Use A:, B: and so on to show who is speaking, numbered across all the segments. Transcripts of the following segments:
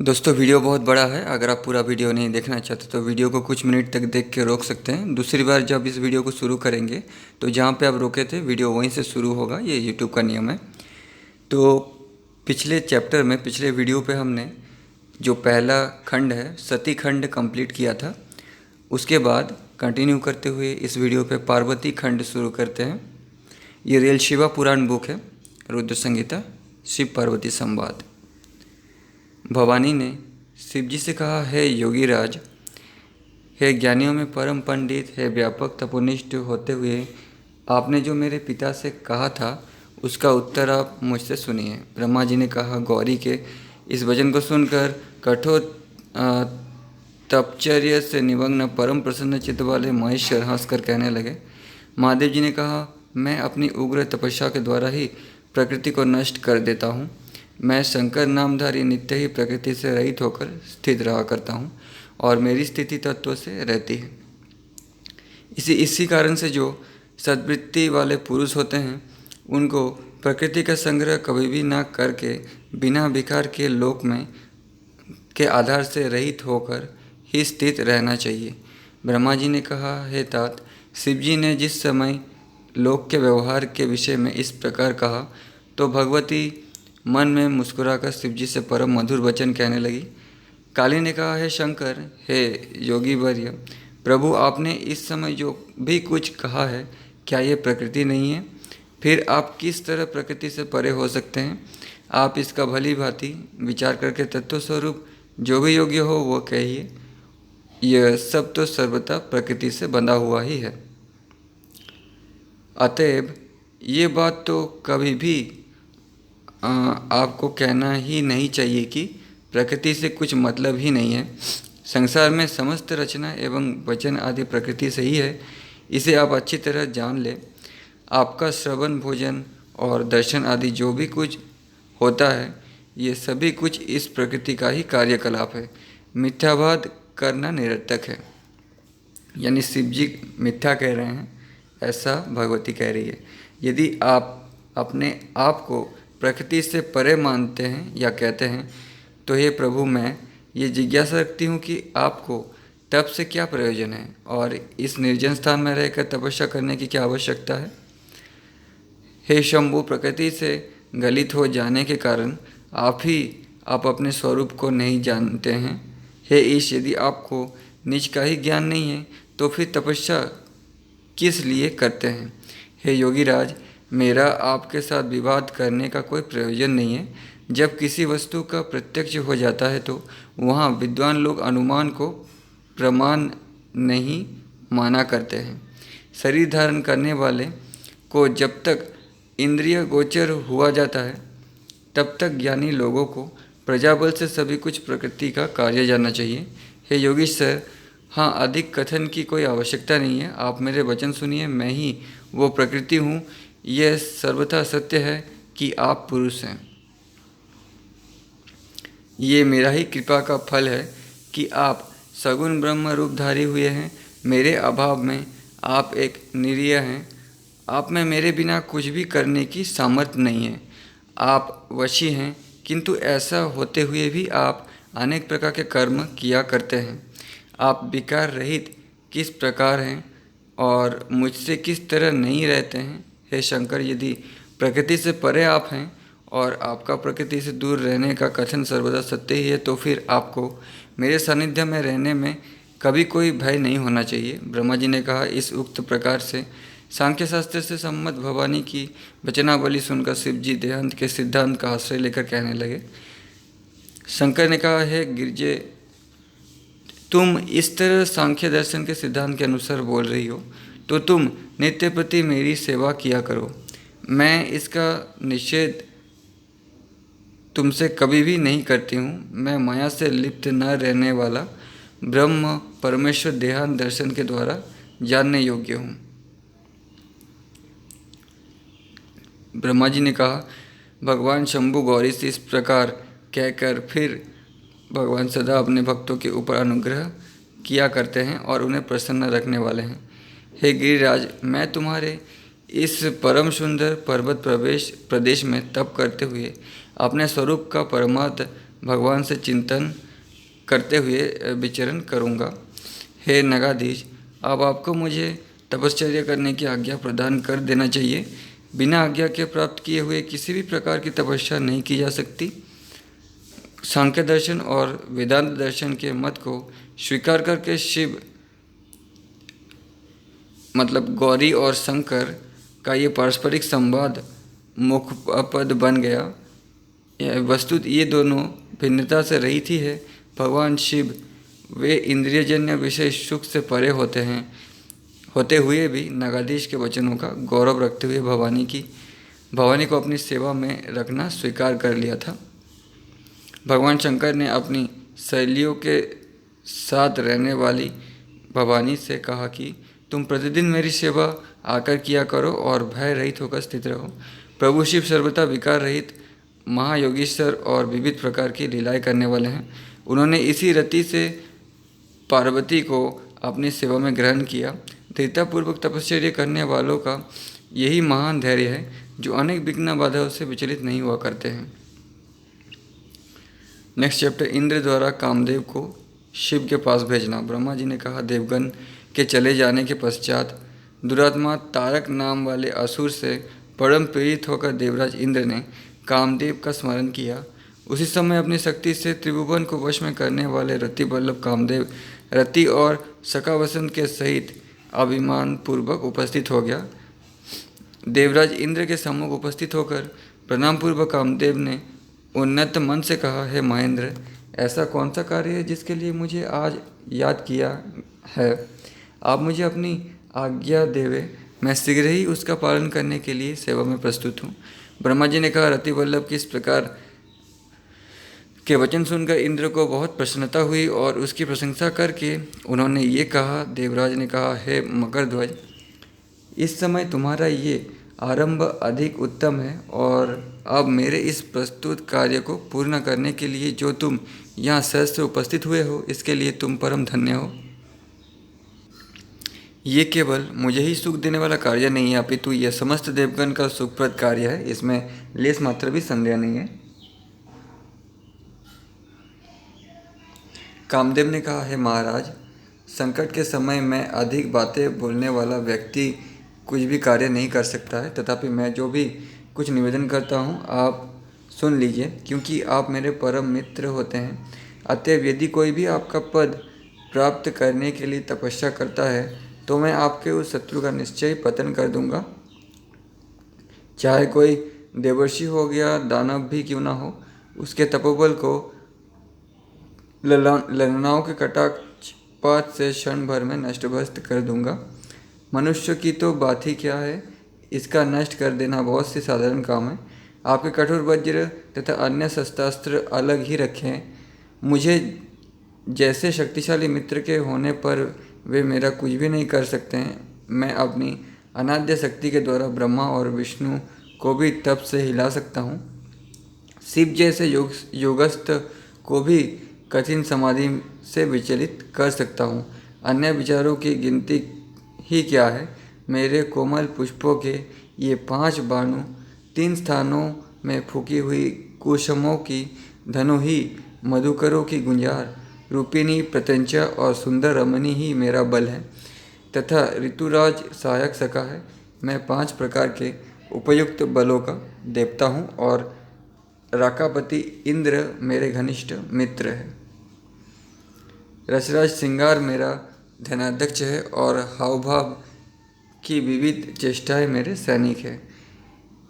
A: दोस्तों वीडियो बहुत बड़ा है। अगर आप पूरा वीडियो नहीं देखना चाहते तो वीडियो को कुछ मिनट तक देख के रोक सकते हैं। दूसरी बार जब इस वीडियो को शुरू करेंगे तो जहाँ पे आप रोके थे वीडियो वहीं से शुरू होगा। ये यूट्यूब का नियम है। तो पिछले चैप्टर में, पिछले वीडियो पे हमने जो पहला खंड है सती खंड कंप्लीट किया था। उसके बाद कंटिन्यू करते हुए इस वीडियो पे पार्वती खंड शुरू करते हैं। ये रियल शिवा पुराण बुक है, रुद्र संगीता, शिव पार्वती संवाद। भवानी ने शिव जी से कहा, हे योगीराज, हे ज्ञानियों में परम पंडित, हे व्यापक तपोनिष्ठ होते हुए आपने जो मेरे पिता से कहा था उसका उत्तर आप मुझसे सुनिए। ब्रह्मा जी ने कहा, गौरी के इस वचन को सुनकर कठोर तपचर्य से निमग्न परम प्रसन्न चित्त वाले महेश्वर हंसकर कहने लगे। महादेव जी ने कहा, मैं अपनी उग्र तपस्या के द्वारा ही प्रकृति को नष्ट कर देता हूँ। मैं शंकर नामधारी नित्य ही प्रकृति से रहित होकर स्थित रहा करता हूँ और मेरी स्थिति तत्व से रहती है। इसी कारण से जो सद्वृत्ति वाले पुरुष होते हैं उनको प्रकृति का संग्रह कभी भी ना करके बिना विकार के लोक में के आधार से रहित होकर ही स्थित रहना चाहिए। ब्रह्मा जी ने कहा, हे तात, शिव जी ने जिस समय लोक के व्यवहार के विषय में इस प्रकार कहा तो भगवती मन में मुस्कुराकर शिव जी से परम मधुर वचन कहने लगी। काली ने कहा, हे शंकर, हे योगी वर्य, प्रभु आपने इस समय जो भी कुछ कहा है क्या ये प्रकृति नहीं है? फिर आप किस तरह प्रकृति से परे हो सकते हैं? आप इसका भली भांति विचार करके तत्व स्वरूप जो भी योग्य हो वो कहिए। यह सब तो सर्वथा प्रकृति से बंधा हुआ ही है। अतएव ये बात तो कभी भी आपको कहना ही नहीं चाहिए कि प्रकृति से कुछ मतलब ही नहीं है। संसार में समस्त रचना एवं वचन आदि प्रकृति से ही है, इसे आप अच्छी तरह जान ले। आपका श्रवण, भोजन और दर्शन आदि जो भी कुछ होता है ये सभी कुछ इस प्रकृति का ही कार्यकलाप है। मिथ्यावाद करना निरर्थक है। यानी शिव जी मिथ्या कह रहे हैं, ऐसा भगवती कह रही है। यदि आप अपने आप को प्रकृति से परे मानते हैं या कहते हैं तो हे प्रभु, मैं ये जिज्ञासा रखती हूँ कि आपको तप से क्या प्रयोजन है और इस निर्जन स्थान में रहकर तपस्या करने की क्या आवश्यकता है? हे शंभु, प्रकृति से गलित हो जाने के कारण आप अपने स्वरूप को नहीं जानते हैं। हे ईश, यदि आपको निज का ही ज्ञान नहीं है तो फिर तपस्या किस लिए करते हैं? हे योगीराज, मेरा आपके साथ विवाद करने का कोई प्रयोजन नहीं है। जब किसी वस्तु का प्रत्यक्ष हो जाता है तो वहाँ विद्वान लोग अनुमान को प्रमाण नहीं माना करते हैं। शरीर धारण करने वाले को जब तक इंद्रिय गोचर हुआ जाता है तब तक ज्ञानी लोगों को प्रजाबल से सभी कुछ प्रकृति का कार्य जानना चाहिए। हे योगीश सर, हाँ, अधिक कथन की कोई आवश्यकता नहीं है। आप मेरे वचन सुनिए। मैं ही वो प्रकृति हूँ। यह सर्वथा सत्य है कि आप पुरुष हैं। ये मेरा ही कृपा का फल है कि आप सगुण ब्रह्म रूपधारी हुए हैं। मेरे अभाव में आप एक निरीह हैं। आप में मेरे बिना कुछ भी करने की सामर्थ्य नहीं है। आप वशी हैं, किंतु ऐसा होते हुए भी आप अनेक प्रकार के कर्म किया करते हैं। आप विकार रहित किस प्रकार हैं और मुझसे किस तरह नहीं रहते हैं? हे शंकर, यदि प्रकृति से परे आप हैं और आपका प्रकृति से दूर रहने का कथन सर्वदा सत्य ही है तो फिर आपको मेरे सानिध्य में रहने में कभी कोई भय नहीं होना चाहिए। ब्रह्मा जी ने कहा। इस उक्त प्रकार से सांख्य शास्त्र से सम्मत भवानी की वचनावली सुनकर शिव जी देहांत के सिद्धांत का आश्रय लेकर कहने लगे। शंकर ने कहा, हे गिरजे, तुम इस तरह सांख्य दर्शन के सिद्धांत के अनुसार बोल रही हो तो तुम नित्य प्रति मेरी सेवा किया करो। मैं इसका निषेध तुमसे कभी भी नहीं करती हूँ। मैं माया से लिप्त न रहने वाला ब्रह्म परमेश्वर देहांत दर्शन के द्वारा जानने योग्य हूँ। ब्रह्मा जी ने कहा। भगवान शंभु गौरी से इस प्रकार कहकर फिर भगवान सदा अपने भक्तों के ऊपर अनुग्रह किया करते हैं और उन्हें प्रसन्न रखने वाले हैं। हे गिरिराज, मैं तुम्हारे इस परम सुंदर पर्वत प्रदेश में तप करते हुए अपने स्वरूप का परमार्थ भगवान से चिंतन करते हुए विचरण करूँगा। हे नगाधीश, अब आपको मुझे तपश्चर्या करने की आज्ञा प्रदान कर देना चाहिए। बिना आज्ञा के प्राप्त किए हुए किसी भी प्रकार की तपस्या नहीं की जा सकती। सांख्य दर्शन और वेदांत दर्शन के मत को स्वीकार करके शिव मतलब गौरी और शंकर का ये पारस्परिक संवाद मुखपद बन गया। वस्तुत ये दोनों भिन्नता से रहित ही है। भगवान शिव वे इंद्रियजन्य विषय सुख से परे होते हुए भी नगाधीश के वचनों का गौरव रखते हुए भवानी को अपनी सेवा में रखना स्वीकार कर लिया था। भगवान शंकर ने अपनी सहेलियों के साथ रहने वाली भवानी से कहा कि तुम प्रतिदिन मेरी सेवा आकर किया करो और भय रहित होकर स्थित रहो। प्रभु शिव सर्वथा विकार रहित महायोगीश्वर और विविध प्रकार की लीलाएं करने वाले हैं। उन्होंने इसी रति से पार्वती को अपनी सेवा में ग्रहण किया। दृढ़तापूर्वक तपश्चर्या करने वालों का यही महान धैर्य है जो अनेक विघ्न बाधाओं से विचलित नहीं हुआ करते हैं। नेक्स्ट चैप्टर, इंद्र द्वारा कामदेव को शिव के पास भेजना। ब्रह्मा जी ने कहा, देवगण के चले जाने के पश्चात दुरात्मा तारक नाम वाले असुर से परम पीड़ित होकर देवराज इंद्र ने कामदेव का स्मरण किया। उसी समय अपनी शक्ति से त्रिभुवन को वश में करने वाले रति वल्लभ कामदेव रति और सखा वसंत के सहित अभिमान पूर्वक उपस्थित हो गया। देवराज इंद्र के सम्मुख उपस्थित होकर प्रणाम पूर्वक कामदेव ने उन्नत मन से कहा, हे महेंद्र, ऐसा कौन सा कार्य है जिसके लिए मुझे आज याद किया है? आप मुझे अपनी आज्ञा देवे, मैं शीघ्र ही उसका पालन करने के लिए सेवा में प्रस्तुत हूँ। ब्रह्मा जी ने कहा, रति वल्लभ की इस प्रकार के वचन सुनकर इंद्र को बहुत प्रसन्नता हुई और उसकी प्रशंसा करके उन्होंने ये कहा। देवराज ने कहा, हे मकरध्वज, इस समय तुम्हारा ये आरंभ अधिक उत्तम है और अब मेरे इस प्रस्तुत कार्य को पूर्ण करने के लिए जो तुम यहाँ सहस्त्र उपस्थित हुए हो, इसके लिए तुम परम धन्य हो। ये केवल मुझे ही सुख देने वाला कार्य नहीं है, अपितु यह समस्त देवगण का सुखप्रद कार्य है। इसमें लेस मात्र भी संदेह नहीं है। कामदेव ने कहा, हे महाराज, संकट के समय में अधिक बातें बोलने वाला व्यक्ति कुछ भी कार्य नहीं कर सकता है। तथापि मैं जो भी कुछ निवेदन करता हूँ आप सुन लीजिए, क्योंकि आप मेरे परम मित्र होते हैं। अतएव यदि कोई भी आपका पद प्राप्त करने के लिए तपस्या करता है तो मैं आपके उस शत्रु का निश्चय पतन कर दूंगा। चाहे कोई देवर्षि हो गया दानव भी क्यों ना हो, उसके तपोबल को ललनाओं के कटाक्षपात से क्षण भर में नष्टभ्रष्ट कर दूंगा। मनुष्य की तो बात ही क्या है, इसका नष्ट कर देना बहुत सी साधारण काम है। आपके कठोर वज्र तथा अन्य शस्त्रास्त्र अलग ही रखें। मुझे जैसे शक्तिशाली मित्र के होने पर वे मेरा कुछ भी नहीं कर सकते हैं। मैं अपनी अनाद्य शक्ति के द्वारा ब्रह्मा और विष्णु को भी तप से हिला सकता हूँ। शिव जैसे योगस्थ को भी कठिन समाधि से विचलित कर सकता हूँ। अन्य विचारों की गिनती ही क्या है। मेरे कोमल पुष्पों के ये 5 बाणु 3 स्थानों में फूकी हुई कुसुमों की धनु ही, मधुकरों की गुंजार रूपिणी प्रत्यंचा और सुंदर रमणी ही मेरा बल है तथा ऋतुराज सहायक सखा है। मैं 5 प्रकार के उपयुक्त बलों का देवता हूँ और राकापति इंद्र मेरे घनिष्ठ मित्र है। रसराज श्रृंगार मेरा धनाध्यक्ष है और हावभाव की विविध चेष्टाएं मेरे सैनिक हैं।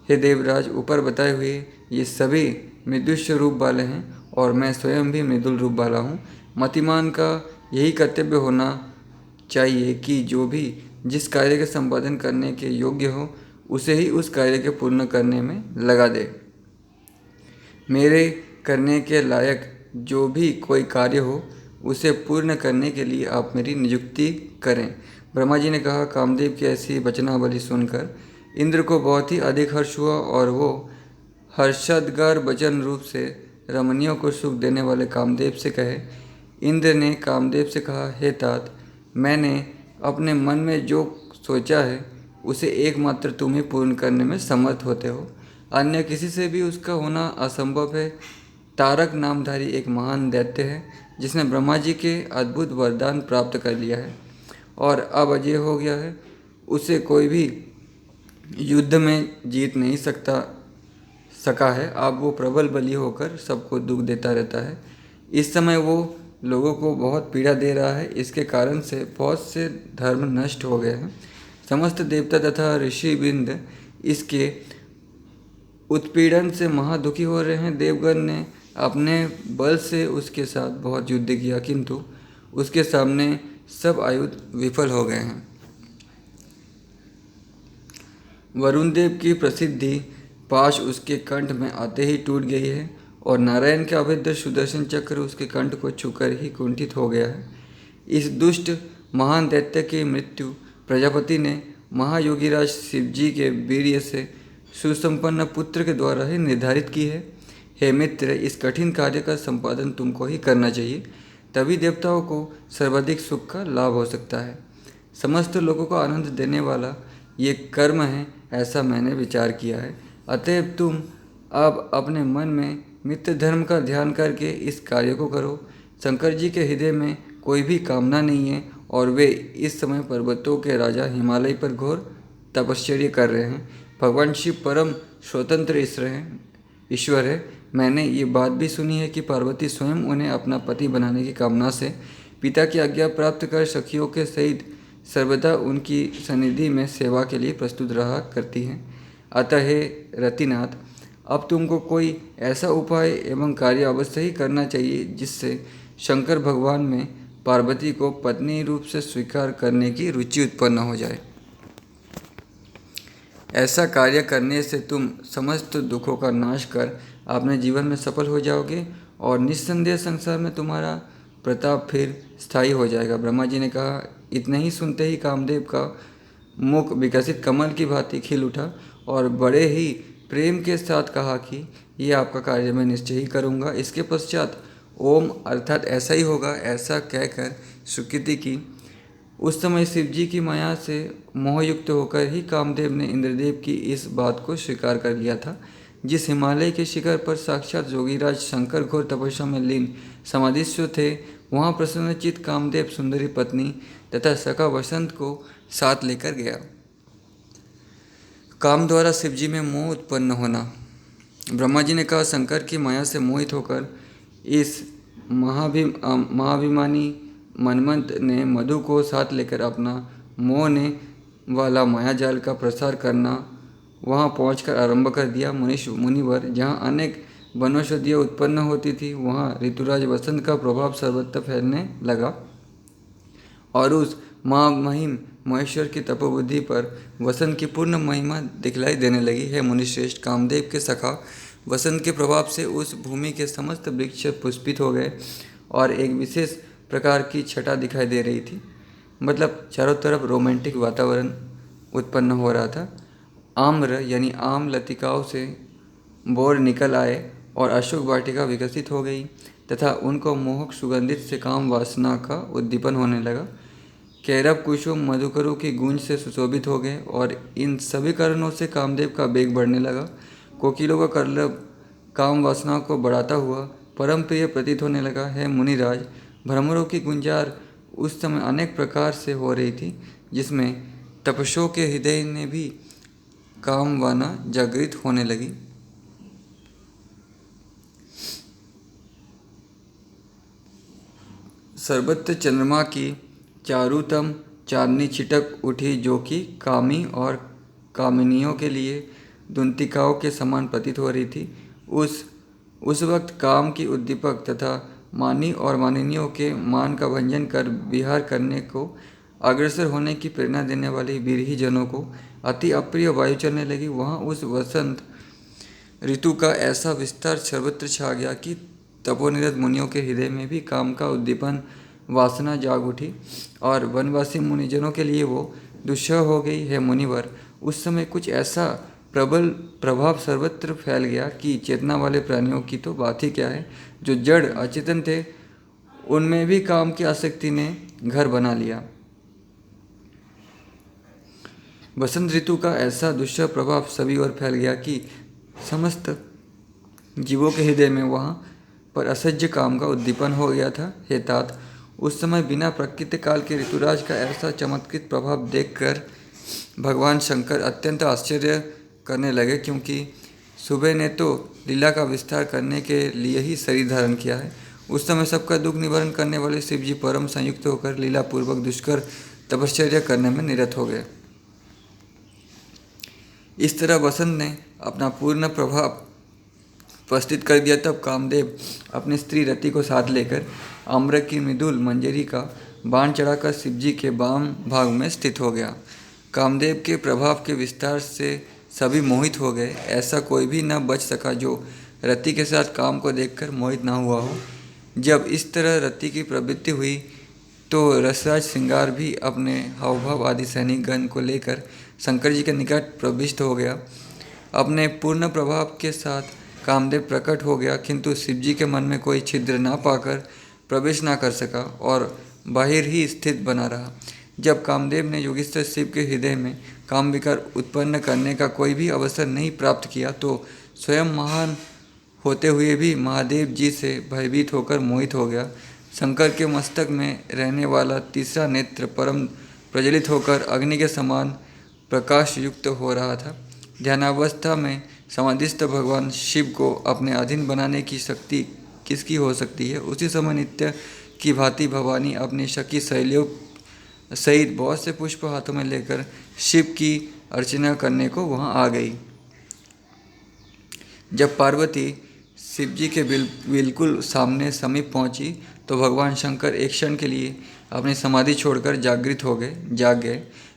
A: हे देवराज, ऊपर बताए हुए ये सभी मृदुष्य रूप वाले हैं और मैं स्वयं भी मृदुल रूप वाला हूँ। मतिमान का यही कर्तव्य होना चाहिए कि जो भी जिस कार्य के संपादन करने के योग्य हो उसे ही उस कार्य के पूर्ण करने में लगा दे। मेरे करने के लायक जो भी कोई कार्य हो उसे पूर्ण करने के लिए आप मेरी नियुक्ति करें। ब्रह्मा जी ने कहा, कामदेव की ऐसी वचनावली सुनकर इंद्र को बहुत ही अधिक हर्ष हुआ और वो हर्षदगार वचन रूप से रमणियों को सुख देने वाले कामदेव से कहे। इंद्र ने कामदेव से कहा, हे तात, मैंने अपने मन में जो सोचा है उसे एकमात्र तुम ही पूर्ण करने में समर्थ होते हो। अन्य किसी से भी उसका होना असंभव है। तारक नामधारी एक महान दैत्य है जिसने ब्रह्मा जी के अद्भुत वरदान प्राप्त कर लिया है और अब अजय हो गया है। उसे कोई भी युद्ध में जीत नहीं सका है। अब वो प्रबल बली होकर सबको दुख देता रहता है। इस समय वो लोगों को बहुत पीड़ा दे रहा है। इसके कारण से बहुत से धर्म नष्ट हो गए हैं। समस्त देवता तथा ऋषि वृंद इसके उत्पीड़न से महादुखी हो रहे हैं। देवगण ने अपने बल से उसके साथ बहुत युद्ध किया किंतु उसके सामने सब आयुध विफल हो गए हैं। वरुण देव की प्रसिद्धि पाश उसके कंठ में आते ही टूट गई है और नारायण के अभेद्य सुदर्शन चक्र उसके कंठ को छूकर ही कुंठित हो गया है। इस दुष्ट महान दैत्य की मृत्यु प्रजापति ने महायोगीराज शिवजी के वीर्य से सुसंपन्न पुत्र के द्वारा ही निर्धारित की है। हे मित्र, इस कठिन कार्य का संपादन तुमको ही करना चाहिए, तभी देवताओं को सर्वाधिक सुख का लाभ हो सकता है। समस्त लोगों को आनंद देने वाला ये कर्म है, ऐसा मैंने विचार किया है। अतएव तुम अब अपने मन में मित्र धर्म का ध्यान करके इस कार्य को करो। शंकर जी के हृदय में कोई भी कामना नहीं है और वे इस समय पर्वतों के राजा हिमालय पर घोर तपश्चर्या कर रहे हैं। भगवान शिव परम स्वतंत्र ईश्वर है। मैंने ये बात भी सुनी है कि पार्वती स्वयं उन्हें अपना पति बनाने की कामना से पिता की आज्ञा प्राप्त कर सखियों के सहित सर्वदा उनकी सन्निधि में सेवा के लिए प्रस्तुत रहा करती हैं। अतः हे रतिनाथ, अब तुमको कोई ऐसा उपाय एवं कार्य अवश्य ही करना चाहिए जिससे शंकर भगवान में पार्वती को पत्नी रूप से स्वीकार करने की रुचि उत्पन्न हो जाए। ऐसा कार्य करने से तुम समस्त दुखों का नाश कर अपने जीवन में सफल हो जाओगे और निस्संदेह संसार में तुम्हारा प्रताप फिर स्थायी हो जाएगा। ब्रह्मा जी ने कहा। इतने ही सुनते ही कामदेव का मुख विकसित कमल की भांति खिल उठा और बड़े ही प्रेम के साथ कहा कि ये आपका कार्य मैं निश्चय ही करूँगा। इसके पश्चात ओम अर्थात ऐसा ही होगा ऐसा कहकर स्वीकृति की। उस समय शिव जी की माया से मोहयुक्त होकर ही कामदेव ने इंद्रदेव की इस बात को स्वीकार कर लिया था। जिस हिमालय के शिखर पर साक्षात योगीराज शंकर घोर तपस्या में लीन समाधिस्थ थे, वहाँ प्रसन्नचित्त कामदेव सुंदरी पत्नी तथा सखा वसंत को साथ लेकर गया। काम द्वारा शिवजी में मोह उत्पन्न होना। ब्रह्मा जी ने कहा, शंकर की माया से मोहित होकर इस महाभिमानी मनमंत ने मधु को साथ लेकर अपना मोहने वाला मायाजाल का प्रसार करना वहाँ पहुंचकर आरंभ कर दिया। मुनिवर, जहाँ अनेक वनौषधियाँ उत्पन्न होती थी, वहाँ ऋतुराज वसंत का प्रभाव सर्वत्र फैलने लगा और उस महामहिम महेश्वर की तपोबुद्धि पर वसंत की पूर्ण महिमा दिखलाई देने लगी है। मुनिश्रेष्ठ, कामदेव के सखा वसंत के प्रभाव से उस भूमि के समस्त वृक्ष पुष्पित हो गए और एक विशेष प्रकार की छटा दिखाई दे रही थी। मतलब चारों तरफ रोमांटिक वातावरण उत्पन्न हो रहा था। आम्र यानी आम लतिकाओं से बोर निकल आए और अशोक वाटिका विकसित हो गई तथा उनको मोहक सुगंधित से काम वासना का उद्दीपन होने लगा। कैरव कुसुम मधुकरों की गूंज से सुशोभित हो गए और इन सभी कारणों से कामदेव का वेग बढ़ने लगा। कोकिलों का कलरव काम वासना को बढ़ाता हुआ परम प्रिय प्रतीत होने लगा है। मुनिराज, भ्रमरों की गुंजार उस समय अनेक प्रकार से हो रही थी, जिसमें तपस्वियों के हृदय ने भी कामवाना जागृत होने लगी। सर्वत्र चंद्रमा की चारुतम चांदनी छिटक उठी, जो कि कामी और कामिनियों के लिए दुंतिकाओं के समान प्रतीत हो रही थी। उस वक्त काम की उद्दीपक तथा मानी और मानिनियों के मान का भंजन कर विहार करने को अग्रसर होने की प्रेरणा देने वाली विरही जनों को अति अप्रिय वायु चलने लगी। वहाँ उस वसंत ऋतु का ऐसा विस्तार सर्वत्र छा गया कि तपोनिरत मुनियों के हृदय में भी काम का उद्दीपन वासना जाग उठी और वनवासी मुनिजनों के लिए वो दुस्सह हो गई है। मुनिवर, उस समय कुछ ऐसा प्रबल प्रभाव सर्वत्र फैल गया कि चेतना वाले प्राणियों की तो बात ही क्या है, जो जड़ अचेतन थे उनमें भी काम की आसक्ति ने घर बना लिया। वसंत ऋतु का ऐसा दुष्सह प्रभाव सभी ओर फैल गया कि समस्त जीवों के हृदय में वहाँ पर असह्य काम का उद्दीपन हो गया था। हे तात, उस समय बिना प्रकृति काल के ऋतुराज का ऐसा चमत्कृत प्रभाव देखकर भगवान शंकर अत्यंत आश्चर्य करने लगे, क्योंकि सुबह ने तो लीला का विस्तार करने के लिए ही शरीर धारण किया है। उस समय सबका दुख निवारण करने वाले शिव जी परम संयुक्त होकर लीला पूर्वक दुष्कर तपश्चर्या करने में निरत हो गए। इस तरह वसंत ने अपना पूर्ण प्रभाव उपस्थित कर दिया। तब कामदेव अपनी स्त्री रति को साथ लेकर आम्र की मृदुल मंजरी का बाण चढ़ाकर शिवजी के वाम भाग में स्थित हो गया। कामदेव के प्रभाव के विस्तार से सभी मोहित हो गए। ऐसा कोई भी न बच सका जो रति के साथ काम को देखकर मोहित न हुआ हो। जब इस तरह रति की प्रवृत्ति हुई तो रसराज श्रृंगार भी अपने हावभाव आदि सैनिक गण को लेकर शंकर जी के निकट प्रविष्ट हो गया। अपने पूर्ण प्रभाव के साथ कामदेव प्रकट हो गया, किंतु शिवजी के मन में कोई छिद्र ना पाकर प्रवेश ना कर सका और बाहिर ही स्थित बना रहा। जब कामदेव ने योगीश्वर शिव के हृदय में काम विकार उत्पन्न करने का कोई भी अवसर नहीं प्राप्त किया तो स्वयं महान होते हुए भी महादेव जी से भयभीत होकर मोहित हो गया। शंकर के मस्तक में रहने वाला तीसरा नेत्र परम प्रज्वलित होकर अग्नि के समान प्रकाश युक्त हो रहा था। ध्यानावस्था में समाधिस्थ भगवान शिव को अपने अधीन बनाने की शक्ति किसकी हो सकती है। उसी समय नित्य की भांति भवानी अपनी सखी सहेलियों सहित बहुत से पुष्प हाथों में लेकर शिव की अर्चना करने को वहां आ गई। जब पार्वती शिवजी के बिल्कुल सामने समीप पहुंची तो भगवान शंकर एक क्षण के लिए अपनी समाधि छोड़कर जाग गए।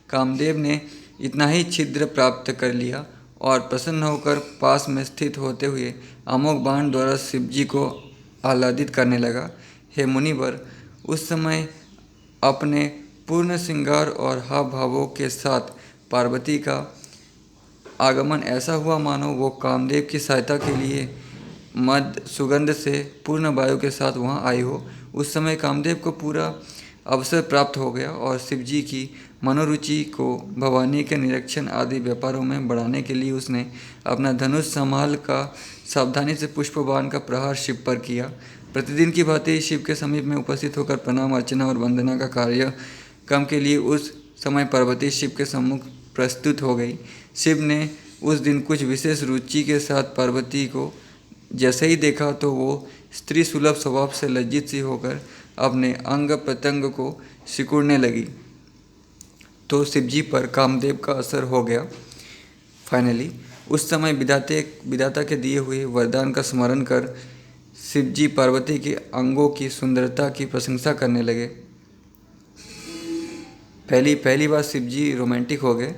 A: कामदेव ने इतना ही छिद्र प्राप्त कर लिया और प्रसन्न होकर पास में स्थित होते हुए अमोघ बाण द्वारा शिवजी को आह्लादित करने लगा। हे मुनिवर, उस समय अपने पूर्ण श्रृंगार और हाव भावों के साथ पार्वती का आगमन ऐसा हुआ मानो वो कामदेव की सहायता के लिए मद सुगंध से पूर्ण वायु के साथ वहाँ आई हो। उस समय कामदेव को पूरा अवसर प्राप्त हो गया और शिवजी की मनोरुचि को भवानी के निरीक्षण आदि व्यापारों में बढ़ाने के लिए उसने अपना धनुष संभाल का सावधानी से पुष्पबाण का प्रहार शिव पर किया। प्रतिदिन की भांति शिव के समीप में उपस्थित होकर प्रणाम अर्चना और वंदना का कार्य क्रम के लिए उस समय पार्वती शिव के सम्मुख प्रस्तुत हो गई। शिव ने उस दिन कुछ विशेष रुचि के साथ पार्वती को जैसे ही देखा तो वो स्त्री सुलभ स्वभाव से लज्जित सी होकर अपने अंग प्रत्यंग को सिकुड़ने लगी तो शिवजी पर कामदेव का असर हो गया। फाइनली उस समय विधाता के दिए हुए वरदान का स्मरण कर शिवजी पार्वती के अंगों की सुंदरता की प्रशंसा करने लगे। पहली बार शिवजी रोमांटिक हो गए।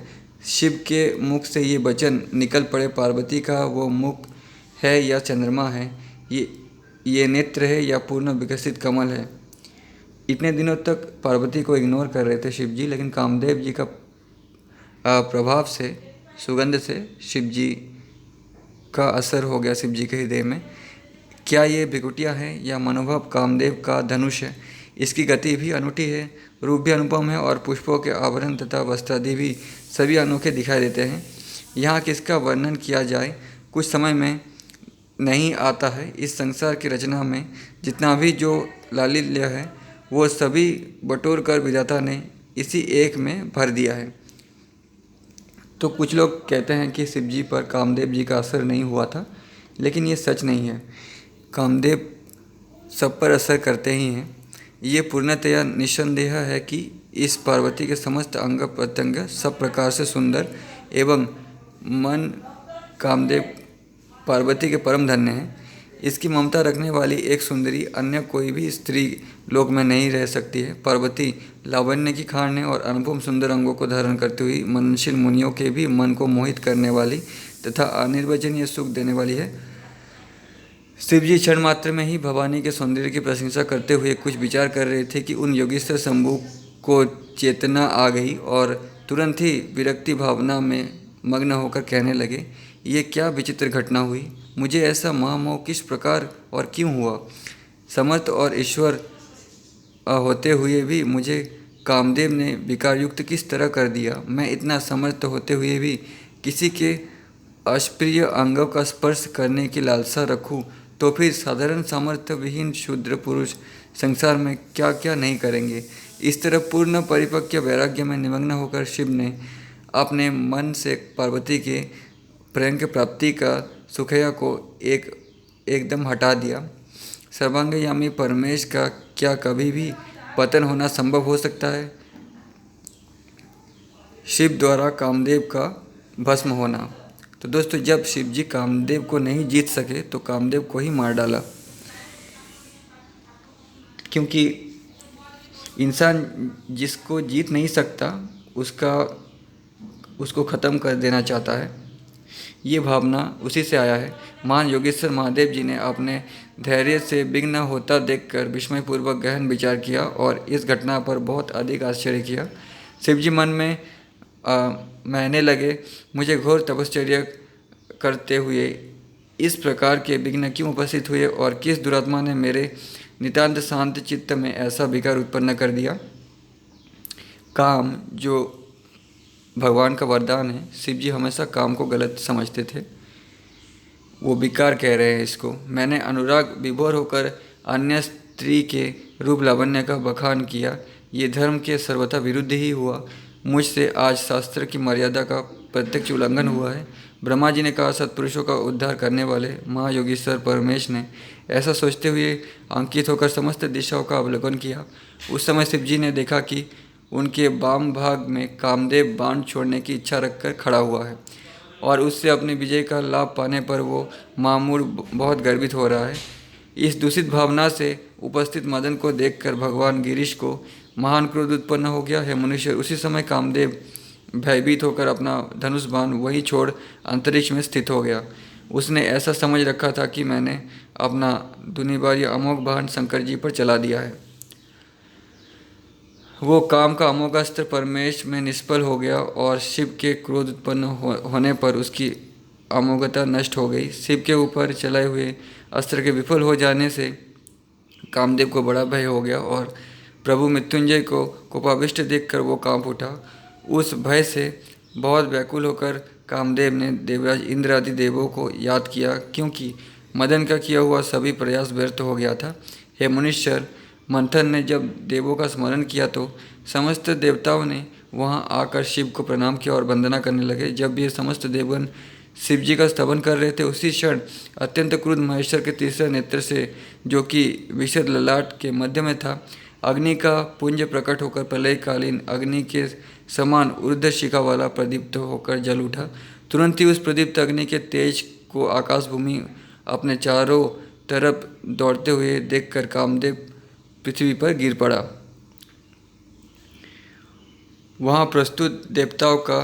A: शिव के मुख से ये वचन निकल पड़े, पार्वती का वो मुख है या चंद्रमा है, ये नेत्र है या पूर्ण विकसित कमल है। इतने दिनों तक पार्वती को इग्नोर कर रहे थे शिवजी, लेकिन कामदेव जी का प्रभाव से, सुगंध से शिवजी का असर हो गया शिवजी के हृदय में। क्या ये भिकुटिया है या मनोभाव कामदेव का धनुष है? इसकी गति भी अनूठी है, रूप भी अनुपम है और पुष्पों के आभरण तथा वस्त्रादि भी सभी अनोखे दिखाई देते हैं। यहाँ किसका वर्णन किया जाए, कुछ समय में नहीं आता है। इस संसार की रचना में जितना भी जो लालित्य है वो सभी बटोर कर विधाता ने इसी एक में भर दिया है। तो कुछ लोग कहते हैं कि शिवजी पर कामदेव जी का असर नहीं हुआ था, लेकिन ये सच नहीं है। कामदेव सब पर असर करते ही हैं। ये पूर्णतया निस्संदेह है कि इस पार्वती के समस्त अंग प्रत्यंग सब प्रकार से सुंदर एवं मन कामदेव पार्वती के परम धन्य है। इसकी ममता रखने वाली एक सुंदरी अन्य कोई भी स्त्री लोक में नहीं रह सकती है। पार्वती लावण्य की खान है और अनुपम सुंदर अंगों को धारण करती हुई मननशील मुनियों के भी मन को मोहित करने वाली तथा अनिर्वचनीय सुख देने वाली है। शिवजी क्षण मात्र में ही भवानी के सौंदर्य की प्रशंसा करते हुए कुछ विचार कर रहे थे कि उन योगीश्वर शंभु को चेतना आ गई और तुरंत ही विरक्ति भावना में मग्न होकर कहने लगे, ये क्या विचित्र घटना हुई। मुझे ऐसा महामोह किस प्रकार और क्यों हुआ। समर्थ और ईश्वर होते हुए भी मुझे कामदेव ने विकारयुक्त किस तरह कर दिया। मैं इतना समर्थ होते हुए भी किसी के अप्रिय अंगों का स्पर्श करने की लालसा रखूं तो फिर साधारण सामर्थ्य विहीन शूद्र पुरुष संसार में क्या क्या नहीं करेंगे। इस तरह पूर्ण परिपक्व वैराग्य में निमग्न होकर शिव ने अपने मन से पार्वती के प्रेम की प्राप्ति का सुखया को एकदम हटा दिया। सर्वांगयामी परमेश का क्या कभी भी पतन होना संभव हो सकता है? शिव द्वारा कामदेव का भस्म होना। तो दोस्तों, जब शिव जी कामदेव को नहीं जीत सके तो कामदेव को ही मार डाला, क्योंकि इंसान जिसको जीत नहीं सकता उसको ख़त्म कर देना चाहता है। ये भावना उसी से आया है। महान योगेश्वर महादेव जी ने अपने धैर्य से विघ्न होता देखकर विस्मयपूर्वक गहन विचार किया और इस घटना पर बहुत अधिक आश्चर्य किया। शिवजी मन में कहने लगे, मुझे घोर तपश्चर्या करते हुए इस प्रकार के विघ्न क्यों उपस्थित हुए और किस दुरात्मा ने मेरे नितांत शांत चित्त में ऐसा विकार उत्पन्न कर दिया। काम जो भगवान का वरदान है, शिव जी हमेशा काम को गलत समझते थे। वो विकार कह रहे हैं इसको। मैंने अनुराग विभोर होकर अन्य स्त्री के रूप लावण्य का बखान किया, ये धर्म के सर्वथा विरुद्ध ही हुआ। मुझसे आज शास्त्र की मर्यादा का प्रत्यक्ष उल्लंघन हुआ है। ब्रह्मा जी ने कहा, सत्पुरुषों का उद्धार करने वाले महायोगीश्वर परमेश ने ऐसा सोचते हुए अंकित होकर समस्त दिशाओं का अवलोकन किया। उस समय शिव जी ने देखा कि उनके वाम भाग में कामदेव बाण छोड़ने की इच्छा रखकर खड़ा हुआ है और उससे अपनी विजय का लाभ पाने पर वो मामूल बहुत गर्वित हो रहा है। इस दूषित भावना से उपस्थित मदन को देखकर भगवान गिरीश को महान क्रोध उत्पन्न हो गया। है मनुष्य, उसी समय कामदेव भयभीत होकर अपना धनुष बाण वहीं छोड़ अंतरिक्ष में स्थित हो गया। उसने ऐसा समझ रखा था कि मैंने अपना दुनिवार्य अमोघ बाण शंकर जी पर चला दिया है। वो काम का अमोघ अस्त्र परमेश में निष्फल हो गया और शिव के क्रोध उत्पन्न होने पर उसकी अमोघता नष्ट हो गई। शिव के ऊपर चलाए हुए अस्त्र के विफल हो जाने से कामदेव को बड़ा भय हो गया और प्रभु मृत्युंजय को कोपाविष्ट देखकर वो कांप उठा। उस भय से बहुत व्याकुल होकर कामदेव ने देवराज इंद्र आदि देवों को याद किया, क्योंकि मदन का किया हुआ सभी प्रयास व्यर्थ हो गया था। हे मुनीश्वर, मंथन ने जब देवों का स्मरण किया तो समस्त देवताओं ने वहां आकर शिव को प्रणाम किया और वंदना करने लगे। जब ये समस्त देवगण शिव जी का स्तवन कर रहे थे, उसी क्षण अत्यंत क्रुद्ध महेश्वर के तीसरे नेत्र से, जो कि विशद ललाट के मध्य में था, अग्नि का पुंज प्रकट होकर प्रलयकालीन अग्नि के समान ऊर्ध्व शिखा वाला प्रदीप्त होकर जल उठा। तुरंत ही उस प्रदीप्त अग्नि के तेज को आकाश भूमि अपने चारों तरफ दौड़ते हुए देखकर कामदेव पृथ्वी पर गिर पड़ा। वहाँ प्रस्तुत देवताओं का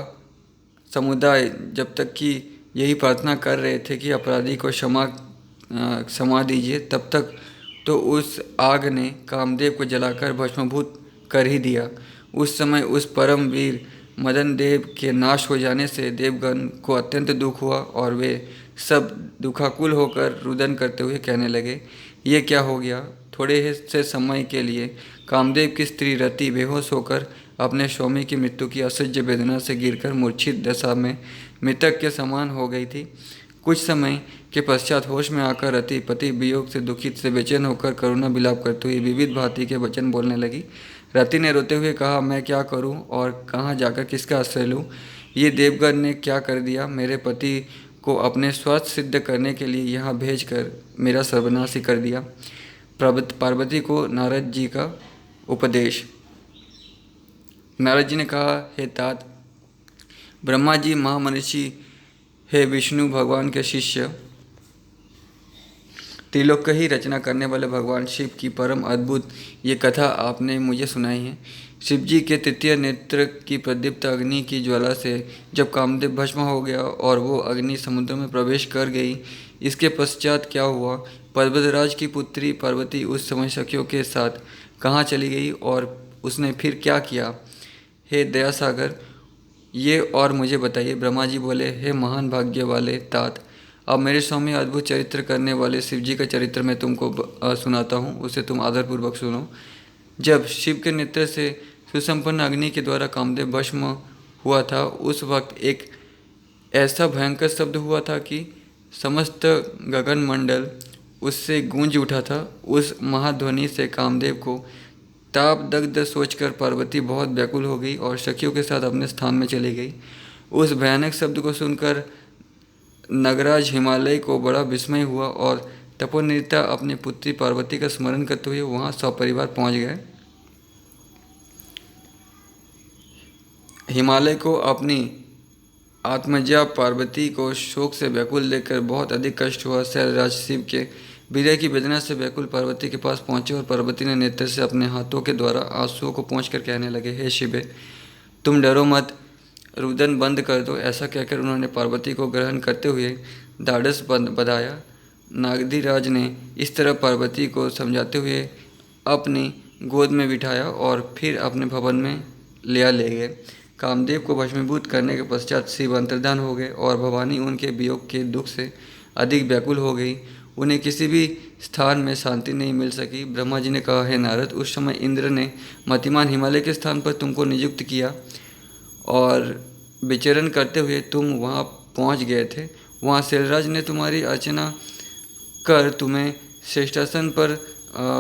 A: समुदाय जब तक कि यही प्रार्थना कर रहे थे कि अपराधी को क्षमा दीजिए, तब तक तो उस आग ने कामदेव को जलाकर भस्मीभूत कर ही दिया। उस समय उस परम वीर मदन देव के नाश हो जाने से देवगण को अत्यंत दुख हुआ और वे सब दुखाकुल होकर रुदन करते हुए कहने लगे, ये क्या हो गया। थोड़े से समय के लिए कामदेव की स्त्री रति बेहोश होकर अपने स्वामी की मृत्यु की असह्य वेदना से गिरकर मूर्छित दशा में मृतक के समान हो गई थी। कुछ समय के पश्चात होश में आकर रति पति वियोग से दुखित से बेचैन होकर करुणा विलाप करते हुए विविध भांति के वचन बोलने लगी। रति ने रोते हुए कहा, मैं क्या करूं और कहाँ जाकर किसका आश्रय लूं। ये देवगण ने क्या कर दिया। मेरे पति को अपने स्वार्थ सिद्ध करने के लिए यहाँ भेजकर मेरा सर्वनाश ही कर दिया। पार्वती को नारद जी का उपदेश। नारद जी ने कहा, हे तात, ब्रह्मा जी महामनीषी, हे विष्णु भगवान के शिष्य, त्रिलोक का ही रचना करने वाले भगवान शिव की परम अद्भुत ये कथा आपने मुझे सुनाई है। शिव जी के तृतीय नेत्र की प्रदीप्त अग्नि की ज्वाला से जब कामदेव भस्म हो गया और वो अग्नि समुद्र में प्रवेश कर गई, इसके पश्चात क्या हुआ। पर्वतराज की पुत्री पार्वती उस समय सखियों के साथ कहाँ चली गई और उसने फिर क्या किया। हे दयासागर, ये और मुझे बताइए। ब्रह्मा जी बोले, हे महान भाग्य वाले तात, अब मेरे स्वामी अद्भुत चरित्र करने वाले शिव जी का चरित्र मैं तुमको सुनाता हूँ, उसे तुम आदरपूर्वक सुनो। जब शिव के नेत्र से सुसंपन्न अग्नि के द्वारा कामदेव भस्म हुआ था, उस वक्त एक ऐसा भयंकर शब्द हुआ था कि समस्त गगन मंडल उससे गूंज उठा था। उस महाध्वनि से कामदेव को ताप दग्ध सोचकर पार्वती बहुत व्याकुल हो गई और सखियों के साथ अपने स्थान में चली गई। उस भयानक शब्द को सुनकर नगराज हिमालय को बड़ा विस्मय हुआ और तपोनिरता अपनी पुत्री पार्वती का स्मरण करते हुए वहाँ सपरिवार पहुँच गए। हिमालय को अपनी आत्मजा पार्वती को शोक से व्याकुल देखकर बहुत अधिक कष्ट हुआ। शैलराज शिव के विरह की वेदना से व्याकुल पार्वती के पास पहुँचे और पार्वती ने नेत्र से अपने हाथों के द्वारा आंसुओं को पोंछकर कहने लगे, हे शिवे, तुम डरो मत, रुदन बंद कर दो। ऐसा कहकर उन्होंने पार्वती को ग्रहण करते हुए ढाढ़स बंधाया। नागधीराज ने इस तरह पार्वती को समझाते हुए अपनी गोद में बिठाया और फिर अपने भवन में ले गए। कामदेव को भस्मीभूत करने के पश्चात शिव अंतर्धान हो गए और भवानी उनके वियोग के दुख से अधिक व्याकुल हो गई। उन्हें किसी भी स्थान में शांति नहीं मिल सकी। ब्रह्मा जी ने कहा, हे नारद, उस समय इंद्र ने मतिमान हिमालय के स्थान पर तुमको नियुक्त किया और विचरण करते हुए तुम वहाँ पहुँच गए थे। वहाँ शैलराज ने तुम्हारी अर्चना कर तुम्हें श्रेष्ठासन पर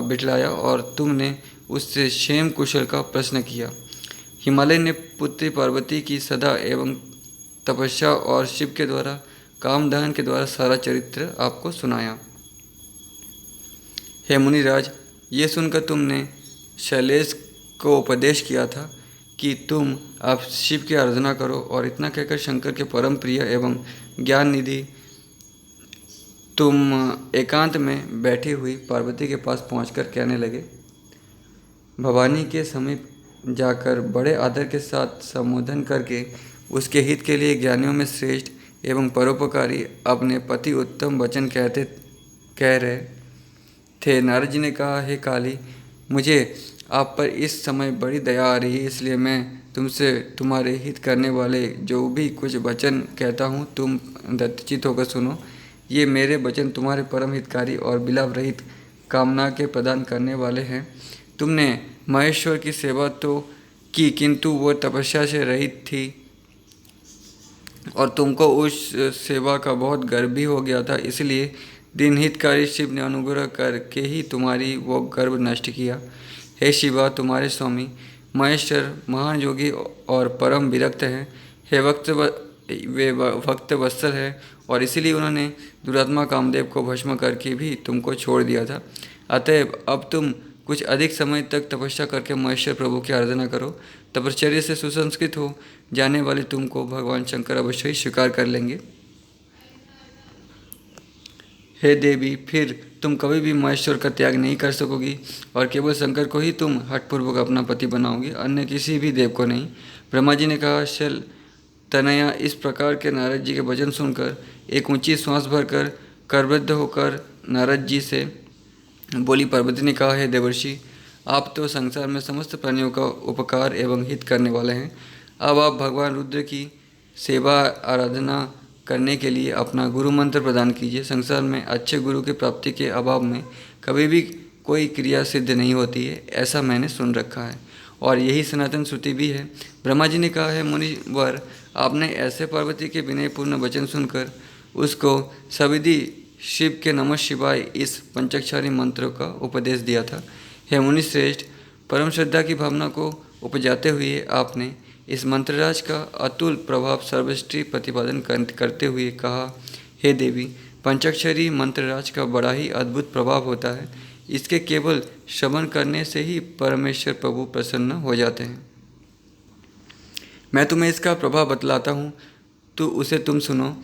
A: बिठलाया और तुमने उससे क्षेम कुशल का प्रश्न किया। हिमालय ने पुत्री पार्वती की सदा एवं तपस्या और शिव के द्वारा काम दहन के द्वारा सारा चरित्र आपको सुनाया। हे मुनिराज, ये सुनकर तुमने शैलेश को उपदेश किया था कि तुम आप शिव की आराधना करो, और इतना कहकर शंकर के परम प्रिय एवं ज्ञान निधि तुम एकांत में बैठी हुई पार्वती के पास पहुंचकर कहने लगे। भवानी के समीप जाकर बड़े आदर के साथ संबोधन करके उसके हित के लिए ज्ञानियों में श्रेष्ठ एवं परोपकारी अपने पति उत्तम वचन कह रहे थे। नारद जी ने कहा, हे काली, मुझे आप पर इस समय बड़ी दया आ रही है, इसलिए मैं तुमसे तुम्हारे हित करने वाले जो भी कुछ वचन कहता हूँ तुम दत्तचित होकर सुनो। ये मेरे वचन तुम्हारे परम हितकारी और विलाप रहित कामना के प्रदान करने वाले हैं। तुमने महेश्वर की सेवा तो की, किंतु वो तपस्या से रहित थी और तुमको उस सेवा का बहुत गर्व भी हो गया था, इसलिए दिनहितकारी शिव ने अनुग्रह करके ही तुम्हारी वो गर्व नष्ट किया। हे शिवा, तुम्हारे स्वामी महेश्वर महान योगी और परम विरक्त हैं। हे वे भक्त वत्सल है और इसीलिए उन्होंने दुरात्मा कामदेव को भस्म करके भी तुमको छोड़ दिया था। अतएव अब तुम कुछ अधिक समय तक तपस्या करके महेश्वर प्रभु की आराधना करो। तपश्चर्या से सुसंस्कृत हो जाने वाले तुमको भगवान शंकर अवश्य ही स्वीकार कर लेंगे। हे देवी, फिर तुम कभी भी महेश्वर का त्याग नहीं कर सकोगी और केवल शंकर को ही तुम हठपूर्वक अपना पति बनाओगी, अन्य किसी भी देव को नहीं। ब्रह्मा जी ने कहा, शैल तनया, इस प्रकार के नारद जी के वचन सुनकर एक ऊंची श्वास भरकर करवृद्ध होकर नारद जी से बोली। पार्वती ने कहा, हे देवर्षि, आप तो संसार में समस्त प्राणियों का उपकार एवं हित करने वाले हैं। अब आप भगवान रुद्र की सेवा आराधना करने के लिए अपना गुरु मंत्र प्रदान कीजिए। संसार में अच्छे गुरु की प्राप्ति के अभाव में कभी भी कोई क्रिया सिद्ध नहीं होती है, ऐसा मैंने सुन रखा है और यही सनातन श्रुति भी है। ब्रह्मा जी ने कहा, है मुनिवर, आपने ऐसे पार्वती के विनयपूर्ण वचन सुनकर उसको सविधि शिव के नमः शिवाय इस पंचाक्षरी मंत्र का उपदेश दिया था। हे मुनि श्रेष्ठ, परम श्रद्धा की भावना को उपजाते हुए आपने इस मंत्रराज का अतुल प्रभाव सर्वश्री प्रतिपादन करते हुए कहा, हे देवी, पंचाक्षरी मंत्रराज का बड़ा ही अद्भुत प्रभाव होता है। इसके केवल श्रवण करने से ही परमेश्वर प्रभु प्रसन्न हो जाते हैं। मैं तुम्हें इसका प्रभाव बतलाता हूँ, तो उसे तुम सुनो।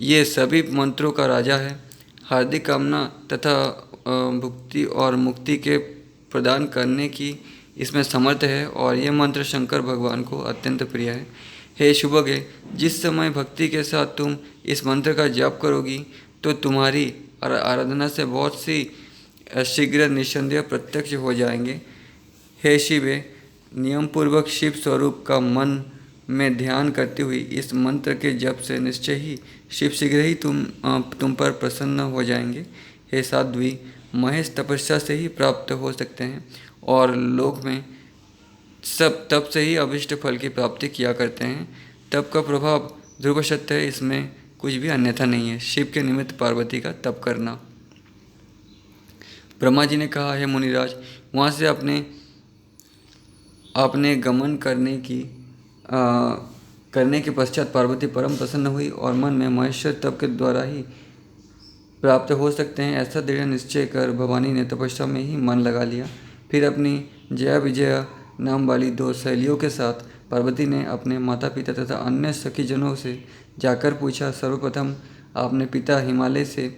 A: ये सभी मंत्रों का राजा है, हार्दिक कामना तथा भुक्ति और मुक्ति के प्रदान करने की इसमें समर्थ है और यह मंत्र शंकर भगवान को अत्यंत प्रिय है। हे शुभगे, जिस समय भक्ति के साथ तुम इस मंत्र का जाप करोगी तो तुम्हारी आराधना से बहुत सी शीघ्र निस्संदेह प्रत्यक्ष हो जाएंगे। हे शिवे, नियम पूर्वक शिव स्वरूप का मन में ध्यान करते हुए इस मंत्र के जप से निश्चय ही शिव शीघ्र ही तुम पर प्रसन्न हो जाएंगे। हे साध्वी, महेश तपस्या से ही प्राप्त हो सकते हैं और लोक में सब तप से ही अभिष्ट फल की प्राप्ति किया करते हैं। तप का प्रभाव ध्रुव सत्य है, इसमें कुछ भी अन्यथा नहीं है। शिव के निमित्त पार्वती का तप करना। ब्रह्मा जी ने कहा, हे मुनिराज, वहाँ से आपने गमन करने के पश्चात पार्वती परम प्रसन्न हुई और मन में महेश्वर तप के द्वारा ही प्राप्त हो सकते हैं ऐसा दृढ़ निश्चय कर भवानी ने तपस्या में ही मन लगा लिया। फिर अपनी जया विजया नाम वाली 2 सहेलियों के साथ पार्वती ने अपने माता पिता तथा अन्य सखीजनों से जाकर पूछा। सर्वप्रथम आपने पिता हिमालय से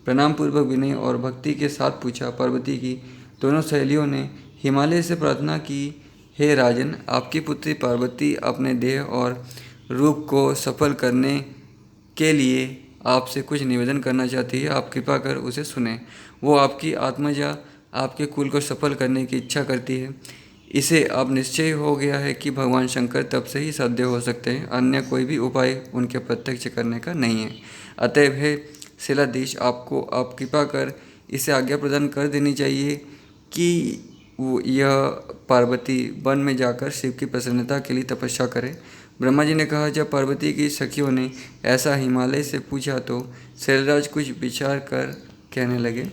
A: प्रणाम पूर्वक विनय और भक्ति के साथ पूछा। पार्वती की दोनों सहेलियों ने हिमालय से प्रार्थना की, हे राजन, आपकी पुत्री पार्वती अपने देह और रूप को सफल करने के लिए आपसे कुछ निवेदन करना चाहती है। आप कृपा कर उसे सुने। वो आपकी आत्मजा आपके कुल को सफल करने की इच्छा करती है। इसे अब निश्चय हो गया है कि भगवान शंकर तब से ही साध्य हो सकते हैं, अन्य कोई भी उपाय उनके प्रत्यक्ष करने का नहीं है। अतएव हे शिलाधीश, आपको आप कृपा कर इसे आज्ञा प्रदान कर देनी चाहिए कि यह पार्वती वन में जाकर शिव की प्रसन्नता के लिए तपस्या करे। ब्रह्मा जी ने कहा, जब पार्वती की सखियों ने ऐसा हिमालय से पूछा तो शैलराज कुछ विचार कर कहने लगे।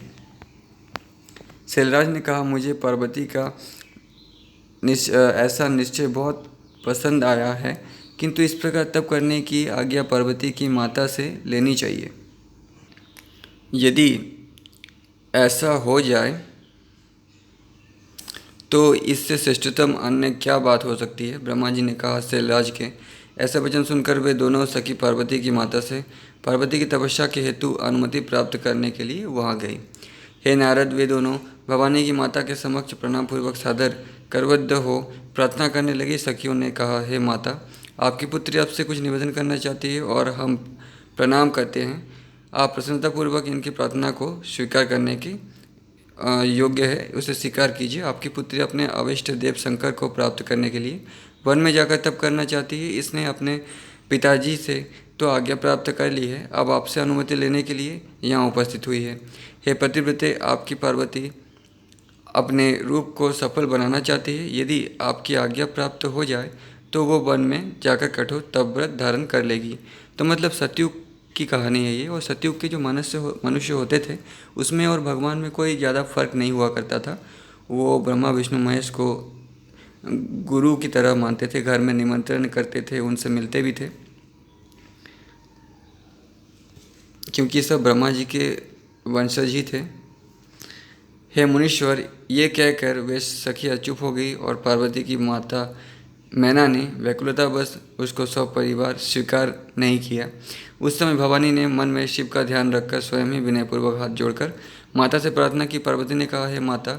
A: शैलराज ने कहा, मुझे पार्वती का ऐसा निश्चय बहुत पसंद आया है, किंतु इस प्रकार तप करने की आज्ञा पार्वती की माता से लेनी चाहिए। यदि ऐसा हो जाए तो इससे श्रेष्ठतम अन्य क्या बात हो सकती है। ब्रह्मा जी ने कहा, शैलराज के ऐसा वचन सुनकर वे दोनों सखी पार्वती की माता से पार्वती की तपस्या के हेतु अनुमति प्राप्त करने के लिए वहाँ गई। हे नारद, वे दोनों भवानी की माता के समक्ष प्रणाम पूर्वक सादर करबद्ध हो प्रार्थना करने लगी। सखियों ने कहा, हे माता, आपकी पुत्री आपसे कुछ निवेदन करना चाहती है और हम प्रणाम करते हैं। आप प्रसन्नतापूर्वक इनकी प्रार्थना को स्वीकार करने की योग्य है, उसे स्वीकार कीजिए। आपकी पुत्री अपने अविष्ट देव शंकर को प्राप्त करने के लिए वन में जाकर तप करना चाहती है। इसने अपने पिताजी से तो आज्ञा प्राप्त कर ली है, अब आपसे अनुमति लेने के लिए यहाँ उपस्थित हुई है। हे पतिव्रते, आपकी पार्वती अपने रूप को सफल बनाना चाहती है। यदि आपकी आज्ञा प्राप्त हो जाए तो वो वन में जाकर कठोर तप व्रत धारण कर लेगी। तो मतलब सतयुग की कहानी है ये। और सतयुग के जो मनुष्य होते थे उसमें और भगवान में कोई ज़्यादा फर्क नहीं हुआ करता था। वो ब्रह्मा विष्णु महेश को गुरु की तरह मानते थे, घर में निमंत्रण करते थे, उनसे मिलते भी थे, क्योंकि सब ब्रह्मा जी के वंशज ही थे। हे मुनीश्वर, ये कहकर वे सखियाँ चुप हो गई और पार्वती की माता मैना ने व्याकुलतावश उसको सपरिवार स्वीकार नहीं किया। उस समय भवानी ने मन में शिव का ध्यान रखकर स्वयं ही विनयपूर्वक हाथ जोड़कर माता से प्रार्थना की। पार्वती ने कहा, हे माता,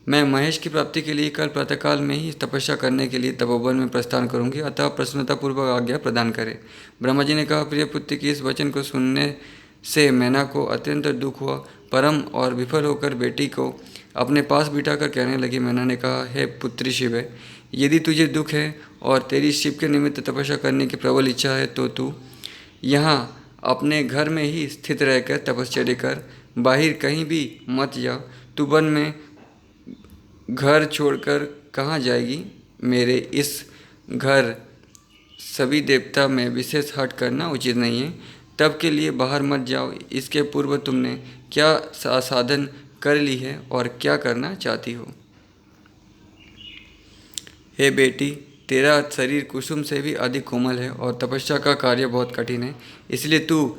A: मैं महेश की प्राप्ति के लिए कल प्रातःकाल में ही तपस्या करने के लिए तपोवन में प्रस्थान करूंगी, अतः प्रसन्नतापूर्वक आज्ञा प्रदान करें। ब्रह्मा जी ने कहा, प्रिय पुत्र की इस वचन को सुनने से मैना को अत्यंत दुख हुआ। परम और विफल होकर बेटी को अपने पास बिठाकर कहने लगी। मैना ने कहा, हे पुत्री शिव, यदि तुझे दुख है और तेरी शिव के निमित्त तपस्या करने की प्रबल इच्छा है तो तू यहाँ अपने घर में ही स्थित रहकर तपश्चर्या कर, बाहर कहीं भी मत जा। तू वन में घर छोड़कर कहाँ जाएगी? मेरे इस घर सभी देवता में विशेष हट करना उचित नहीं है। तब के लिए बाहर मत जाओ। इसके पूर्व तुमने क्या साधन कर ली है और क्या करना चाहती हो? हे बेटी, तेरा शरीर कुसुम से भी अधिक कोमल है और तपस्या का कार्य बहुत कठिन है, इसलिए तू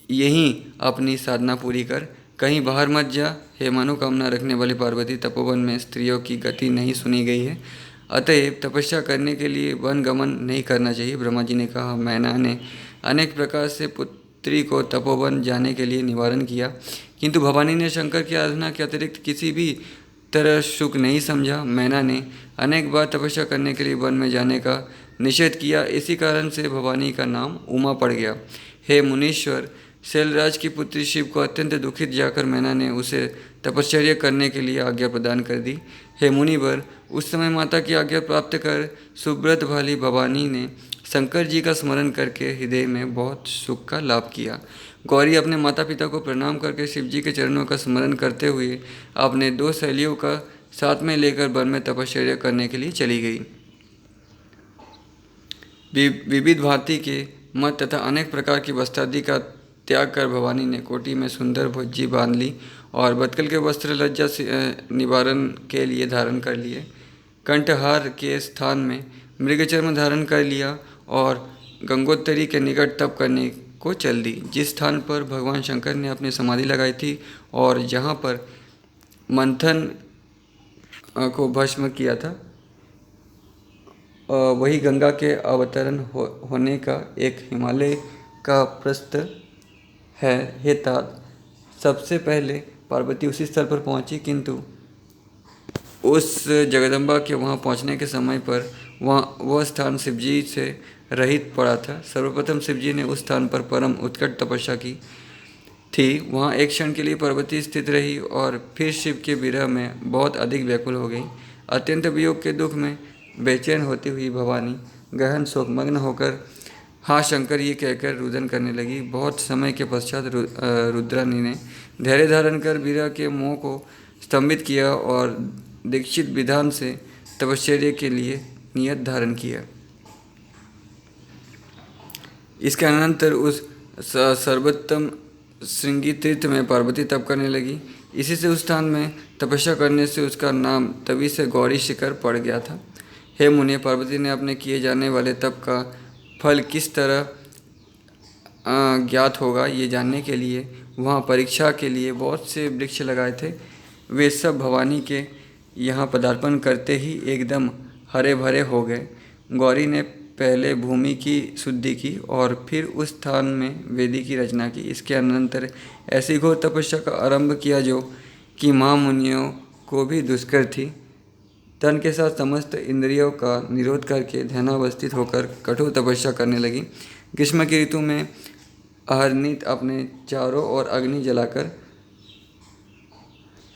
A: यहीं अपनी साधना पूरी कर, कहीं बाहर मत जा। हे मनोकामना रखने वाली पार्वती, तपोवन में स्त्रियों की गति नहीं सुनी गई है, अतएव तपस्या करने के लिए वन गमन नहीं करना चाहिए। ब्रह्मा जी ने कहा, मैना ने अनेक प्रकार से पुत्री को तपोवन जाने के लिए निवारण किया, किंतु भवानी ने शंकर की आराधना के अतिरिक्त किसी भी तरह सुख नहीं समझा। मैना ने अनेक बार तपस्या करने के लिए वन में जाने का निषेध किया, इसी कारण से भवानी का नाम उमा पड़ गया। हे मुनीश्वर, शैलराज की पुत्री शिव को अत्यंत दुखित जाकर मैना ने उसे तपश्चर्या करने के लिए आज्ञा प्रदान कर दी। हे मुनिवर, उस समय माता की आज्ञा प्राप्त कर सुब्रत भाली भवानी ने शंकर जी का स्मरण करके हृदय में बहुत सुख का लाभ किया। गौरी अपने माता पिता को प्रणाम करके शिव जी के चरणों का स्मरण करते हुए अपने 2 सहेलियों का साथ में लेकर वन में तपश्चर्या करने के लिए चली गई। विविध भांति के मत तथा अनेक प्रकार की वस्त्रादि का त्याग कर भवानी ने कोटी में सुंदर भुज्जी बांध ली और बतकल के वस्त्र लज्जा से निवारण के लिए धारण कर लिए। कंठहार के स्थान में मृगचर्म धारण कर लिया और गंगोत्तरी के निकट तप करने को चल दी, जिस स्थान पर भगवान शंकर ने अपनी समाधि लगाई थी और जहाँ पर मंथन को भस्म किया था, वही गंगा के अवतरण होने का एक हिमालय का प्रस्थ है। हे तात, सबसे पहले पार्वती उसी स्थल पर पहुंची, किंतु उस जगदम्बा के वहां पहुंचने के समय पर वह स्थान शिवजी से रहित पड़ा था। सर्वप्रथम शिवजी ने उस स्थान पर परम उत्कट तपस्या की थी। वहाँ एक क्षण के लिए पार्वती स्थित रही और फिर शिव के विरह में बहुत अधिक व्याकुल हो गई। अत्यंत वियोग के दुख में बेचैन होती हुई भवानी गहन शोकमग्न होकर हाँ शंकर ये कहकर रुदन करने लगी। बहुत समय के पश्चात रुद्रानी ने धैर्य धारण कर विरह के मोह को स्तंभित किया और दीक्षित विधान से तपश्चर्या के लिए नियत धारण किया। इसके अनंतर उस सर्वोत्तम श्रृंगी तीर्थ में पार्वती तप करने लगी। इसी से उस स्थान में तपस्या करने से उसका नाम तभी से गौरी शिखर पड़ गया था। हे मुनि, पार्वती ने अपने किए जाने वाले तप का फल किस तरह ज्ञात होगा, ये जानने के लिए वहाँ परीक्षा के लिए बहुत से वृक्ष लगाए थे। वे सब भवानी के यहाँ पदार्पण करते ही एकदम हरे भरे हो गए। गौरी ने पहले भूमि की शुद्धि की और फिर उस स्थान में वेदी की रचना की। इसके अनंतर ऐसी घोर तपस्या का आरंभ किया जो कि महामुनियों को भी दुष्कर थी। तन के साथ समस्त इंद्रियों का निरोध करके ध्यानावस्थित होकर कठोर तपस्या करने लगी। ग्रीष्म की ऋतु में अहरनित अपने चारों ओर अग्नि जलाकर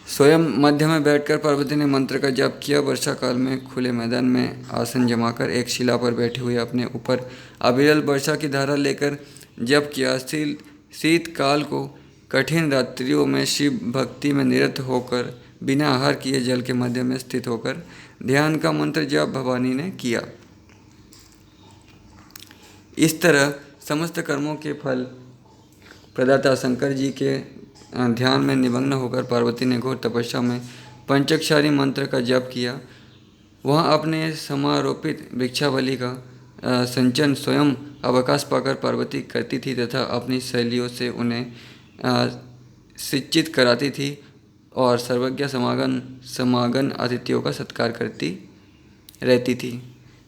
A: स्वयं मध्य में बैठकर पार्वती ने मंत्र का जप किया। वर्षा काल में खुले मैदान में आसन जमाकर एक शिला पर बैठे हुए अपने ऊपर अविरल वर्षा की धारा लेकर जप किया। शीतकाल को कठिन रात्रियों में शिव भक्ति में निरत होकर बिना आहार किए जल के मध्य में स्थित होकर ध्यान का मंत्र जप भवानी ने किया। इस तरह समस्त कर्मों के फल प्रदाता शंकर जी के ध्यान में निमग्न होकर पार्वती ने घोर तपस्या में पंचाक्षरी मंत्र का जप किया। वहाँ अपने समारोपित वृक्षावली का संचन स्वयं अवकाश पाकर पार्वती करती थी तथा अपनी शैलियों से उन्हें शिक्षित कराती थी और सर्वज्ञ समागन अतिथियों का सत्कार करती रहती थी।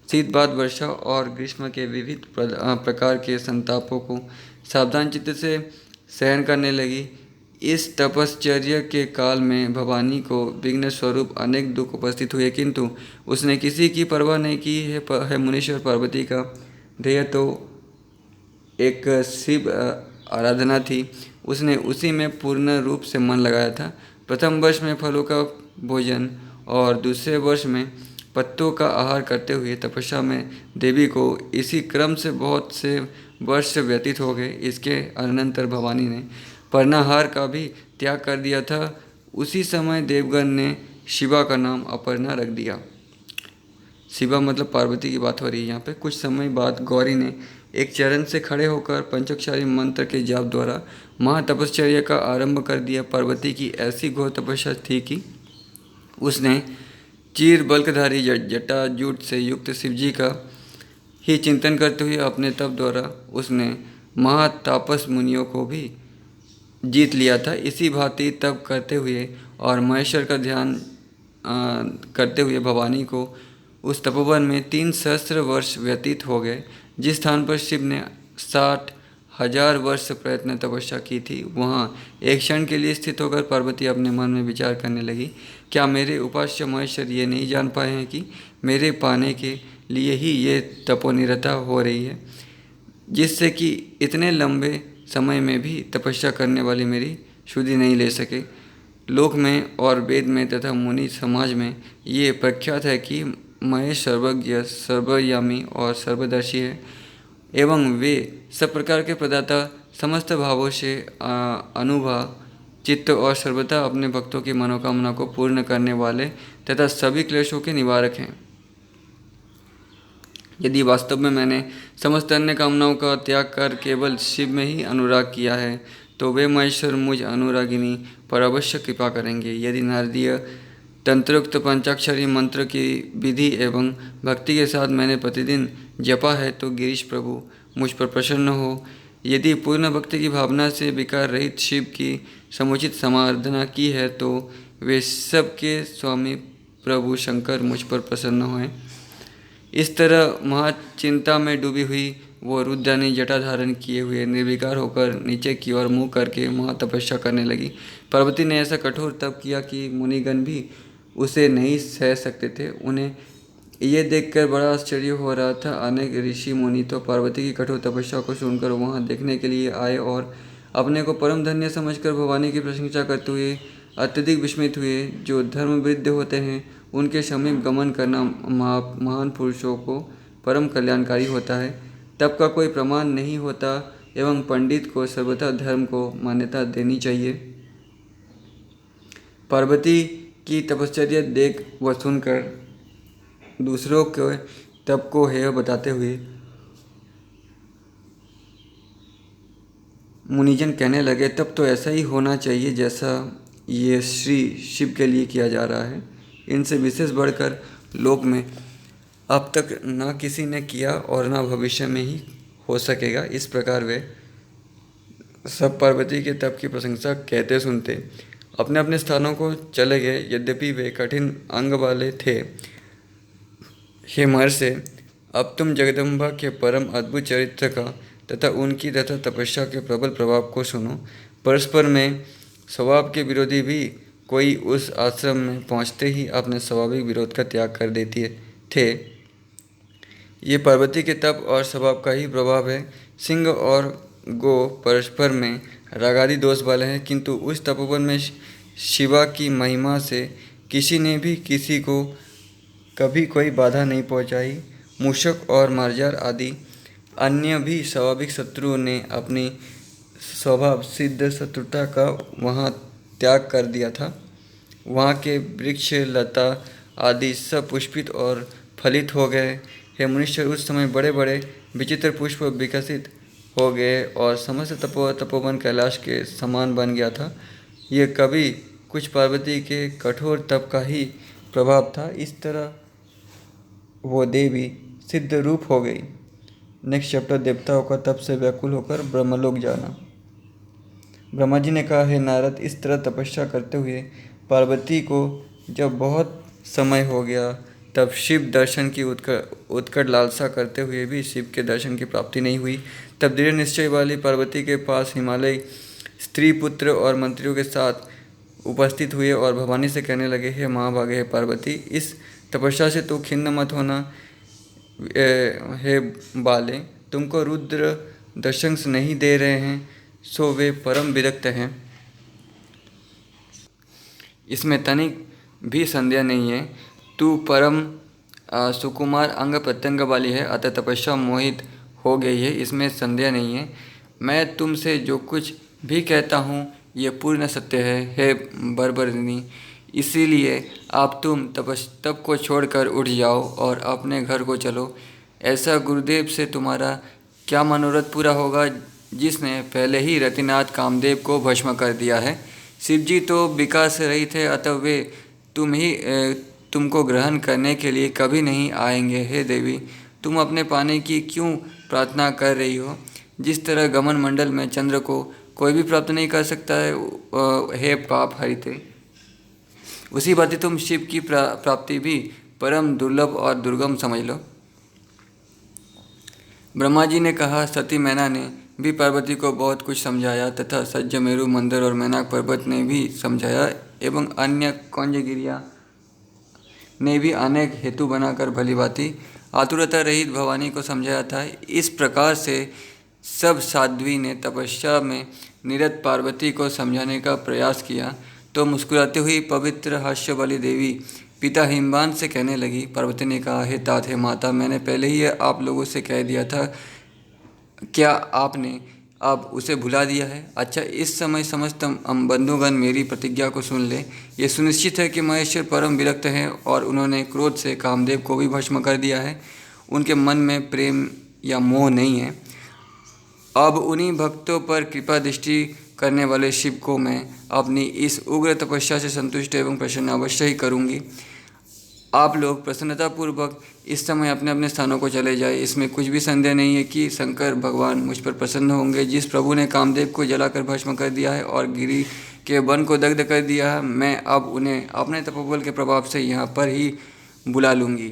A: शीत बाद वर्षा और ग्रीष्म के विविध प्रकार के संतापों को सावधान चित्त से सहन करने लगी। इस तपश्चर्या के काल में भवानी को विघ्न स्वरूप अनेक दुख उपस्थित हुए, किंतु उसने किसी की परवाह नहीं की। है मुनीश्वर, पार्वती का ध्येय तो एक शिव आराधना थी। उसने उसी में पूर्ण रूप से मन लगाया था। प्रथम वर्ष में फलों का भोजन और दूसरे वर्ष में पत्तों का आहार करते हुए तपस्या में देवी को इसी क्रम से बहुत से वर्ष व्यतीत हो गए। इसके अनंतर भवानी ने पर्णाहार का भी त्याग कर दिया था। उसी समय देवगण ने शिवा का नाम अपर्णा रख दिया। शिवा मतलब पार्वती की बात हो रही है यहाँ पे। कुछ समय बाद गौरी ने एक चरण से खड़े होकर पंचाक्षरी मंत्र के जाप द्वारा महातपश्चर्या का आरंभ कर दिया। पार्वती की ऐसी घोर तपस्या थी कि उसने चीर बल्कधारी जटा जूट से युक्त शिवजी का ही चिंतन करते हुए अपने तप द्वारा उसने महातापस मुनियों को भी जीत लिया था। इसी भांति तप करते हुए और महेश्वर का ध्यान करते हुए भवानी को उस तपोवन में 3 सहस्त्र वर्ष व्यतीत हो गए। जिस स्थान पर शिव ने 60,000 वर्ष प्रयत्न तपस्या की थी, वहाँ एक क्षण के लिए स्थित होकर पार्वती अपने मन में विचार करने लगी, क्या मेरे उपास्य महेश्वर ये नहीं जान पाए हैं कि मेरे पाने के लिए ही ये तपोनिरता हो रही है, जिससे कि इतने लंबे समय में भी तपस्या करने वाली मेरी शुद्धि नहीं ले सके। लोक में और वेद में तथा मुनि समाज में ये प्रख्यात है कि महेश सर्वज्ञ, सर्वयामी और सर्वदर्शी है एवं वे सब प्रकार के प्रदाता, समस्त भावों से अनुभाव चित्त और सर्वथा अपने भक्तों की मनोकामना को पूर्ण करने वाले तथा सभी क्लेशों के निवारक हैं। यदि वास्तव में मैंने समस्त अन्य कामनाओं का त्याग कर केवल शिव में ही अनुराग किया है, तो वे महेश्वर मुझ अनुरागिनी पर अवश्य कृपा करेंगे। यदि नारदीय तंत्रोक्त पंचाक्षरी मंत्र की विधि एवं भक्ति के साथ मैंने प्रतिदिन जपा है तो गिरीश प्रभु मुझ पर प्रसन्न हो। यदि पूर्ण भक्ति की भावना से विकार रहित शिव की समुचित समाराधना की है तो वे सब के स्वामी प्रभु शंकर मुझ पर प्रसन्न हुए। इस तरह महाचिंता में डूबी हुई वो रुद्रानी जटा धारण किए हुए निर्विकार होकर नीचे की ओर मुँह करके महातपस्या करने लगी। पार्वती ने ऐसा कठोर तप किया कि मुनिगण भी उसे नहीं सह सकते थे। उन्हें ये देखकर बड़ा आश्चर्य हो रहा था। अनेक ऋषि मुनि तो पार्वती की कठोर तपस्या को सुनकर वहाँ देखने के लिए आए और अपने को परम धन्य समझकर भवानी की प्रशंसा करते हुए अत्यधिक विस्मित हुए। जो धर्मवृद्ध होते हैं उनके समीप गमन करना महान पुरुषों को परम कल्याणकारी होता है। तप का कोई प्रमाण नहीं होता एवं पंडित को सर्वथा धर्म को मान्यता देनी चाहिए। पार्वती की तपश्चर्या देख व सुनकर दूसरों के तप को हेय बताते हुए मुनिजन कहने लगे, तब तो ऐसा ही होना चाहिए जैसा ये श्री शिव के लिए किया जा रहा है। इनसे विशेष बढ़कर लोक में अब तक न किसी ने किया और न भविष्य में ही हो सकेगा। इस प्रकार वे सब पार्वती के तप की प्रशंसा कहते सुनते अपने अपने स्थानों को चले गए। यद्यपि वे कठिन अंग वाले थे। हे महर्षि, अब तुम जगदम्बा के परम अद्भुत चरित्र का तथा उनकी तथा तपस्या के प्रबल प्रभाव को सुनो। परस्पर में स्वभाव के विरोधी भी कोई उस आश्रम में पहुँचते ही अपने स्वाभाविक विरोध का त्याग कर देते थे। ये पार्वती के तप और स्वभाव का ही प्रभाव है। सिंह और गो परस्पर में रागादि दोष वाले हैं, किंतु उस तपोवन में शिवा की महिमा से किसी ने भी किसी को कभी कोई बाधा नहीं पहुंचाई। मूषक और मार्जार आदि अन्य भी स्वाभाविक शत्रुओं ने अपनी स्वभाव सिद्ध शत्रुता का वहाँ त्याग कर दिया था। वहाँ के वृक्ष लता आदि सब पुष्पित और फलित हो गए। हे मनुष्य, उस समय बड़े बड़े विचित्र पुष्प विकसित हो गए और समस्त तपोवन कैलाश के समान बन गया था। ये कभी कुछ पार्वती के कठोर तप का ही प्रभाव था। इस तरह वो देवी सिद्ध रूप हो गई। नेक्स्ट चैप्टर, देवताओं का तप से व्याकुल होकर ब्रह्मलोक जाना। ब्रह्मा जी ने कहा, हे नारद, इस तरह तपस्या करते हुए पार्वती को जब बहुत समय हो गया तब शिव दर्शन की उत्कट लालसा करते हुए भी शिव के दर्शन की प्राप्ति नहीं हुई। तब दृढ़ निश्चय वाली पार्वती के पास हिमालय स्त्री पुत्र और मंत्रियों के साथ उपस्थित हुए और भवानी से कहने लगे, हे महाभागे, हे पार्वती, इस तपस्या से तो खिन्न मत होना। हे बाले, तुमको रुद्र दर्शन नहीं दे रहे हैं, सो वे परम विरक्त हैं। इसमें तनिक भी संदेह नहीं है। तू परम सुकुमार अंग प्रत्यंग वाली है, अतः तपस्या मोहित हो गई है, इसमें संदेह नहीं है। मैं तुमसे जो कुछ भी कहता हूँ ये पूर्ण सत्य है। हे बरबरिनी, इसीलिए आप तुम तप को छोड़कर उठ जाओ और अपने घर को चलो। ऐसा गुरुदेव से तुम्हारा क्या मनोरथ पूरा होगा, जिसने पहले ही रतिनाथ कामदेव को भस्म कर दिया है। शिवजी तो विकास रहित है, अतः वे तुमको ग्रहण करने के लिए कभी नहीं आएंगे। हे देवी, तुम अपने पाने की क्यों प्रार्थना कर रही हो? जिस तरह गमन मंडल में चंद्र को कोई भी प्राप्त नहीं कर सकता है, हे पाप हरिते, उसी बात तुम शिव की प्राप्ति भी परम दुर्लभ और दुर्गम समझ लो। ब्रह्मा जी ने कहा, सती मैना ने भी पार्वती को बहुत कुछ समझाया तथा सज्जमेरु मंदिर और मैनाक पर्वत ने भी समझाया एवं अन्य कौंजगिरिया ने भी अनेक हेतु बनाकर भलीभांति आतुरता रहित भवानी को समझाया था। इस प्रकार से सब साध्वी ने तपस्या में निरत पार्वती को समझाने का प्रयास किया तो मुस्कुराती हुई पवित्र हास्य वाली देवी पिता हिमवान से कहने लगी। पार्वती ने कहा, हे तात, हे माता, मैंने पहले ही आप लोगों से कह दिया था, क्या आपने अब उसे भुला दिया है? अच्छा, इस समय समस्त बंधुगण मेरी प्रतिज्ञा को सुन ले। ये सुनिश्चित है कि महेश्वर परम विरक्त हैं और उन्होंने क्रोध से कामदेव को भी भस्म कर दिया है। उनके मन में प्रेम या मोह नहीं है। अब उन्हीं भक्तों पर कृपा दृष्टि करने वाले शिव को मैं अपनी इस उग्र तपस्या से संतुष्ट एवं प्रसन्न अवश्य ही करूँगी। आप लोग प्रसन्नतापूर्वक इस समय अपने अपने स्थानों को चले जाए। इसमें कुछ भी संदेह नहीं है कि शंकर भगवान मुझ पर प्रसन्न होंगे। जिस प्रभु ने कामदेव को जलाकर भस्म कर दिया है और गिरि के वन को दग्ध कर दिया है, मैं अब उन्हें अपने तपोबल के प्रभाव से यहाँ पर ही बुला लूँगी।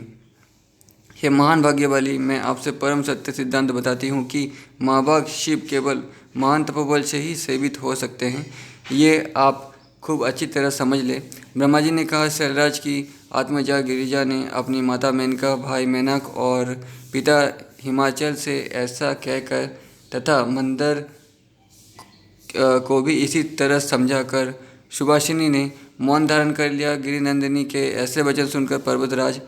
A: हे महान भाग्यवाली, मैं आपसे परम सत्य सिद्धांत बताती हूँ कि महाभाग शिव केवल महान तपोबल से ही सेवित हो सकते हैं। ये आप खूब अच्छी तरह समझ ले। ब्रह्मा जी ने कहा, शैलराज की आत्मजा गिरिजा ने अपनी माता मेनका, भाई मेनक और पिता हिमाचल से ऐसा कहकर तथा मंदर को भी इसी तरह समझाकर सुभाषिनी ने मौन धारण कर लिया। गिरिनंदिनी के ऐसे वचन सुनकर पर्वतराज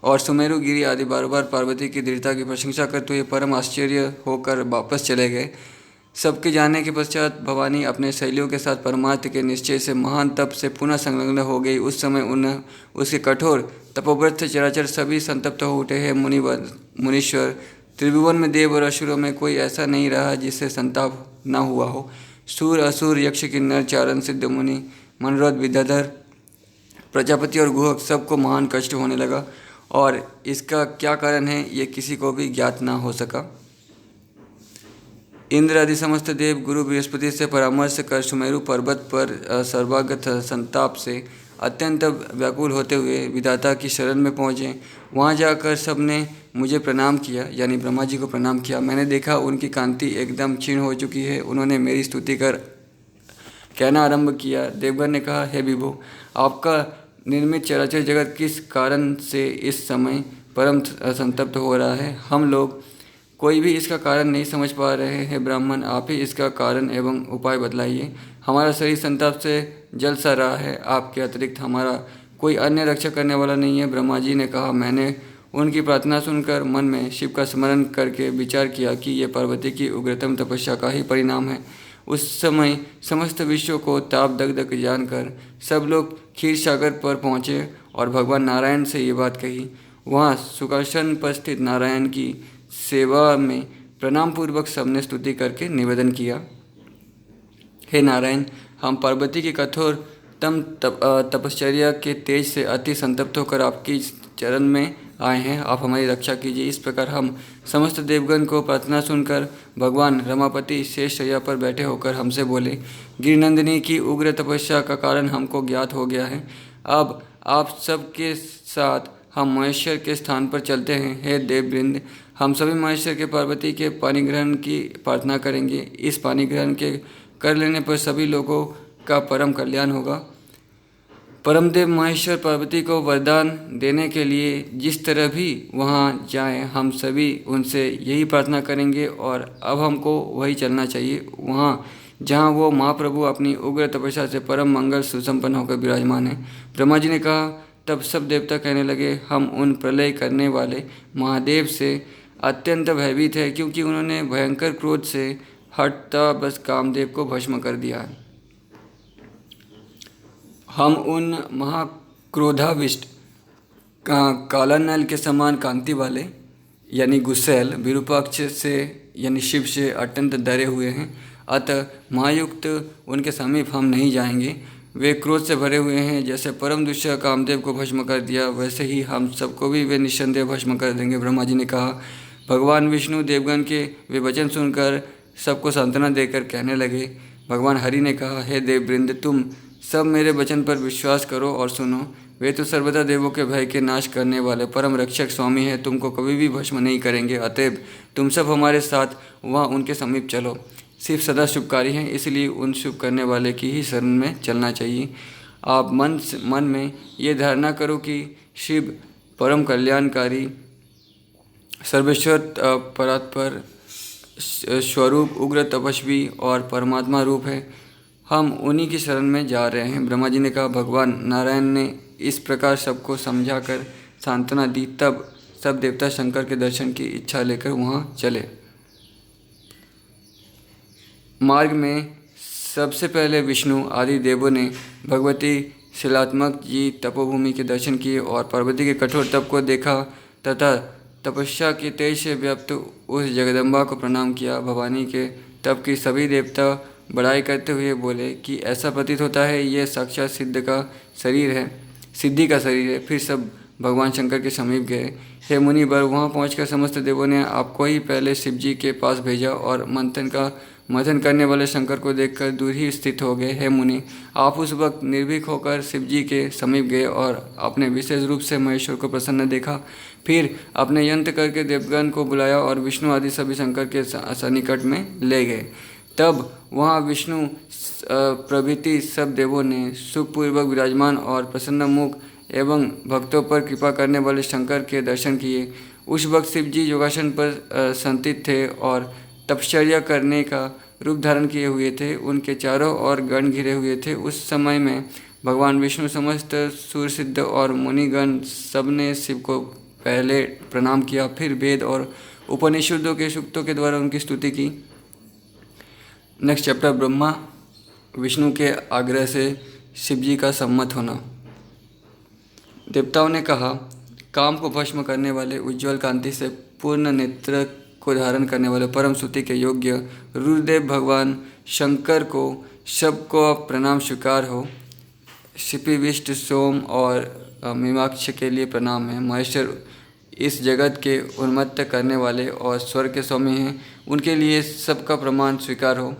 A: और सुमेरु गिरी आदि बार बार पार्वती की दृढ़ता की प्रशंसा करते हुए परम आश्चर्य होकर वापस चले गए। सबके जाने के पश्चात भवानी अपने शैलियों के साथ परमार्थ के निश्चय से महान तप से पुनः संलग्न हो गई। उस समय उसके कठोर तपोव्रत से चराचर सभी संतप्त हो उठे हैं। मुनीश्वर, त्रिभुवन में देव और असुरों में कोई ऐसा नहीं रहा जिससे संताप न हुआ हो। सूर, असुर, यक्ष, किन्नर, चारण, सिद्ध मुनि, मनोरथ, विद्याधर, प्रजापति और गुहक सबको महान कष्ट होने लगा और इसका क्या कारण है ये किसी को भी ज्ञात न हो सका। इंद्र आदि समस्त देव गुरु बृहस्पति से परामर्श कर सुमेरु पर्वत पर सर्वागत संताप से अत्यंत व्याकुल होते हुए विधाता की शरण में पहुँचे। वहाँ जाकर सबने मुझे प्रणाम किया, यानी ब्रह्मा जी को प्रणाम किया। मैंने देखा उनकी कांति एकदम क्षीण हो चुकी है। उन्होंने मेरी स्तुति कर कहना आरंभ किया। देवगण ने कहा, हे विभो, आपका निर्मित चराचर जगत किस कारण से इस समय परम संतप्त हो रहा है? हम लोग कोई भी इसका कारण नहीं समझ पा रहे हैं। ब्राह्मण, आप ही इसका कारण एवं उपाय बतलाइए। हमारा शरीर संताप से जल सा रहा है। आपके अतिरिक्त हमारा कोई अन्य रक्षा करने वाला नहीं है। ब्रह्मा जी ने कहा, मैंने उनकी प्रार्थना सुनकर मन में शिव का स्मरण करके विचार किया कि यह पार्वती की उग्रतम तपस्या का ही परिणाम है। उस समय समस्त विश्व को ताप दग्ध जानकर सब लोग क्षीर सागर पर पहुँचे और भगवान नारायण से ये बात कही। वहाँ सुखासन पर स्थित नारायण की सेवा में प्रणाम पूर्वक सबने स्तुति करके निवेदन किया, हे नारायण, हम पार्वती की कठोर तपश्चर्या के तेज से अति संतप्त होकर आपकी चरण में आए हैं। आप हमारी रक्षा कीजिए। इस प्रकार हम समस्त देवगण को प्रार्थना सुनकर भगवान रमापति शेष शैया पर बैठे होकर हमसे बोले, गिरिनंदिनी की उग्र तपस्या का कारण हमको ज्ञात हो गया है। अब आप सबके साथ हम महेश्वर के स्थान पर चलते हैं। हे देववृंद, हम सभी महेश्वर के पार्वती के पानी ग्रहण की प्रार्थना करेंगे। इस पानी ग्रहण के कर लेने पर सभी लोगों का परम कल्याण होगा। परमदेव महेश्वर पार्वती को वरदान देने के लिए जिस तरह भी वहाँ जाएं, हम सभी उनसे यही प्रार्थना करेंगे और अब हमको वही चलना चाहिए, वहाँ जहाँ वो महाप्रभु अपनी उग्र तपस्या से परम मंगल सुसंपन्न होकर विराजमान है। ब्रह्मा जी ने कहा, तब सब देवता कहने लगे, हम उन प्रलय करने वाले महादेव से अत्यंत भयभीत है, क्योंकि उन्होंने भयंकर क्रोध से हटता बस कामदेव को भस्म कर दिया है। हम उन महाक्रोधाविष्ट काला नल के समान कांति वाले यानी गुस्सैल विरूपाक्ष से यानी शिव से अत्यंत डरे हुए हैं। अतः महायुक्त उनके समीप हम नहीं जाएंगे। वे क्रोध से भरे हुए हैं। जैसे परम दुष्य कामदेव को भस्म कर दिया, वैसे ही हम सबको भी वे निस्संदेह भस्म कर देंगे। ब्रह्मा जी ने कहा। भगवान विष्णु देवगण के वे वचन सुनकर सबको सांत्वना देकर कहने लगे। भगवान हरि ने कहा, हे देववृंद, तुम सब मेरे वचन पर विश्वास करो और सुनो। वे तो सर्वदा देवों के भय के नाश करने वाले परम रक्षक स्वामी हैं, तुमको कभी भी भस्म नहीं करेंगे। अतएव तुम सब हमारे साथ वहाँ उनके समीप चलो। शिव सदा शुभकारी हैं, इसलिए उन शुभ करने वाले की ही शरण में चलना चाहिए। आप मन में ये धारणा करो कि शिव परम कल्याणकारी सर्वेश्वर परात्पर स्वरूप उग्र तपस्वी और परमात्मा रूप है। हम उन्हीं की शरण में जा रहे हैं। ब्रह्मा जी ने कहा। भगवान नारायण ने इस प्रकार सबको समझाकर सांत्वना दी। तब सब देवता शंकर के दर्शन की इच्छा लेकर वहाँ चले। मार्ग में सबसे पहले विष्णु आदि देवों ने भगवती शिलात्मक जी तपोभूमि के दर्शन किए और पार्वती के कठोर तप को देखा तथा तपस्या के तेज से व्याप्त उस जगदम्बा को प्रणाम किया। भवानी के तप की सभी देवता बड़ाई करते हुए बोले कि ऐसा प्रतीत होता है यह साक्षात सिद्धि का शरीर है। फिर सब भगवान शंकर के समीप गए। हे मुनिवर, वहाँ पहुंचकर समस्त देवों ने आपको ही पहले शिव जी के पास भेजा और मंथन करने वाले शंकर को देखकर दूर ही स्थित हो गए। हे मुनि, आप उस वक्त निर्भीक होकर शिव जी के समीप गए और आपने विशेष रूप से महेश्वर को प्रसन्न देखा। फिर आपने यंत्र करके देवगण को बुलाया और विष्णु आदि सभी शंकर के सन्निकट में ले गए। तब वहाँ विष्णु प्रभृति सब देवों ने सुखपूर्वक विराजमान और प्रसन्न मुख एवं भक्तों पर कृपा करने वाले शंकर के दर्शन किए। उस वक्त शिव जी योगासन पर संस्थित थे और तपश्चर्या करने का रूप धारण किए हुए थे। उनके चारों ओर गण घिरे हुए थे। उस समय में भगवान विष्णु, समस्त सुरसिद्ध और मुनिगण सबने शिव को पहले प्रणाम किया, फिर वेद और उपनिषदों के सूक्तों के द्वारा उनकी स्तुति की। नेक्स्ट चैप्टर, ब्रह्मा विष्णु के आग्रह से शिव जी का सम्मत होना। देवताओं ने कहा, काम को भस्म करने वाले, उज्ज्वल कांति से पूर्ण नेत्र को धारण करने वाले, परम स्तुति के योग्य रुद्रदेव भगवान शंकर को सबको प्रणाम स्वीकार हो। शिपि, विष्ट, सोम और मीमाक्ष के लिए प्रणाम है। महेश्वर इस जगत के उन्मत्त करने वाले और स्वर्ग के स्वामी हैं, उनके लिए सबका प्रमाण स्वीकार हो।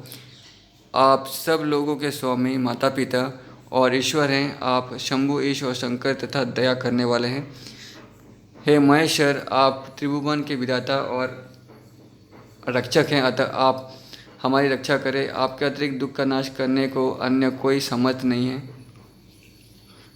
A: आप सब लोगों के स्वामी, माता पिता और ईश्वर हैं। आप शंभु, ईश और शंकर तथा दया करने वाले हैं। हे महेश्वर, आप त्रिभुवन के विधाता और रक्षक हैं, अतः आप हमारी रक्षा करें। आपके अतिरिक्त दुख का नाश करने को अन्य कोई समर्थ नहीं है।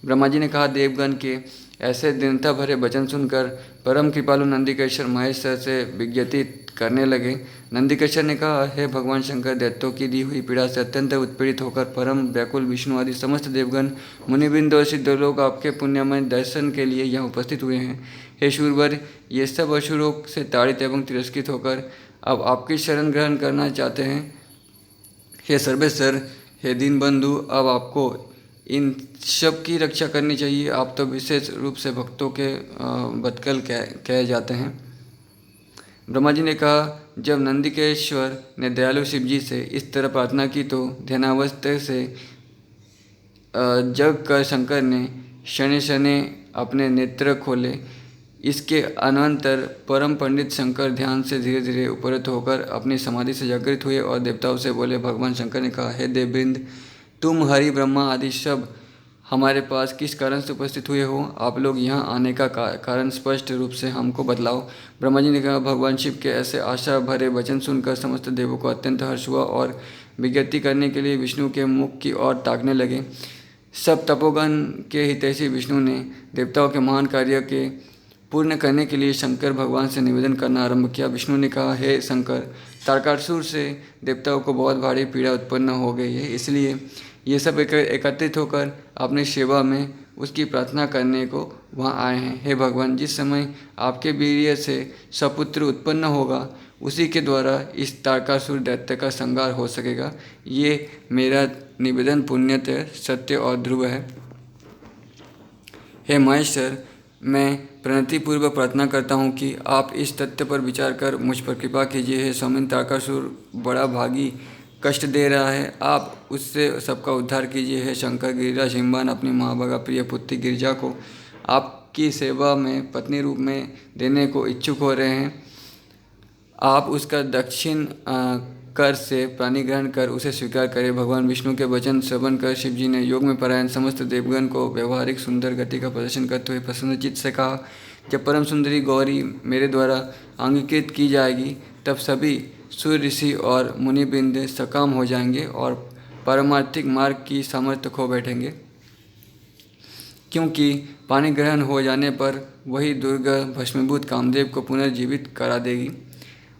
A: ब्रह्मा जी ने कहा, देवगण के ऐसे दीनता भरे वचन सुनकर परम कृपालु नंदिकेश्वर महेश्वर से विज्ञप्ति करने लगे। नंदिकेश्वर ने कहा, हे भगवान शंकर, दैत्यों की दी हुई पीड़ा से अत्यंत उत्पीड़ित होकर परम व्याकुल विष्णु आदि समस्त देवगण, मुनिवृंद और सिद्ध लोग आपके पुण्यमय दर्शन के लिए यहाँ उपस्थित हुए हैं। हे शूरवर, ये सब असुरों से ताड़ित एवं तिरस्कृत होकर अब आपकी शरण ग्रहण करना चाहते हैं। हे सर्वेश्वर, हे दीनबंधु, अब आपको इन सब की रक्षा करनी चाहिए। आप तो विशेष रूप से भक्तों के बतकल कहे जाते हैं। ब्रह्मा जी ने कहा, जब नंदिकेश्वर ने दयालु शिव जी से इस तरह प्रार्थना की तो ध्यानावस्था से जग कर शंकर ने शनि शनि अपने नेत्र खोले। इसके अनंतर परम पंडित शंकर ध्यान से धीरे धीरे उपरत होकर अपनी समाधि से जागृत हुए और देवताओं से बोले। भगवान शंकर ने कहा, हे देववृंद, तुम हरि, ब्रह्मा आदि सब हमारे पास किस कारण से उपस्थित हुए हो? आप लोग यहाँ आने का कारण स्पष्ट रूप से हमको बतलाओ। ब्रह्मा जी ने कहा, भगवान शिव के ऐसे आशा भरे वचन सुनकर समस्त देवों को अत्यंत हर्ष हुआ और विज्ञप्ति करने के लिए विष्णु के मुख की ओर ताकने लगे। सब तपोगण के हितैषी विष्णु ने देवताओं के महान कार्य के पूर्ण करने के लिए शंकर भगवान से निवेदन करना आरंभ किया। विष्णु ने कहा, हे शंकर, तारकासुर से देवताओं को बहुत भारी पीड़ा उत्पन्न हो गई है, इसलिए ये सब एकत्रित होकर अपनी सेवा में उसकी प्रार्थना करने को वहाँ आए हैं। हे भगवान, जिस समय आपके वीर्य से सपुत्र उत्पन्न होगा उसी के द्वारा इस तारकासुर दैत्य का संहार हो सकेगा। ये मेरा निवेदन पुण्यतः, सत्य और ध्रुव है। हे महेश्वर, मैं प्रणतिपूर्वक प्रार्थना करता हूँ कि आप इस तथ्य पर विचार कर मुझ पर कृपा कीजिए। हे स्वामी, तारकासुर बड़ा भागी कष्ट दे रहा है, आप उससे सबका उद्धार कीजिए। हे शंकर, गिरिराज हिमवान अपनी महाभागा प्रिय पुत्री गिरिजा को आपकी सेवा में पत्नी रूप में देने को इच्छुक हो रहे हैं। आप उसका दक्षिण कर से प्राणी ग्रहण कर उसे स्वीकार करें। भगवान विष्णु के वचन श्रवण कर शिव जी ने योग में परायण समस्त देवगण को व्यवहारिक सुंदर गति का प्रदर्शन करते हुए प्रसन्नचित्त से कहा, जब परम सुंदरी गौरी मेरे द्वारा अंगीकृत की जाएगी तब सभी सूर्य ऋषि और मुनिवृंद सकाम हो जाएंगे और पारमार्थिक मार्ग की सामर्थ्य खो बैठेंगे, क्योंकि पानी ग्रहण हो जाने पर वही दुर्गा भस्मीभूत कामदेव को पुनर्जीवित करा देगी।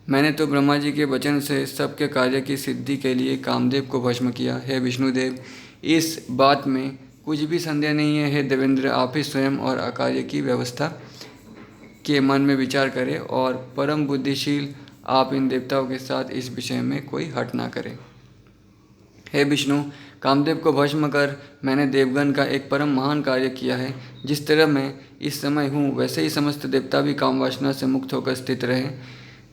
A: मैंने तो ब्रह्मा जी के वचन से सबके कार्य की सिद्धि के लिए कामदेव को भस्म किया। हे विष्णुदेव, इस बात में कुछ भी संदेह नहीं है। हे देवेंद्र, आप ही स्वयं और अकार्य की व्यवस्था के मन में विचार करें और परम बुद्धिशील आप इन देवताओं के साथ इस विषय में कोई हट ना करें। हे विष्णु, कामदेव को भस्म कर मैंने देवगण का एक परम महान कार्य किया है। जिस तरह मैं इस समय हूँ वैसे ही समस्त देवता भी काम वासना से मुक्त होकर स्थित रहे।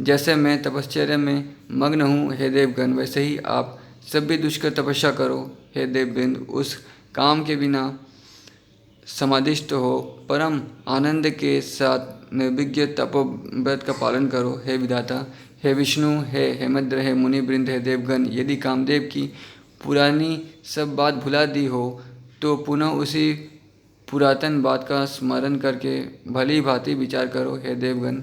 A: जैसे मैं तपश्चर्या में मग्न हूँ हे देवगण, वैसे ही आप सब भी दुष्कर तपस्या करो हे देवबिंद, उस काम के बिना समाधिस्थ हो, परम आनंद के साथ निर्विघ्न तपोव्रत का पालन करो हे विधाता। हे विष्णु, हे हेमद्र, हे मुनिवृंद, हे देवगण, यदि कामदेव की पुरानी सब बात भुला दी हो तो पुनः उसी पुरातन बात का स्मरण करके भली भांति विचार करो हे देवगण।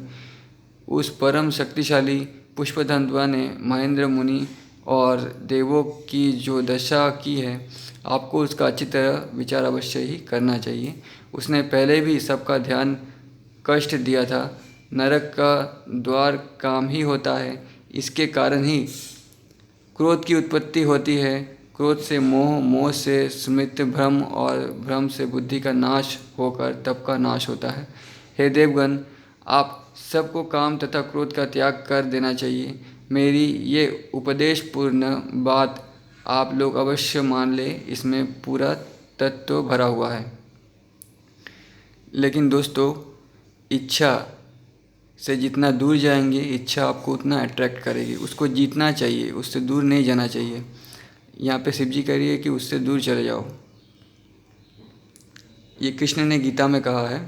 A: उस परम शक्तिशाली पुष्पधंतवा ने महेंद्र मुनि और देवों की जो दशा की है, आपको उसका अच्छी तरह विचार अवश्य ही करना चाहिए। उसने पहले भी सबका ध्यान कष्ट दिया था। नरक का द्वार काम ही होता है, इसके कारण ही क्रोध की उत्पत्ति होती है। क्रोध से मोह, मोह से स्मृति भ्रम और भ्रम से बुद्धि का नाश होकर तप का नाश होता है। हे देवगण, आप सबको काम तथा क्रोध का त्याग कर देना चाहिए। मेरी ये उपदेशपूर्ण बात आप लोग अवश्य मान ले, इसमें पूरा तत्व भरा हुआ है। लेकिन दोस्तों, इच्छा से जितना दूर जाएंगे, इच्छा आपको उतना अट्रैक्ट करेगी। उसको जीतना चाहिए, उससे दूर नहीं जाना चाहिए। यहाँ पे शिव जी कह रही है कि उससे दूर चले जाओ। ये कृष्ण ने गीता में कहा है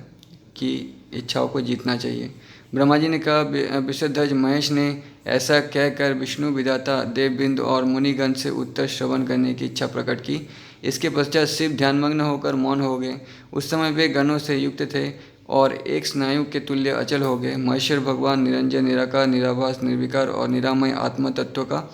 A: कि इच्छाओं को जीतना चाहिए। ब्रह्मा जी ने कहा, विषध्वज महेश ने ऐसा कहकर विष्णु विधाता देवबिंद और मुनिगण से उत्तर श्रवण करने की इच्छा प्रकट की। इसके पश्चात शिव ध्यानमग्न होकर मौन हो गए। उस समय वे गणों से युक्त थे और एक स्नायु के तुल्य अचल हो गए। महेश्वर भगवान निरंजन, निराकार, निराभास, निर्विकार और निरामय आत्म तत्व का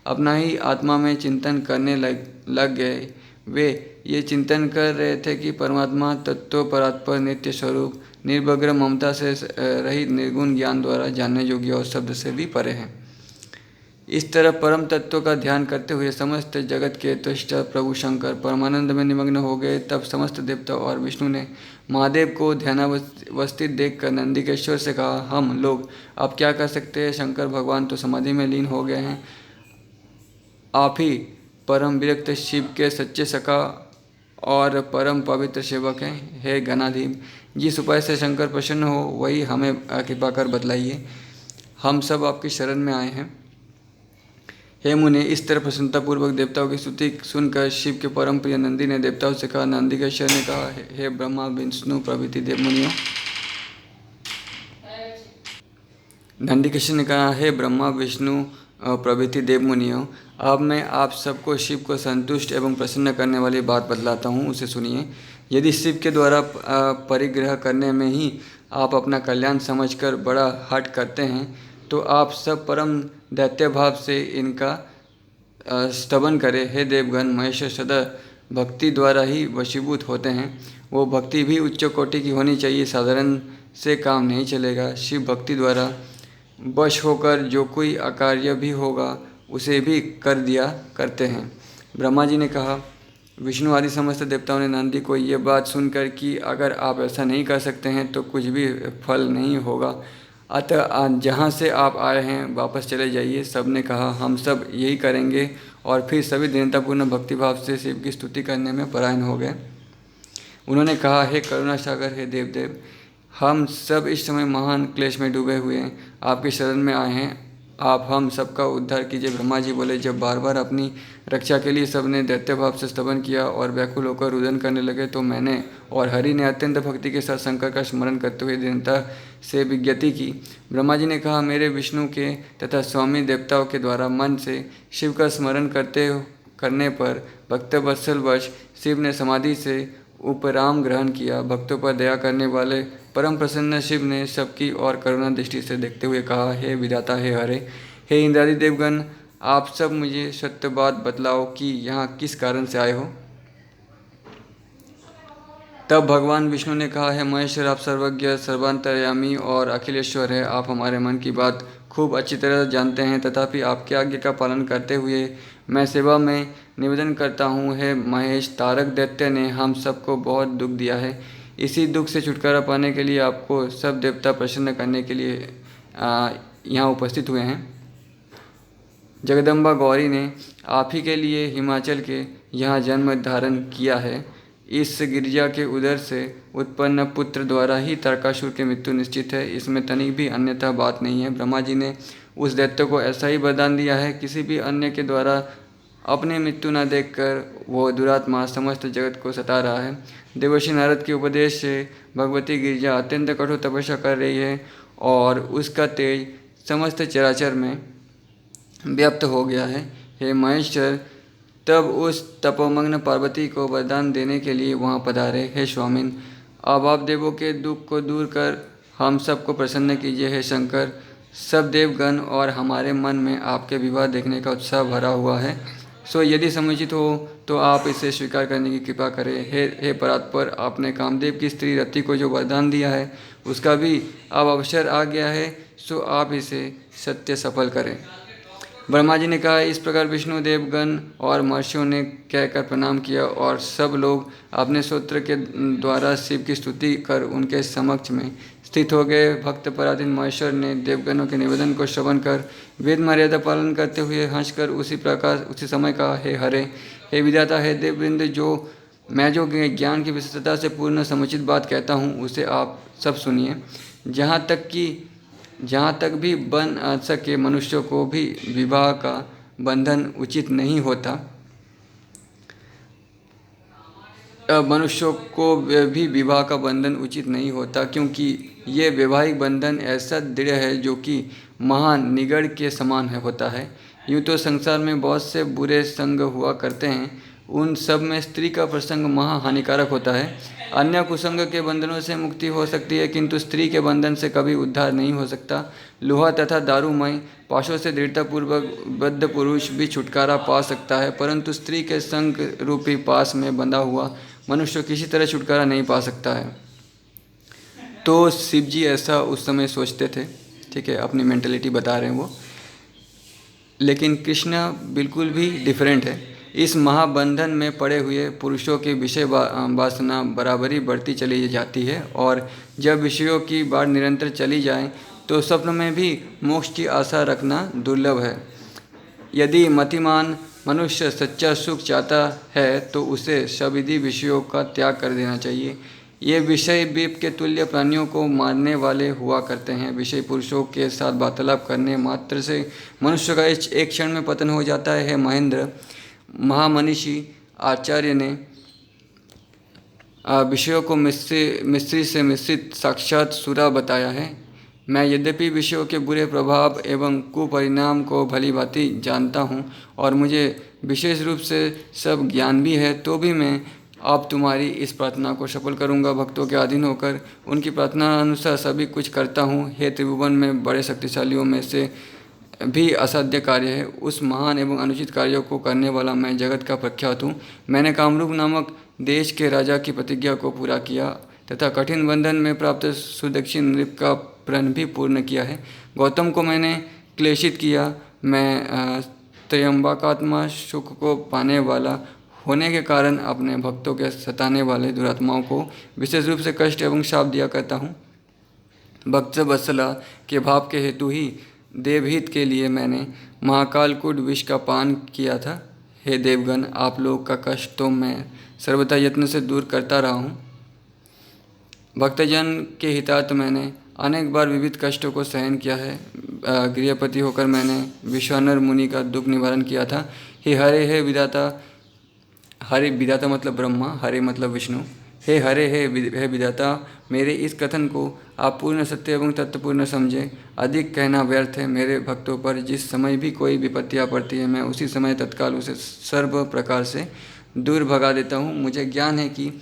A: अपना ही आत्मा में चिंतन करने लग गए। वे ये चिंतन कर रहे थे कि परमात्मा तत्व परात्पर नित्य स्वरूप निर्वग्र ममता से रहित निर्गुण ज्ञान द्वारा जानने योग्य और शब्द से भी परे हैं। इस तरह परम तत्व का ध्यान करते हुए समस्त जगत के त्वष्टा प्रभु शंकर परमानंद में निमग्न हो गए। तब समस्त देवता और विष्णु ने महादेव को ध्यानावस्थित देखकर नंदिकेश्वर से कहा, हम लोग अब क्या कर सकते हैं? शंकर भगवान तो समाधि में लीन हो गए हैं। आप ही परम विरक्त शिव के सच्चे सखा और परम पवित्र सेवक हैं। हे गणाधीप, जिस उपाय से शंकर प्रसन्न हो वही हमें कृपा कर बतलाइए। हम सब आपकी शरण में आए हैं। हे मुने, इस तरह प्रसन्नतापूर्वक देवताओं की स्तुति सुनकर शिव के परम प्रिय नंदी ने देवताओं से कहा, नंदिकेश्वर ने कहा, हे ब्रह्मा विष्णु प्रभृति देव मुनियों। नंदिकेश्वर ने कहा, हे ब्रह्मा विष्णु प्रभृति देव मुनियों, अब मैं आप सबको शिव को संतुष्ट एवं प्रसन्न करने वाली बात बतलाता हूँ, उसे सुनिए। यदि शिव के द्वारा परिग्रह करने में ही आप अपना कल्याण समझकर बड़ा हठ करते हैं तो आप सब परम दैत्य भाव से इनका स्तवन करें। हे देवगण, महेश्वर सदा भक्ति द्वारा ही वशीभूत होते हैं। वो भक्ति भी उच्च कोटि की होनी चाहिए, साधारण से काम नहीं चलेगा। शिव भक्ति द्वारा वश होकर जो कोई अकार्य भी होगा उसे भी कर दिया करते हैं। ब्रह्मा जी ने कहा, विष्णु आदि समस्त देवताओं ने नंदी को ये बात सुनकर कि अगर आप ऐसा नहीं कर सकते हैं तो कुछ भी फल नहीं होगा, अतः जहाँ से आप आए हैं वापस चले जाइए। सब ने कहा, हम सब यही करेंगे और फिर सभी दीनतापूर्ण भक्तिभाव से शिव की स्तुति करने में परायण हो गए। उन्होंने कहा, हे करुणा सागर, हे देवदेव, हम सब इस समय महान क्लेश में डूबे हुए हैं, आपकी शरण में आए हैं, आप हम सबका उद्धार कीजिए। ब्रह्मा जी बोले, जब बार बार अपनी रक्षा के लिए सबने दैत्य भाव से स्तवन किया और व्याकुल होकर रुदन करने लगे तो मैंने और हरि ने अत्यंत भक्ति के साथ शंकर का स्मरण करते हुए दीनता से विज्ञप्ति की। ब्रह्मा जी ने कहा, मेरे विष्णु के तथा स्वामी देवताओं के द्वारा मन से शिव का स्मरण करने पर भक्तवत्सलवश शिव ने समाधि से उपराम ग्रहण किया। भक्तों पर दया करने वाले परम प्रसन्न शिव ने सबकी और करुणा दृष्टि से देखते हुए कहा, हे विधाता, हे हरे, हे इंद्रादि देवगण, आप सब मुझे सत्य बात बतलाओ कि यहाँ किस कारण से आए हो। तब भगवान विष्णु ने कहा, हे महेश्वर, आप सर्वज्ञ, सर्वांतर्यामी और अखिलेश्वर है। आप हमारे मन की बात खूब अच्छी तरह जानते हैं, तथापि आपके आज्ञा का पालन करते हुए मैं सेवा में निवेदन करता हूँ। हे महेश, तारक दैत्य ने हम सबको बहुत दुख दिया है। इसी दुख से छुटकारा पाने के लिए आपको सब देवता प्रसन्न करने के लिए यहाँ उपस्थित हुए हैं। जगदम्बा गौरी ने आप ही के लिए हिमाचल के यहाँ जन्म धारण किया है। इस गिरिजा के उदर से उत्पन्न पुत्र द्वारा ही तारकासुर की मृत्यु निश्चित है, इसमें तनिक भी अन्यथा बात नहीं है। ब्रह्मा जी ने उस दैत्य को ऐसा ही वरदान दिया है, किसी भी अन्य के द्वारा अपनी मृत्यु न देखकर वो दुरात्मा समस्त जगत को सता रहा है। देवर्षि नारद के उपदेश से भगवती गिरिजा अत्यंत कठोर तपस्या कर रही है और उसका तेज समस्त चराचर में व्याप्त हो गया है। हे महेश्वर, तब उस तपोमग्न पार्वती को वरदान देने के लिए वहाँ पधारे। हे स्वामिन, अब आप देवों के दुख को दूर कर हम सबको प्रसन्न कीजिए। हे शंकर, सब देवगण और हमारे मन में आपके विवाह देखने का उत्साह भरा हुआ है, सो यदि समुचित हो तो आप इसे स्वीकार करने की कृपा करें। हे परात्पर, आपने कामदेव की स्त्री रति को जो वरदान दिया है उसका भी अब अवसर आ गया है, सो आप इसे सत्य सफल करें। ब्रह्मा जी ने कहा, इस प्रकार विष्णु देवगण और महर्षियों ने कहकर प्रणाम किया और सब लोग अपने स्तोत्र के द्वारा शिव की स्तुति कर उनके समक्ष में स्थित हो गए। भक्त पराधीन महेश्वर ने देवगणों के निवेदन को श्रवण कर वेद मर्यादा पालन करते हुए हंसकर उसी समय कहा, हे हरे, हे विधाता, हे देववृंद, जो ज्ञान की विशेषता से पूर्ण समुचित बात कहता हूँ उसे आप सब सुनिए। जहाँ तक भी बन सके मनुष्यों को भी विवाह का बंधन उचित नहीं होता, क्योंकि ये वैवाहिक बंधन ऐसा दृढ़ है जो कि महान निगड़ के समान होता है। यूँ तो संसार में बहुत से बुरे संग हुआ करते हैं, उन सब में स्त्री का प्रसंग महा हानिकारक होता है। अन्य कुसंग के बंधनों से मुक्ति हो सकती है, किंतु स्त्री के बंधन से कभी उद्धार नहीं हो सकता। लोहा तथा दारूमय पाशों से दृढ़तापूर्वक बद्ध पुरुष भी छुटकारा पा सकता है, परंतु स्त्री के संग रूपी पास में बंधा हुआ मनुष्य किसी तरह छुटकारा नहीं पा सकता है। तो शिव जी ऐसा उस समय सोचते थे, ठीक है, अपनी मेंटलिटी बता रहे हैं वो। लेकिन कृष्ण बिल्कुल भी डिफरेंट है। इस महाबंधन में पड़े हुए पुरुषों की विषय वासना बराबरी बढ़ती चली जाती है, और जब विषयों की बाढ़ निरंतर चली जाए तो स्वप्न में भी मोक्ष की आशा रखना दुर्लभ है। यदि मतिमान मनुष्य सच्चा सुख चाहता है तो उसे सविधि विषयों का त्याग कर देना चाहिए। ये विषय बीप के तुल्य प्राणियों को मारने वाले हुआ करते हैं। विषय पुरुषों के साथ वार्तालाप करने मात्र से मनुष्य का एक क्षण में पतन हो जाता है। महेंद्र, महामनीषी आचार्य ने विषयों को मिस्री से मिश्रित साक्षात सुरा बताया है। मैं यद्यपि विषयों के बुरे प्रभाव एवं कुपरिणाम को भली भांति जानता हूँ और मुझे विशेष रूप से सब ज्ञान भी है, तो भी मैं आप तुम्हारी इस प्रार्थना को सफल करूँगा। भक्तों के अधीन होकर उनकी प्रार्थना अनुसार सभी कुछ करता हूँ। हे त्रिभुवन में बड़े शक्तिशालियों में से भी असाध्य कार्य है, उस महान एवं अनुचित कार्यों को करने वाला मैं जगत का प्रख्यात हूँ। मैंने कामरूप नामक देश के राजा की प्रतिज्ञा को पूरा किया तथा कठिन बंधन में प्राप्त सुदक्षिण नृप का प्रण भी पूर्ण किया है। गौतम को मैंने क्लेशित किया। मैं त्रयंबकात्मा सुख को पाने वाला होने के कारण अपने भक्तों के सताने वाले दुरात्माओं को विशेष रूप से कष्ट एवं शाप दिया करता हूँ। भक्त वत्सला के भाव के हेतु ही देवहित के लिए मैंने महाकालकूट विष का पान किया था। हे देवगण, आप लोग का कष्ट तो मैं सर्वथा यत्न से दूर करता रहा हूँ। भक्तजन के हितार्थ मैंने अनेक बार विविध कष्टों को सहन किया है। गृहपति होकर मैंने विश्वानर मुनि का दुख निवारण किया था। हे हरे, हे विधाता, हरे विधाता मतलब ब्रह्मा, हरे मतलब विष्णु। हे हरे, हे विधाता, मेरे इस कथन को आप पूर्ण सत्य एवं तत्वपूर्ण समझें। अधिक कहना व्यर्थ है। मेरे भक्तों पर जिस समय भी कोई विपत्तियाँ पड़ती है, मैं उसी समय तत्काल उसे सर्व प्रकार से दूर भगा देता हूँ। मुझे ज्ञान है कि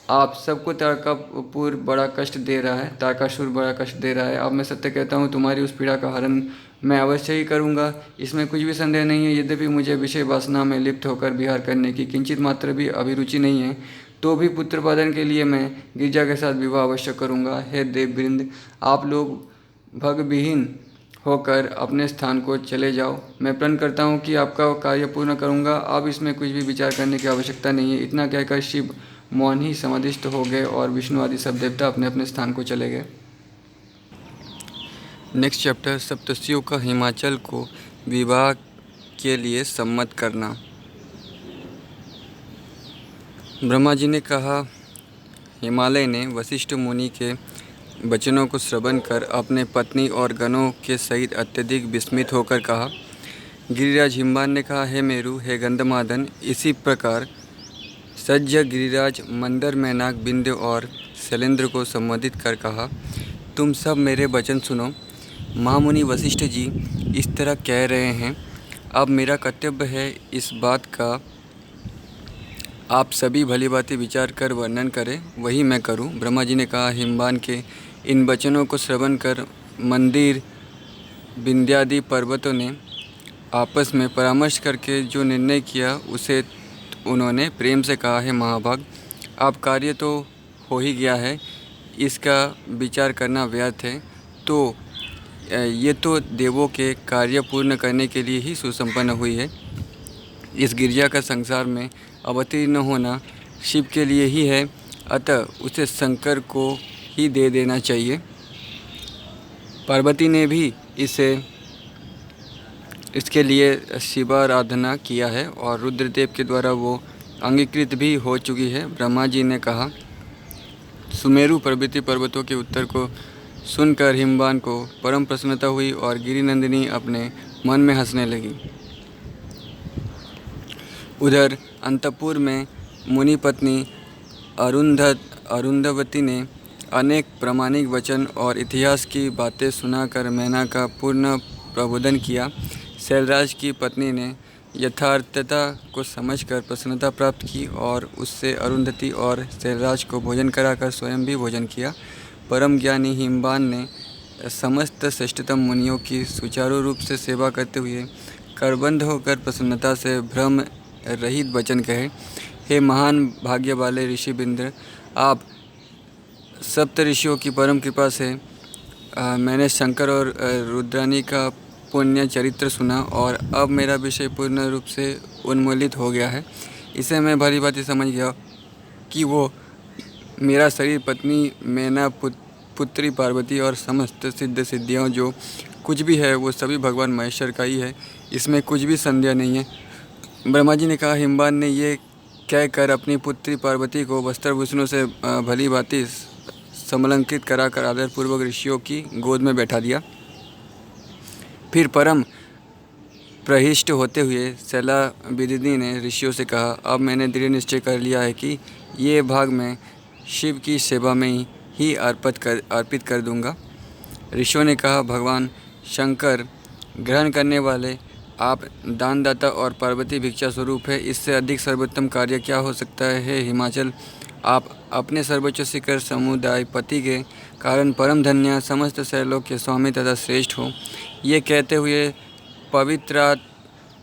A: आप सबको तारकासुर बड़ा कष्ट दे रहा है। अब मैं सत्य कहता हूँ, तुम्हारी उस पीड़ा का हरण मैं अवश्य ही करूँगा, इसमें कुछ भी संदेह नहीं है। यद्यपि मुझे विषय वासना में लिप्त होकर विहार करने की किंचित मात्र भी अभिरुचि नहीं है, तो भी पुत्र पालन के लिए मैं गिरिजा के साथ विवाह अवश्य करूँगा। हे देववृंद, आप लोग भगविहीन होकर अपने स्थान को चले जाओ। मैं प्रण करता हूँ कि आपका कार्य पूर्ण करूँगा। अब इसमें कुछ भी विचार करने की आवश्यकता नहीं है। इतना कहकर शिव मौन ही समाधिस्थ हो गए और विष्णु आदि सब देवता अपने अपने स्थान को चले गए। नेक्स्ट चैप्टर, सप्तर्षियों का हिमाचल को विवाह के लिए सम्मत करना। ब्रह्मा जी ने कहा, हिमालय ने वशिष्ठ मुनि के वचनों को श्रवण कर अपने पत्नी और गणों के सहित अत्यधिक विस्मित होकर कहा, गिरिराज हिमवान ने कहा, हे मेरु, हे गंधमादन। इसी प्रकार सज्ज गिरिराज मंदर, मैनाक, बिंध्य और शैलेंद्र को संबोधित कर कहा, तुम सब मेरे वचन सुनो। महामुनि वशिष्ठ जी इस तरह कह रहे हैं, अब मेरा कर्तव्य है इस बात का आप सभी भली भांति विचार कर वर्णन करें, वही मैं करूं। ब्रह्मा जी ने कहा, हिमवान के इन वचनों को श्रवण कर मंदिर, विंध्यादि पर्वतों ने आपस में परामर्श करके जो निर्णय किया उसे उन्होंने प्रेम से कहा, है महाभाग, अब कार्य तो हो ही गया है, इसका विचार करना व्यर्थ है। तो ये तो देवों के कार्य पूर्ण करने के लिए ही सुसंपन्न हुई है। इस गिरिजा का संसार में अवतीर्ण होना शिव के लिए ही है, अतः उसे शंकर को ही दे देना चाहिए। पार्वती ने भी इसके लिए शिवाराधना किया है और रुद्रदेव के द्वारा वो अंगीकृत भी हो चुकी है। ब्रह्मा जी ने कहा, सुमेरु प्रभृति पर्वतों के उत्तर को सुनकर हिमवान को परम प्रसन्नता हुई और गिरिनंदिनी अपने मन में हंसने लगी। उधर अंतपुर में मुनि पत्नी अरुंधवती ने अनेक प्रामाणिक वचन और इतिहास की बातें सुनाकर मैना का पूर्ण प्रबोधन किया। शैलराज की पत्नी ने यथार्थता को समझकर प्रसन्नता प्राप्त की और उससे अरुंधति और शैलराज को भोजन कराकर स्वयं भी भोजन किया। परम ज्ञानी हिमवान ने समस्त श्रेष्ठतम मुनियों की सुचारू रूप से सेवा करते हुए करबंध होकर प्रसन्नता से भ्रम रहित वचन कहे, हे महान भाग्य वाले ऋषि बिंद्र, आप सप्त ऋषियों की परम कृपा से मैंने शंकर और रुद्रानी का पुण्य चरित्र सुना और अब मेरा विषय पूर्ण रूप से उन्मूलित हो गया है। इसे मैं भली भांति समझ गया कि वो मेरा शरीर, पत्नी मैना, पुत्री पार्वती और समस्त सिद्ध सिद्धियाँ जो कुछ भी है वो सभी भगवान महेश्वर का ही है, इसमें कुछ भी संदेह नहीं है। ब्रह्मा जी ने कहा, हिमवान ने ये कहकर अपनी पुत्री पार्वती को वस्त्रभूषणों से भली भांति समलंकित कराकर आदरपूर्वक ऋषियों की गोद में बैठा दिया। फिर परम प्रहिष्ट होते हुए शैलाविदिनी ने ऋषियों से कहा, अब मैंने दृढ़ निश्चय कर लिया है कि ये भाग मैं शिव की सेवा में ही अर्पित कर दूंगा। ऋषियों ने कहा, भगवान शंकर ग्रहण करने वाले, आप दानदाता और पार्वती भिक्षा स्वरूप है, इससे अधिक सर्वोत्तम कार्य क्या हो सकता है। हे हिमाचल, आप अपने सर्वोच्च शिखर समुदाय पति के कारण परम धन्य, समस्त शैलों के स्वामी तथा श्रेष्ठ हो। ये कहते हुए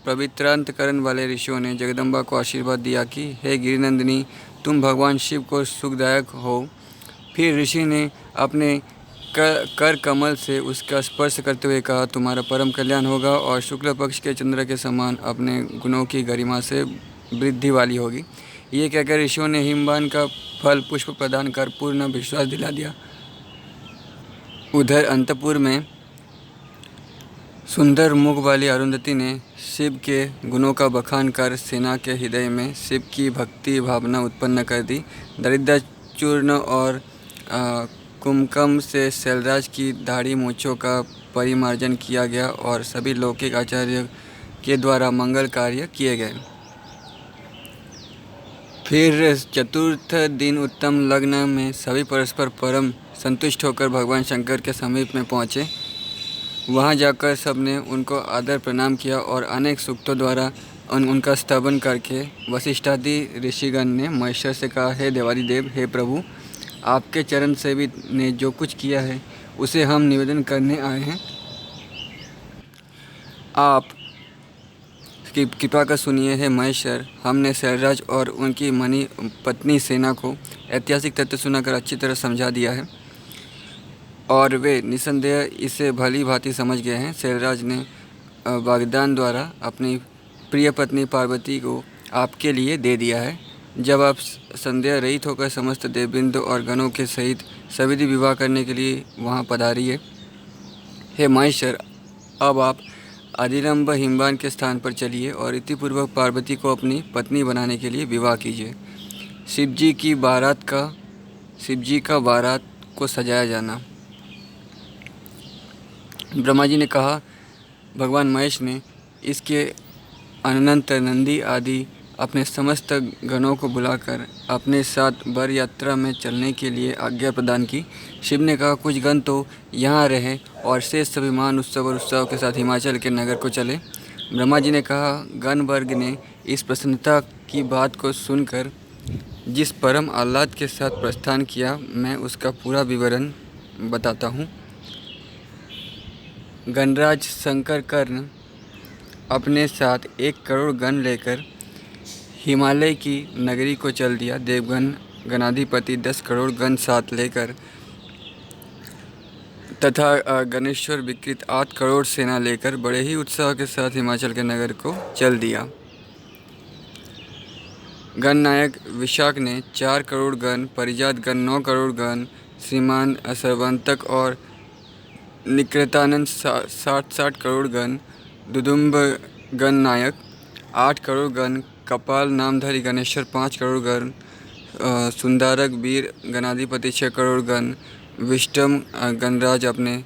A: पवित्रांतकरण वाले ऋषियों ने जगदम्बा को आशीर्वाद दिया कि हे गिरिनंदिनी, तुम भगवान शिव को सुखदायक हो। फिर ऋषि ने अपने कर कमल से उसका स्पर्श करते हुए कहा, तुम्हारा परम कल्याण होगा और शुक्ल पक्ष के चंद्र के समान अपने गुणों की गरिमा से वृद्धि वाली होगी। ये कहकर ऋषियों ने हिमवान का फल पुष्प प्रदान कर पूर्ण विश्वास दिला दिया। उधर अंतपुर में सुंदर मुख वाली अरुंधति ने शिव के गुणों का बखान कर सेना के हृदय में शिव की भक्ति भावना उत्पन्न कर दी। दरिद्र चूर्ण और कुमकम से शैलराज की दाढ़ी मूंछों का परिमार्जन किया गया और सभी लौकिक आचार्य के द्वारा मंगल कार्य किए गए। फिर चतुर्थ दिन उत्तम लग्न में सभी परस्पर परम संतुष्ट होकर भगवान शंकर के समीप में पहुँचे। वहाँ जाकर सबने उनको आदर प्रणाम किया और अनेक सूक्तों द्वारा उनका स्तवन करके वशिष्ठादि ऋषिगण ने महेश्वर से कहा, हे देवादिदेव, हे प्रभु, आपके चरण सेवी ने जो कुछ किया है उसे हम निवेदन करने आए हैं। आप की कृपा का सुनिए, है महेश्वर। हमने शैलराज और उनकी मणि पत्नी सेना को ऐतिहासिक तथ्य सुनाकर अच्छी तरह समझा दिया है और वे निसंदेह इसे भली भांति समझ गए हैं। शैलराज ने वाग्दान द्वारा अपनी प्रिय पत्नी पार्वती को आपके लिए दे दिया है। जब आप संदेह रहित होकर समस्त देवबिंदु और गणों के सहित सविधि विवाह करने के लिए वहाँ पधारिए। हे महेश्वर, अब आप अधिलंब हिमवान के स्थान पर चलिए और इतिपूर्वक पार्वती को अपनी पत्नी बनाने के लिए विवाह कीजिए। शिवजी का बारात को सजाया जाना। ब्रह्मा जी ने कहा, भगवान महेश ने इसके अनंतर नंदी आदि अपने समस्त गणों को बुलाकर अपने साथ वर यात्रा में चलने के लिए आज्ञा प्रदान की। शिव ने कहा, कुछ गण तो यहाँ रहे और शेष सभी महान उत्सव और उत्साह के साथ हिमाचल के नगर को चले। ब्रह्मा जी ने कहा, गण वर्ग ने इस प्रसन्नता की बात को सुनकर जिस परम आह्लाद के साथ प्रस्थान किया, मैं उसका पूरा विवरण बताता हूँ। गणराज शंकर कर्ण अपने साथ 1 करोड़ गण लेकर हिमालय की नगरी को चल दिया। देवगण गणाधिपति 10 करोड़ गण साथ लेकर तथा गणेश्वर विकृत 8 करोड़ सेना लेकर बड़े ही उत्साह के साथ हिमाचल के नगर को चल दिया। गणनायक विशाख ने 4 करोड़ गण, परिजात गण 9 करोड़ गण, श्रीमान सर्वंतक और निकृतानंद 60 करोड़ गण, दुदुम्ब गण नायक 8 करोड़ गण, कपाल नामधारी गणेश्वर 5 करोड़ गण, सुंदरक वीर गणाधिपति 6 करोड़ गण, विष्टम गणराज अपने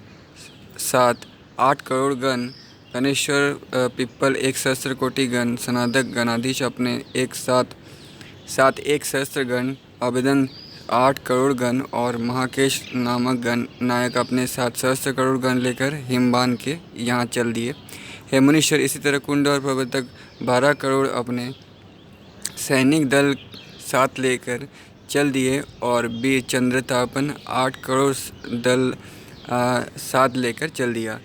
A: साथ 8 करोड़ गण, गणेश्वर पिप्पल 1 सहस्त्र कोटि गण, सनातक गणाधीश अपने एक साथ 1 सहस्त्र गण, आवेदन 8 करोड़ गण और महाकेश नामक गण नायक अपने साथ सहस्त्र करोड़ गण लेकर हिमबान के यहाँ चल दिए। हे मुनीश्वर, इसी तरह कुंड और प्रवर्तक 12 करोड़ अपने सैनिक दल साथ लेकर चल दिए और वीर चंद्रतापन 8 करोड़ दल साथ लेकर चल दिया।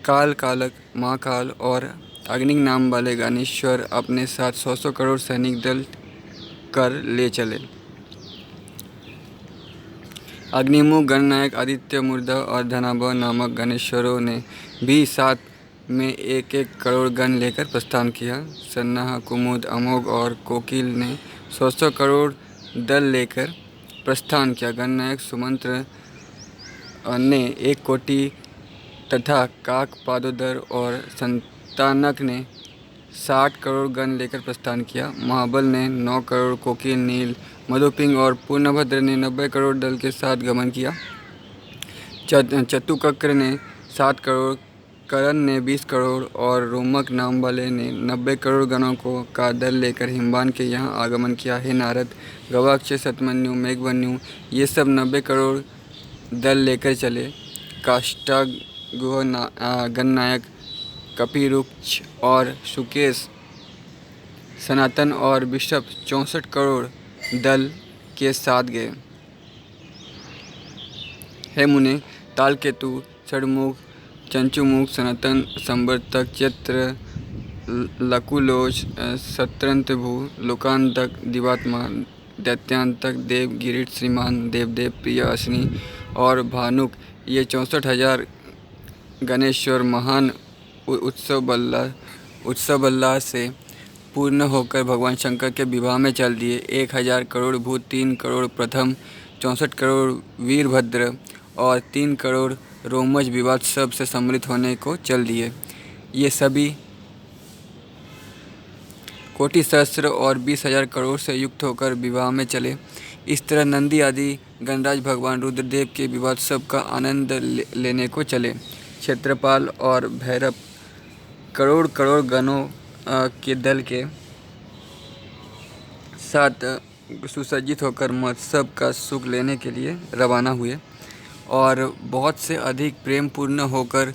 A: काल कालक, महाकाल और अग्निक नाम वाले गणेश्वर अपने साथ 100 करोड़ सैनिक दल कर ले चले। अग्निमुख गणनायक आदित्य, मूर्धा और धनाभ नामक गणेश्वरों ने भी साथ में 1-1 करोड़ गण लेकर प्रस्थान किया। सन्नाह, कुमुद, अमोघ और कोकिल ने 100 करोड़ दल लेकर प्रस्थान किया। गणनायक सुमंत्र ने 1 कोटि तथा काक, पादोदर और संतानक ने 60 करोड़ गण लेकर प्रस्थान किया। महाबल ने 9 करोड़, कोकिल, नील, मधुपिंग और पूर्णभद्र ने 90 करोड़ दल के साथ गमन किया। चतुकक्र ने 7 करोड़, करण ने 20 करोड़ और रोमक नाम वाले ने 90 करोड़ गणों का दल लेकर हिमबान के यहाँ आगमन किया। हे नारद, गवाक्ष, शतमन्यु, मेघवन्यु ये सब 90 करोड़ दल लेकर चले। काष्ठागुह गणनायक कपिरुक्ष और सुकेश, सनातन और बिशप 64 करोड़ दल के साथ गए। हे मुने, तालकेतु, षडमुख, चंचुमुख, सनातन, संवर्तक, चित्र, लकुलोच, शत्रंतभु, लोकांतक, दिवात्मा, दैत्यांतक, देव, गिरीट, श्रीमान, देवदेव, प्रिय, अश्नि और भानुक ये 64,000 गणेश्वर महान उत्सव से पूर्ण होकर भगवान शंकर के विवाह में चल दिए। 1000 करोड़ भूत, 3 करोड़ प्रथम, 64 करोड़ वीरभद्र और 3 करोड़ रोमज विवाद सब से सम्मिलित होने को चल दिए। ये सभी कोटि सहस्त्र और 20,000 करोड़ से युक्त होकर विवाह में चले। इस तरह नंदी आदि गणराज भगवान रुद्रदेव के विवादोत्सव का आनंद लेने को चले। क्षेत्रपाल और भैरव करोड़ करोड़ गणों के दल के साथ सुसज्जित होकर महोत्सव का सुख लेने के लिए रवाना हुए और बहुत से अधिक प्रेम पूर्ण होकर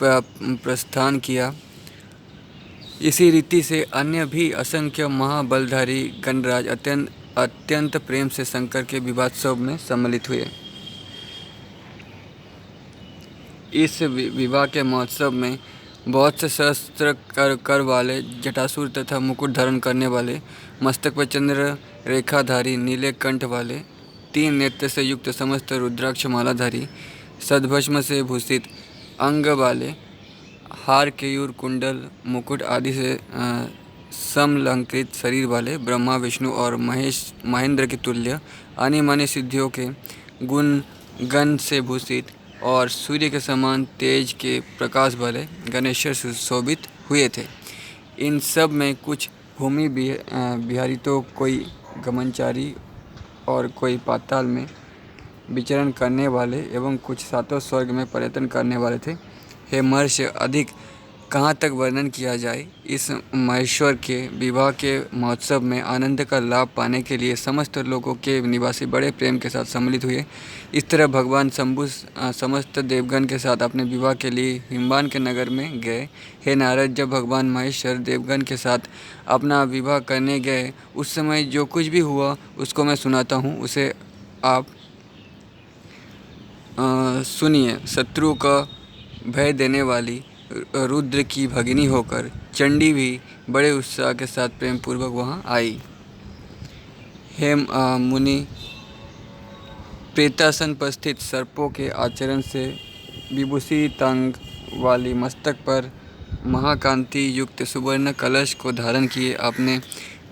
A: प्रस्थान किया। इसी रीति से अन्य भी असंख्य महाबलधारी गणराज अत्यंत प्रेम से शंकर के विवादोत्सव में सम्मिलित हुए। इस विवाह के महोत्सव में बहुत से सहस्त्र कर वाले, जटासुर तथा मुकुट धारण करने वाले, मस्तक पर चंद्र रेखाधारी, नीले कंठ वाले, 3 नेत्र से युक्त समस्त रुद्राक्ष मालाधारी, सद्भस्म से भूषित अंग वाले, हार, केयूर, कुंडल, मुकुट आदि से समलंकृत शरीर वाले, ब्रह्मा, विष्णु और महेंद्र के तुल्य अनिमानी सिद्धियों के गुण गण से भूषित और सूर्य के समान तेज के प्रकाश वाले गणेश्वर सुशोभित हुए थे। इन सब में कुछ भूमि बिहारी तो कोई गमनचारी और कोई पाताल में विचरण करने वाले एवं कुछ सातों स्वर्ग में पर्यटन करने वाले थे। हे महर्षि, अधिक कहाँ तक वर्णन किया जाए। इस महेश्वर के विवाह के महोत्सव में आनंद का लाभ पाने के लिए समस्त लोगों के निवासी बड़े प्रेम के साथ सम्मिलित हुए। इस तरह भगवान शंभु समस्त देवगण के साथ अपने विवाह के लिए हिमवान के नगर में गए। हे नारद, जब भगवान महेश्वर देवगण के साथ अपना विवाह करने गए उस समय जो कुछ भी हुआ उसको मैं सुनाता हूँ, उसे आप सुनिए। शत्रु का भय देने वाली रुद्र की भगिनी होकर चंडी भी बड़े उत्साह के साथ प्रेम पूर्वक वहाँ आई। हे मुनि, प्रेतासन पर स्थित सर्पों के आचरण से विभूषितांग वाली मस्तक पर महाकांति युक्त सुवर्ण कलश को धारण किए अपने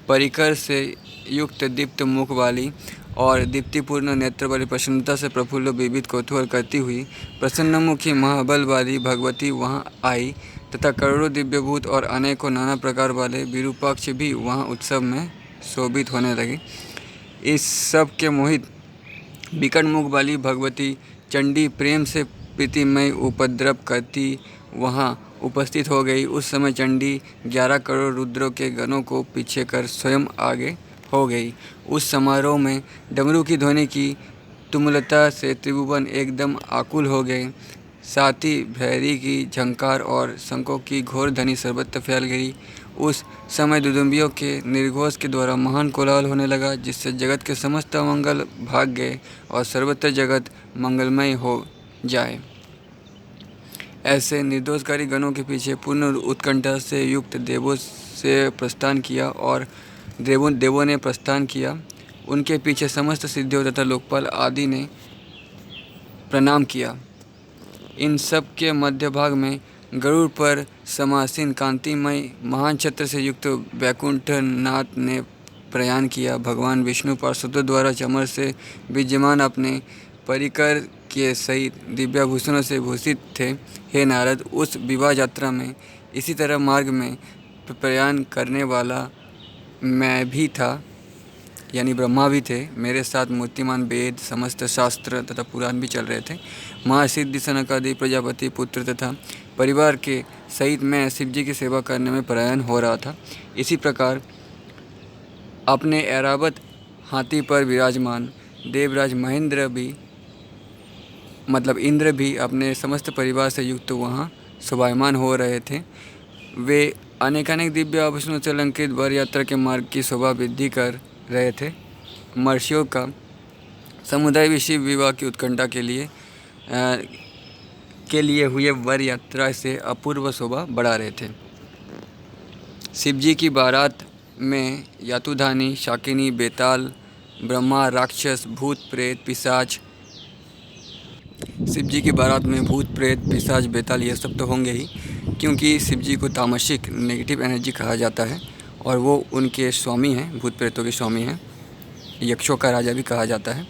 A: परिकर से युक्त दीप्त मुख वाली और दीप्तिपूर्ण नेत्र वाली प्रसन्नता से प्रफुल्ल विविध कौतूहल करती हुई प्रसन्नमुखी महाबल वाली भगवती वहाँ आई तथा करोड़ों दिव्यभूत और अनेकों नाना प्रकार वाले विरूपाक्ष भी वहाँ उत्सव में शोभित होने लगे। इस सब के मोहित विकट मुख वाली भगवती चंडी प्रेम से प्रीतिमय उपद्रव करती वहाँ उपस्थित हो गई। उस समय चंडी 11 करोड़ रुद्रों के गणों को पीछे कर स्वयं आगे हो गई। उस समारोह में डमरू की ध्वनि की तुमुलता से त्रिभुवन एकदम आकुल हो गए। साथ ही भैरी की झंकार और शंखों की घोर ध्वनि सर्वत्र फैल गई। उस समय दुदुम्बियों के निर्घोष के द्वारा महान कोलाहल होने लगा, जिससे जगत के समस्त मंगल भाग गए और सर्वत्र जगत मंगलमय हो जाए। ऐसे निर्दोषकारी गणों के पीछे पूर्ण उत्कंठा से युक्त देवों से प्रस्थान किया और देवों ने प्रस्थान किया। उनके पीछे समस्त सिद्धियों तथा लोकपाल आदि ने प्रणाम किया। इन सब के मध्य भाग में गरुड़ पर समासीन कांतिमय महान छत्र से युक्त वैकुंठ नाथ ने प्रयाण किया। भगवान विष्णु पार्षदों द्वारा चमर से विद्यमान अपने परिकर के सहित दिव्याभूषणों से भूषित थे। हे नारद, उस विवाह यात्रा में इसी तरह मार्ग में प्रयाण करने वाला मैं भी था, यानी ब्रह्मा भी थे। मेरे साथ मूर्तिमान वेद, समस्त शास्त्र तथा पुराण भी चल रहे थे। महासिद्धि सनकादि प्रजापति पुत्र तथा परिवार के सहित मैं शिवजी की सेवा करने में प्रयाण हो रहा था। इसी प्रकार अपने ऐरावत हाथी पर विराजमान देवराज महेंद्र भी इंद्र भी अपने समस्त परिवार से युक्त वहाँ शोभायमान हो रहे थे। वे अनेकानेक दिव्य आभूषणों से अलंकृत वर यात्रा के मार्ग की शोभा वृद्धि कर रहे थे। महर्षियों का समुदाय भी शिव विवाह की उत्कंठा के लिए हुए वर यात्रा से अपूर्व शोभा बढ़ा रहे थे। शिवजी की बारात में यातुधानी, शाकिनी, बेताल, ब्रह्मा, राक्षस, भूत प्रेत, पिशाच, शिवजी की बारात में भूत प्रेत, पिशाच, बेताल ये सब तो होंगे ही, क्योंकि शिवजी को तामसिक नेगेटिव एनर्जी कहा जाता है और वो उनके स्वामी हैं, भूत प्रेतों के स्वामी हैं। यक्षों का राजा भी कहा जाता है।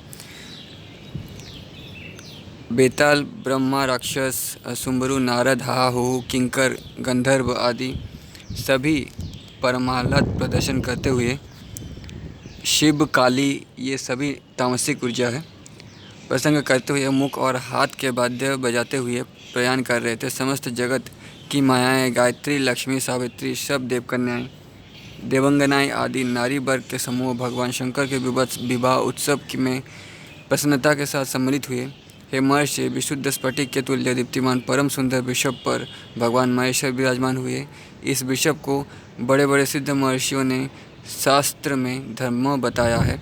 A: बेताल, ब्रह्मा, राक्षस, सुंबरु, नारद, हाहू, किंकर, गंधर्व आदि सभी परमाह्लाद प्रदर्शन करते हुए शिव, काली ये सभी तामसिक ऊर्जा है, प्रसंग करते हुए मुख और हाथ के वाद्य बजाते हुए प्रयाण कर रहे थे। समस्त जगत की मायाएं, गायत्री, लक्ष्मी, सावित्री, सब देवकन्याएं, देवंगनाएं आदि नारी वर्ग के समूह भगवान शंकर के विवाह उत्सव में प्रसन्नता के साथ सम्मिलित हुए। हे महर्षि, विशुद्ध स्फटिक के तुल्य दीप्तिमान परम सुंदर वृषभ पर भगवान महेश्वर विराजमान हुए। इस वृषभ को बड़े बड़े सिद्ध महर्षियों ने शास्त्र में धर्म बताया है।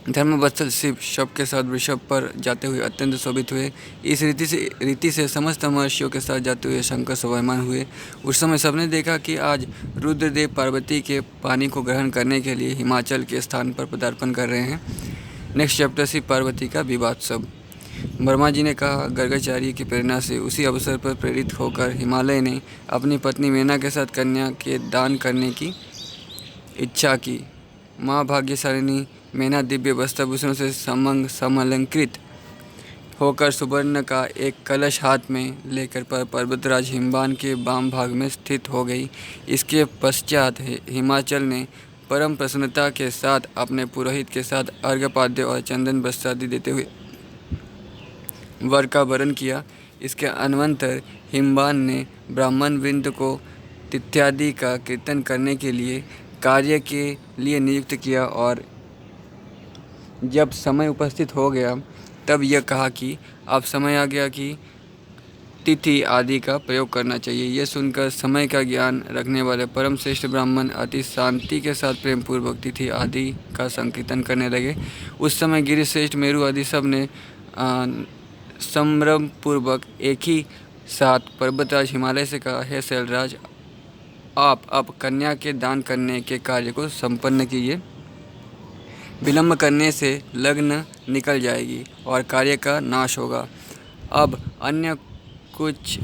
A: धर्मवत्सल शिव शव के साथ वृषभ पर जाते हुए अत्यंत शोभित हुए। इस रीति से समस्त महर्षियों के साथ जाते हुए शंकर शोभायमान हुए। उस समय सबने देखा कि आज रुद्रदेव पार्वती के पानी को ग्रहण करने के लिए हिमाचल के स्थान पर पदार्पण कर रहे हैं। नेक्स्ट चैप्टर शिव पार्वती का विवाहोत्सव। ब्रह्मा जी ने कहा, गर्गाचार्य की प्रेरणा से उसी अवसर पर प्रेरित होकर हिमालय ने अपनी पत्नी मेना के साथ कन्या के दान करने की इच्छा की। माँ भाग्यशालिनी मेना दिव्य वस्त्रभूषणों से समलंकृत होकर सुवर्ण का एक कलश हाथ में लेकर पर्वतराज हिमवान के वाम भाग में स्थित हो गई। इसके पश्चात हिमाचल ने परम प्रसन्नता के साथ अपने पुरोहित के साथ अर्घ्यपाद्य और चंदन वस्त्रादि देते हुए वर का वरण किया। इसके अनंतर हिमवान ने ब्राह्मण वृंद को इत्यादि का कीर्तन करने के लिए कार्य के लिए नियुक्त किया और जब समय उपस्थित हो गया तब यह कहा कि अब समय आ गया कि तिथि आदि का प्रयोग करना चाहिए। यह सुनकर समय का ज्ञान रखने वाले परम श्रेष्ठ ब्राह्मण अति शांति के साथ प्रेम पूर्वक तिथि आदि का संकीर्तन करने लगे। उस समय गिरिश्रेष्ठ मेरु आदि सब ने संभ्रम पूर्वक एक ही साथ पर्वतराज हिमालय से कहा, हे शैलराज, आप अब कन्या के दान करने के कार्य को संपन्न कीजिए। विलंब करने से लग्न निकल जाएगी और कार्य का नाश होगा। अब अन्य कुछ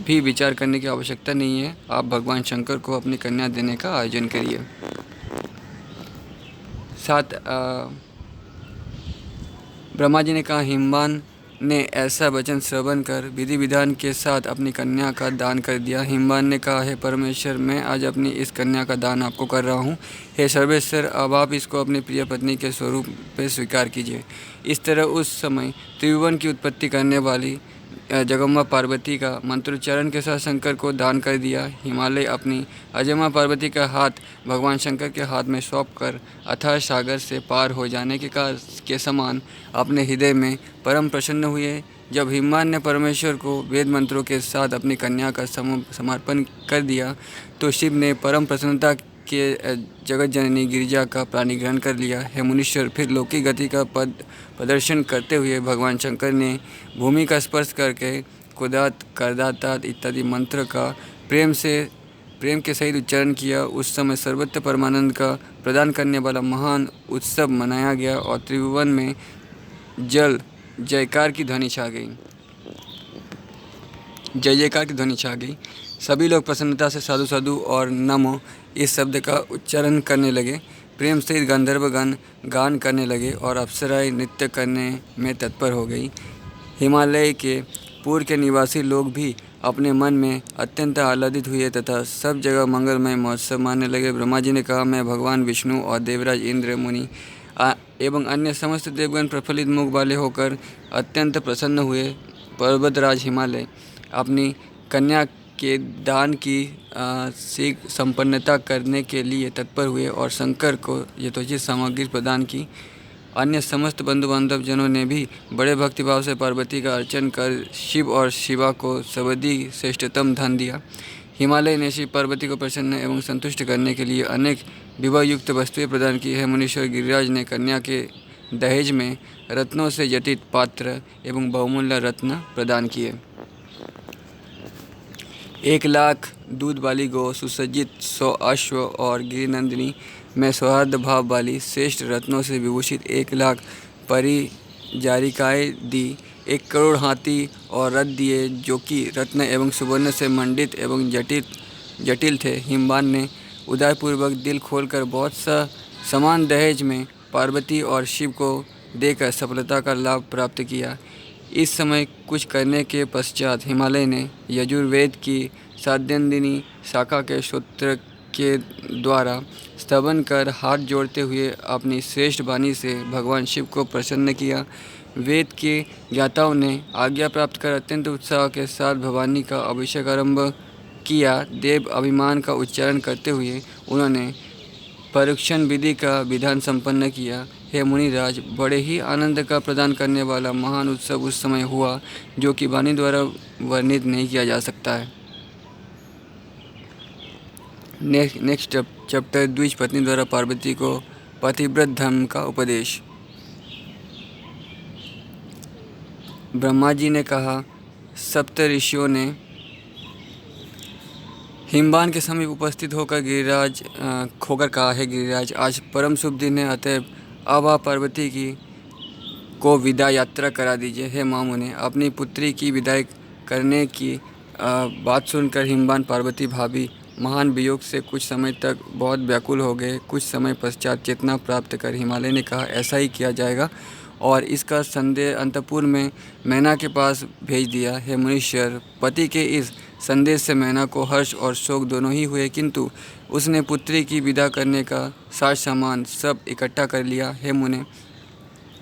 A: भी विचार करने की आवश्यकता नहीं है। आप भगवान शंकर को अपनी कन्या देने का आयोजन करिए। साथ ब्रह्मा जी ने कहा, हिमवान ने ऐसा वचन श्रवण कर विधि विधान के साथ अपनी कन्या का दान कर दिया। हिमवान ने कहा, हे परमेश्वर, मैं आज अपनी इस कन्या का दान आपको कर रहा हूँ। हे सर्वेश्वर, अब आप इसको अपनी प्रिय पत्नी के स्वरूप पे स्वीकार कीजिए। इस तरह उस समय त्रिभुवन की उत्पत्ति करने वाली जगदम्बा पार्वती का मंत्रोच्चारण के साथ शंकर को दान कर दिया। हिमालय अपनी अजमा पार्वती का हाथ भगवान शंकर के हाथ में सौंप कर अथाह सागर से पार हो जाने के समान अपने हृदय में परम प्रसन्न हुए। जब हिमवान ने परमेश्वर को वेद मंत्रों के साथ अपनी कन्या का समर्पण कर दिया तो शिव ने परम प्रसन्नता के जगत जननी गिरिजा का प्राणिग्रहण कर लिया। हे मुनीश्वर, फिर लौकिक गति का प्रदर्शन करते हुए भगवान शंकर ने भूमि का स्पर्श करके कुदात करदातात इत्यादि मंत्र का प्रेम के सहित उच्चारण किया। उस समय सर्वत्र परमानंद का प्रदान करने वाला महान उत्सव मनाया गया और त्रिभुवन में जल जयकार की ध्वनि छा गई। जय जयकार की ध्वनि छा गई। सभी लोग प्रसन्नता से साधु साधु और नमो इस शब्द का उच्चारण करने लगे। प्रेम सहित गंधर्वगण गान करने लगे और अप्सराएं नृत्य करने में तत्पर हो गई। हिमालय के पूर्व के निवासी लोग भी अपने मन में अत्यंत आह्लादित हुए तथा सब जगह मंगलमय महोत्सव मानने लगे। ब्रह्मा जी ने कहा, मैं भगवान विष्णु और देवराज इंद्र, मुनि एवं अन्य समस्त देवगण प्रफुल्लित मुख वाले होकर अत्यंत प्रसन्न हुए। पर्वतराज हिमालय अपनी कन्या के दान की शीघ्र संपन्नता करने के लिए तत्पर हुए और शंकर को यथोचित सामग्री प्रदान की। अन्य समस्त बंधु बांधव जनों ने भी बड़े भक्तिभाव से पार्वती का अर्चन कर शिव और शिवा को सवधि श्रेष्ठतम धन दिया। हिमालय ने शिव पार्वती को प्रसन्न एवं संतुष्ट करने के लिए अनेक विभव युक्त वस्तुएं प्रदान की है। मुनीश्वर गिरिराज ने कन्या के दहेज में रत्नों से जटित पात्र एवं बहुमूल्य रत्न प्रदान किए। 1,00,000 दूध वाली गौ, सुसज्जित 100 अश्व और गिरिनंदिनी में सौहार्द भाव वाली श्रेष्ठ रत्नों से विभूषित 1,00,000 परिचारिकाएँ दी। 1 करोड़ हाथी और रथ दिए जो कि रत्न एवं सुवर्ण से मंडित एवं जटिल थे। हिमवान ने उदारपूर्वक दिल खोलकर बहुत सा समान दहेज में पार्वती और शिव को देकर सफलता का लाभ प्राप्त किया। इस समय कुछ करने के पश्चात हिमालय ने यजुर्वेद की साध्यंदिनी शाखा के सूत्र के द्वारा स्तवन कर हाथ जोड़ते हुए अपनी श्रेष्ठ वाणी से भगवान शिव को प्रसन्न किया। वेद के ज्ञाताओं ने आज्ञा प्राप्त कर अत्यंत उत्साह के साथ भवानी का अभिषेक आरंभ किया। देव अभिमान का उच्चारण करते हुए उन्होंने परीक्षण विधि का विधान संपन्न किया। हे मुनिराज, बड़े ही आनंद का प्रदान करने वाला महान उत्सव उस समय हुआ जो कि वाणी द्वारा वर्णित नहीं किया जा सकता है। नेक्स्ट चैप्टर, द्विज पत्नी द्वारा पार्वती को पतिव्रत धर्म का उपदेश। ब्रह्मा जी ने कहा, सप्त ऋषियों ने हिमवान के समीप उपस्थित होकर कहा, है गिरिराज, आज परम शुभ दिन है, अतएव अब आप पार्वती को विदा यात्रा करा दीजिए। हे मामुने, अपनी पुत्री की विदाई करने की बात सुनकर हिमवान पार्वती भाभी महान वियोग से कुछ समय तक बहुत व्याकुल हो गए। कुछ समय पश्चात चेतना प्राप्त कर हिमालय ने कहा, ऐसा ही किया जाएगा और इसका संदेश अंतपुर में मैना के पास भेज दिया। हे मुनीश्वर, पति के इस संदेश से मैना को हर्ष और शोक दोनों ही हुए, किंतु उसने पुत्री की विदा करने का साज सामान सब इकट्ठा कर लिया। हे मुने,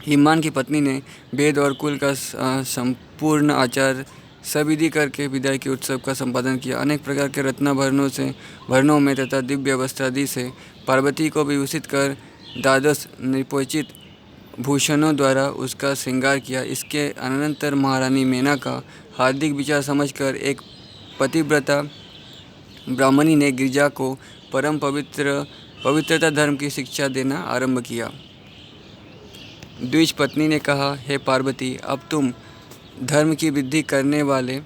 A: हिमवान की पत्नी ने वेद और कुल का संपूर्ण आचार सविधि करके विदाई के उत्सव का संपादन किया। अनेक प्रकार के रत्नाभरणों में तथा दिव्य वस्त्रादि से पार्वती को विभूषित कर द्वादश नृपोचित भूषणों द्वारा उसका श्रृंगार किया। इसके अनंतर महारानी मेनका का हार्दिक विचार समझकर एक पतिव्रता ब्राह्मणी ने गिरिजा को परम पवित्रता धर्म की शिक्षा देना आरंभ किया। द्विज पत्नी ने कहा, हे पार्वती, अब तुम धर्म की वृद्धि करने वाले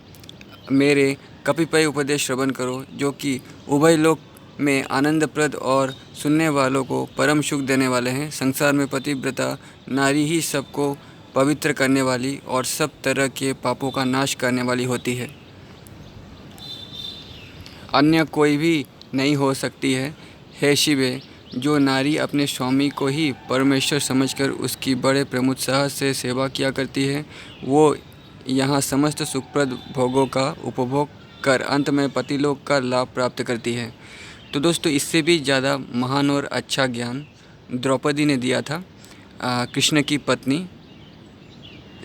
A: मेरे कतिपय उपदेश श्रवण करो, जो कि उभय लोक में आनंदप्रद और सुनने वालों को परम सुख देने वाले हैं। संसार में पतिव्रता नारी ही सबको पवित्र करने वाली और सब तरह के पापों का नाश करने वाली होती है, अन्य कोई भी नहीं हो सकती है। हे शिवे, जो नारी अपने स्वामी को ही परमेश्वर समझकर उसकी बड़े प्रमुत्साह से सेवा किया करती है, वो यहाँ समस्त सुखप्रद भोगों का उपभोग कर अंत में पतिलोक का लाभ प्राप्त करती है। तो दोस्तों, इससे भी ज़्यादा महान और अच्छा ज्ञान द्रौपदी ने दिया था कृष्ण की पत्नी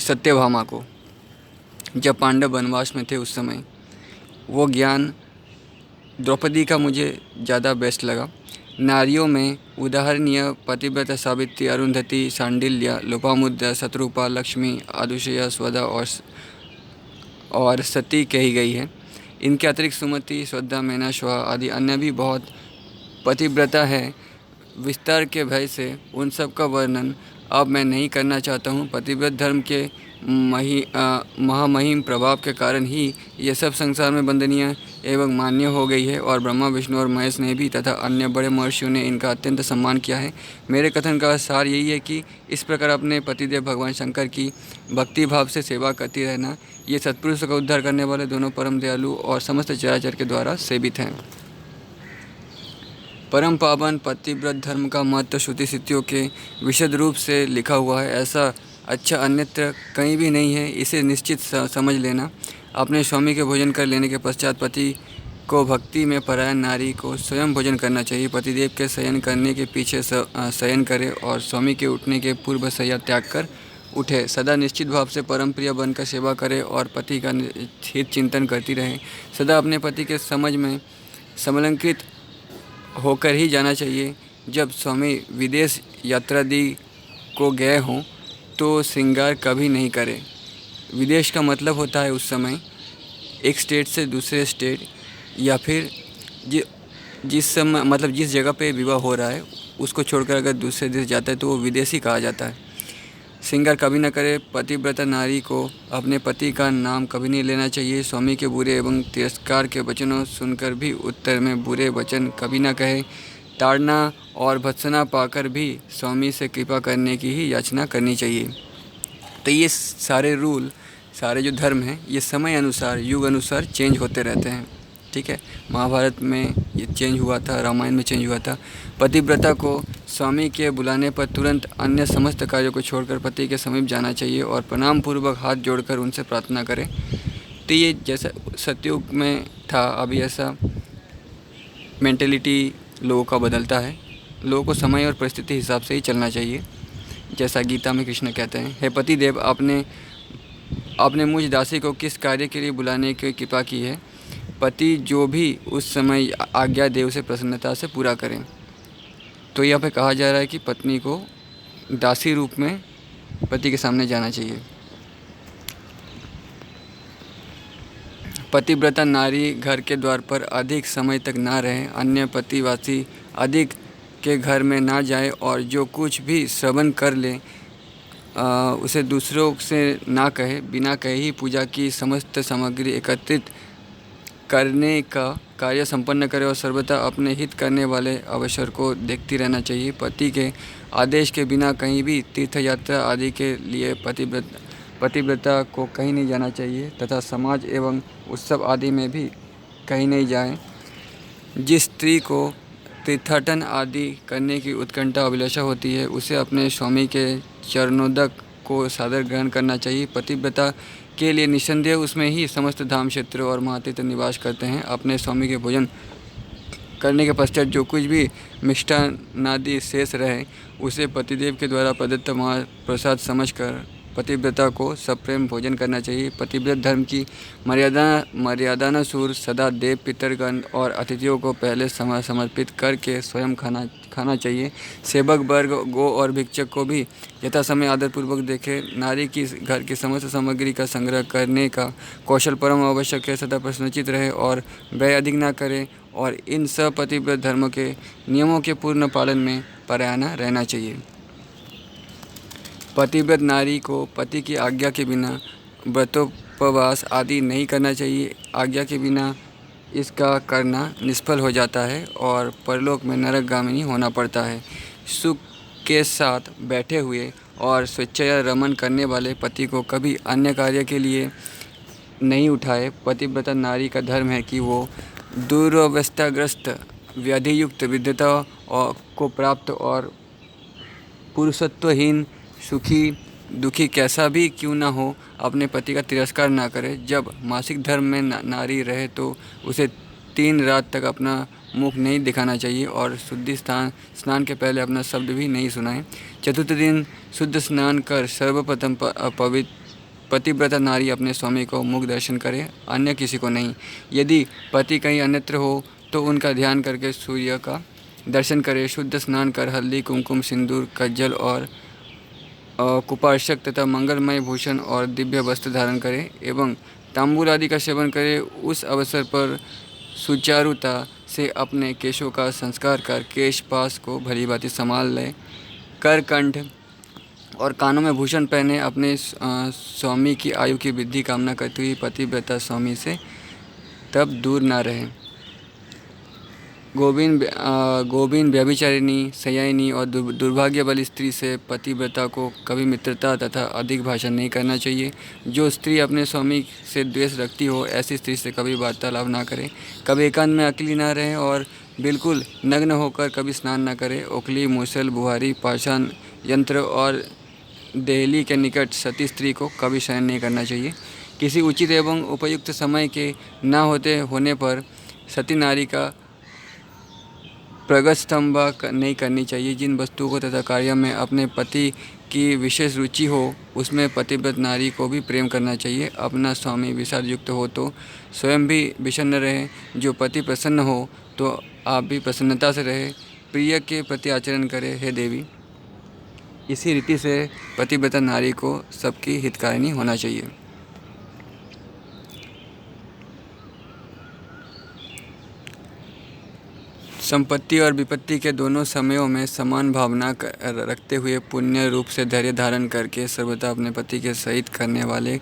A: सत्यभामा को, जब पांडव वनवास में थे उस समय। वो ज्ञान द्रौपदी का मुझे ज़्यादा बेस्ट लगा। नारियों में उदाहरणीय पतिव्रता सावित्री, अरुंधति, सांडिल्य, लोपामुद्रा, शत्रुपा, लक्ष्मी, आदुषया, स्वदा और सती कही गई है। इनके अतिरिक्त सुमति, श्रद्धा, मैना, श्वा आदि अन्य भी बहुत पतिव्रता है। विस्तार के भय से उन सब का वर्णन अब मैं नहीं करना चाहता हूँ। पतिव्रत धर्म के महामहिम प्रभाव के कारण ही ये सब संसार में वंदनीय एवं मान्य हो गई है और ब्रह्मा, विष्णु और महेश ने भी तथा अन्य बड़े महर्षियों ने इनका अत्यंत सम्मान किया है। मेरे कथन का सार यही है कि इस प्रकार अपने पतिदेव भगवान शंकर की भक्ति भाव से सेवा करती रहना, ये सत्पुरुष का उद्धार करने वाले दोनों परम दयालु और समस्त चराचर के द्वारा सेवित हैं। परम पावन पतिव्रत धर्म का महत्व श्रुति स्मृतियों के विशद रूप से लिखा हुआ है। ऐसा अच्छा अन्यत्र कहीं भी नहीं है, इसे निश्चित समझ लेना। अपने स्वामी के भोजन कर लेने के पश्चात पति को भक्ति में परायण नारी को स्वयं भोजन करना चाहिए। पतिदेव के शयन करने के पीछे शयन करे और स्वामी के उठने के पूर्व शय्या त्याग कर उठे। सदा निश्चित भाव से परम प्रिय बनकर सेवा करे और पति का हित चिंतन करती रहे। सदा अपने पति के समझ में समलंकृत होकर ही जाना चाहिए। जब स्वामी विदेश यात्रादि को गए हों तो श्रृंगार कभी नहीं करे। विदेश का मतलब होता है उस समय एक स्टेट से दूसरे स्टेट, या फिर जिस समय मतलब जिस जगह पे विवाह हो रहा है उसको छोड़कर अगर दूसरे देश जाता है तो वो विदेशी कहा जाता है। श्रृंगार कभी न करे। पतिव्रता नारी को अपने पति का नाम कभी नहीं लेना चाहिए। स्वामी के बुरे एवं तिरस्कार के वचनों सुनकर भी उत्तर में बुरे वचन कभी न कहे। ताड़ना और भत्सना पाकर भी स्वामी से कृपा करने की ही याचना करनी चाहिए। तो ये सारे रूल, सारे जो धर्म हैं, ये समय अनुसार, युग अनुसार चेंज होते रहते हैं। ठीक है, महाभारत में ये चेंज हुआ था, रामायण में चेंज हुआ था। पतिव्रता को स्वामी के बुलाने पर तुरंत अन्य समस्त कार्यों को छोड़कर पति के समीप जाना चाहिए और प्रणाम पूर्वक हाथ जोड़कर उनसे प्रार्थना करें। तो ये जैसा सतयुग में था, अभी ऐसा मेंटेलिटी लोगों का बदलता है। लोगों को समय और परिस्थिति हिसाब से ही चलना चाहिए। जैसा गीता में कृष्ण कहते हैं, हे पतिदेव, आपने मुझ दासी को किस कार्य के लिए बुलाने की कृपा की है। पति जो भी उस समय आज्ञा दे उसे प्रसन्नता से पूरा करें। तो यहाँ पे कहा जा रहा है कि पत्नी को दासी रूप में पति के सामने जाना चाहिए। पतिव्रता नारी घर के द्वार पर अधिक समय तक ना रहे, अन्य पतिवासी अधिक के घर में ना जाए और जो कुछ भी श्रवण कर ले उसे दूसरों से ना कहे। बिना कहे ही पूजा की समस्त सामग्री एकत्रित करने का कार्य संपन्न करे और सर्वथा अपने हित करने वाले अवसर को देखती रहना चाहिए। पति के आदेश के बिना कहीं भी तीर्थ यात्रा आदि के लिए पतिव्रता को कहीं नहीं जाना चाहिए तथा समाज एवं उत्सव आदि में भी कहीं नहीं जाए। जिस स्त्री को तीर्थाटन आदि करने की उत्कंठा अभिलाषा होती है उसे अपने स्वामी के चरणोदक को सादर ग्रहण करना चाहिए। पतिव्रता के लिए निसंदेह उसमें ही समस्त धाम क्षेत्र और महातीर्थ निवास करते हैं। अपने स्वामी के भोजन करने के पश्चात जो कुछ भी मिष्टान्नादि शेष रहे उसे पतिदेव के द्वारा प्रदत्त महाप्रसाद समझकर पतिव्रता को सप्रेम भोजन करना चाहिए। पतिव्रत धर्म की मर्यादानुसार सदा देव, पितरगण और अतिथियों को पहले समर्पित करके स्वयं खाना चाहिए। सेवक वर्ग, गो और भिक्षक को भी यथासमय आदरपूर्वक देखे। नारी की घर की समस्त सामग्री का संग्रह करने का कौशल परम आवश्यक है। सदा प्रश्नचित रहे और व्यय अधिक न करे और इन सब पतिव्रत धर्मों के नियमों के पूर्ण पालन में परायण रहना चाहिए। पतिव्रत नारी को पति की आज्ञा के बिना व्रतोपवास आदि नहीं करना चाहिए। आज्ञा के बिना इसका करना निष्फल हो जाता है और परलोक में नरकगामिनी होना पड़ता है। सुख के साथ बैठे हुए और स्वेच्छया रमन करने वाले पति को कभी अन्य कार्य के लिए नहीं उठाए। पतिव्रता नारी का धर्म है कि वो दुर्व्यवस्थाग्रस्त, व्याधियुक्त, वृद्धता को प्राप्त और पुरुषत्वहीन, सुखी दुखी कैसा भी क्यों न हो, अपने पति का तिरस्कार ना करे। जब मासिक धर्म में नारी रहे तो उसे 3 रात तक अपना मुख नहीं दिखाना चाहिए और शुद्धि स्नान के पहले अपना शब्द भी नहीं सुनाए। चतुर्थ दिन शुद्ध स्नान कर सर्वप्रथम पतिव्रता नारी अपने स्वामी को मुख दर्शन करे, अन्य किसी को नहीं। यदि पति कहीं अन्यत्र हो तो उनका ध्यान करके सूर्य का दर्शन करे। शुद्ध स्नान कर हल्दी, कुमकुम, सिंदूर, कज्जल और कुपार्शक तथा मंगलमय भूषण और दिव्य वस्त्र धारण करे एवं तांबूल आदि का सेवन करे। उस अवसर पर सुचारुता से अपने केशों का संस्कार कर केश पास को भली भांति संभाल ले। कर, कंठ और कानों में भूषण पहने अपने स्वामी की आयु की वृद्धि कामना करती हुई पतिव्रता स्वामी से तब दूर न रहे। गोविंद व्यभिचारिणी, सयानी और दुर्भाग्य वाली स्त्री से पतिव्रता को कभी मित्रता तथा अधिक भाषण नहीं करना चाहिए। जो स्त्री अपने स्वामी से द्वेष रखती हो, ऐसी स्त्री से कभी वार्तालाप ना करे। कभी एकांत में अकेली ना रहे और बिल्कुल नग्न होकर कभी स्नान ना करे। ओखली, मूसल, बुहारी, पाषाण यंत्र और देहली के निकट सती स्त्री को कभी शयन नहीं करना चाहिए। किसी उचित एवं उपयुक्त समय के न होने पर सती नारी का प्रगस्तंभा नहीं करनी चाहिए। जिन वस्तुओं को तथा कार्य में अपने पति की विशेष रुचि हो उसमें पतिव्रत नारी को भी प्रेम करना चाहिए। अपना स्वामी विषाद युक्त हो तो स्वयं भी विषन्न रहे। जो पति प्रसन्न हो तो आप भी प्रसन्नता से रहे। प्रिय के प्रति आचरण करे हे देवी। इसी रीति से पतिव्रता नारी को सबकी हितकारिणी होना चाहिए। संपत्ति और विपत्ति के दोनों समयों में समान भावना रखते हुए पुण्य रूप से धैर्य धारण करके सर्वदा अपने पति के सहित करने वाले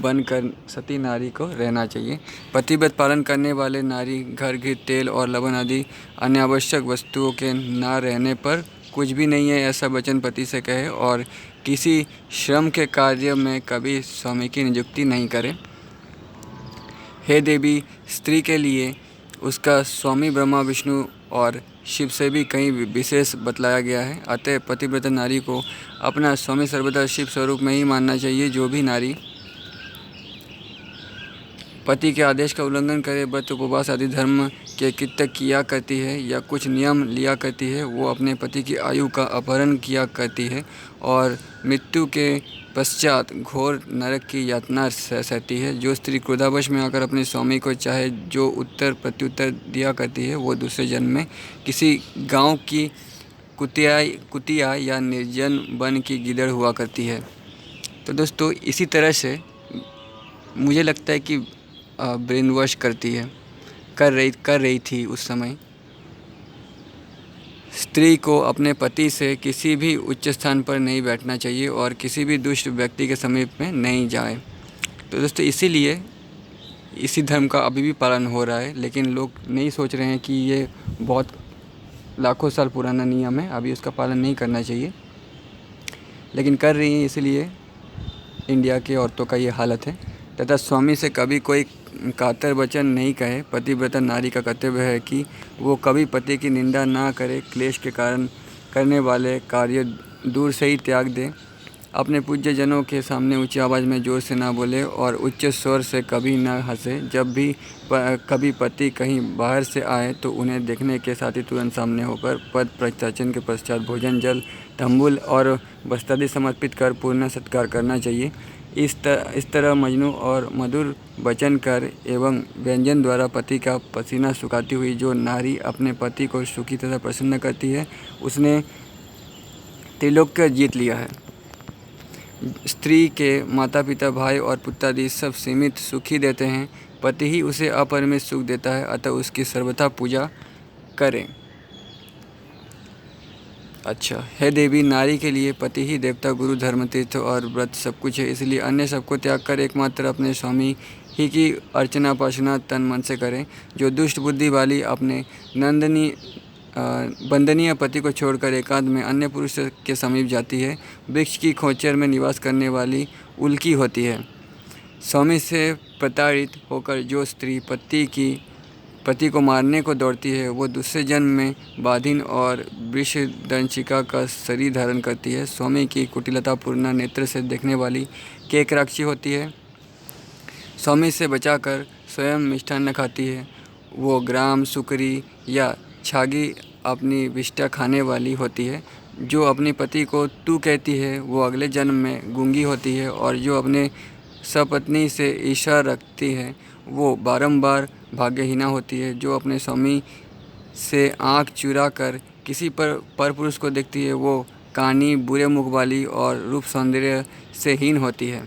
A: बनकर सती नारी को रहना चाहिए। पतिव्रत पालन करने वाले नारी घर, घी, तेल और लवण आदि अनावश्यक वस्तुओं के न रहने पर कुछ भी नहीं है ऐसा वचन पति से कहे और किसी श्रम के कार्य में कभी स्वामी की नियुक्ति नहीं करे। हे देवी, स्त्री के लिए उसका स्वामी ब्रह्मा, विष्णु और शिव से भी कहीं विशेष बतलाया गया है। अतः पतिव्रता नारी को अपना स्वामी सर्वदा शिव स्वरूप में ही मानना चाहिए। जो भी नारी पति के आदेश का उल्लंघन करे, व्रत, उपवास आदि धर्म के कृत्य किया करती है या कुछ नियम लिया करती है, वो अपने पति की आयु का अपहरण किया करती है और मृत्यु के पश्चात घोर नरक की यातना सहती है। जो स्त्री क्रोधावश में आकर अपने स्वामी को चाहे जो उत्तर प्रत्युत्तर दिया करती है, वो दूसरे जन्म में किसी गांव की कुतिया या निर्जन वन की गिदड़ हुआ करती है। तो दोस्तों, इसी तरह से मुझे लगता है कि ब्रेन वॉश कर रही थी उस समय। स्त्री को अपने पति से किसी भी उच्च स्थान पर नहीं बैठना चाहिए और किसी भी दुष्ट व्यक्ति के समीप में नहीं जाए। तो दोस्तों, इसीलिए इसी धर्म का अभी भी पालन हो रहा है, लेकिन लोग नहीं सोच रहे हैं कि ये बहुत लाखों साल पुराना नियम है, अभी उसका पालन नहीं करना चाहिए, लेकिन कर रही हैं। इसलिए इंडिया की औरतों का ये हालत है। तथा स्वामी से कभी कोई कातर वचन नहीं कहे। पतिव्रता नारी का कर्तव्य है कि वो कभी पति की निंदा ना करे। क्लेश के कारण करने वाले कार्य दूर से ही त्याग दे। अपने पूज्य जनों के सामने ऊंची आवाज़ में ज़ोर से ना बोले और उच्च स्वर से कभी ना हंसे। जब भी कभी पति कहीं बाहर से आए तो उन्हें देखने के साथ ही तुरंत सामने होकर पद प्रचाचन के पश्चात भोजन, जल, तंबुल और वस्त्रादि समर्पित कर पूर्ण सत्कार करना चाहिए। इस तरह मजनू और मधुर वचन कर एवं व्यंजन द्वारा पति का पसीना सुखाती हुई जो नारी अपने पति को सुखी तथा प्रसन्न करती है, उसने त्रिलोक्य जीत लिया है। स्त्री के माता पिता, भाई और पुत्रादि सब सीमित सुख ही देते हैं, पति ही उसे अपरिमित सुख देता है, अतः उसकी सर्वथा पूजा करें। अच्छा, हे देवी, नारी के लिए पति ही देवता, गुरु, धर्म, तीर्थ और व्रत सब कुछ है, इसलिए अन्य सबको त्याग कर एकमात्र अपने स्वामी ही की अर्चना उपासना तन मन से करें। जो दुष्ट बुद्धि वाली अपने बंदनीय पति को छोड़कर एकांत में अन्य पुरुष के समीप जाती है, वृक्ष की खोंचर में निवास करने वाली उल्की होती है। स्वामी से प्रताड़ित होकर जो स्त्री पति को मारने को दौड़ती है, वो दूसरे जन्म में बाधिन और वृषदंशिका का शरीर धारण करती है। स्वामी की कुटिलतापूर्ण नेत्र से देखने वाली केकराक्षी होती है। स्वामी से बचाकर स्वयं मिष्ठान्न खाती है। वो ग्राम, सुकरी या छागी अपनी विष्ठा खाने वाली होती है। जो अपने पति को तू कहती है, वो अगले जन्म में गूंगी होती है। और जो अपने सपत्नी से ईर्ष्या रखती है, वो बारंबार भाग्यहीना होती है। जो अपने स्वामी से आँख चुरा कर किसी पर पुरुष को देखती है, वो कानी, बुरे मुख वाली और रूप सौंदर्य से हीन होती है।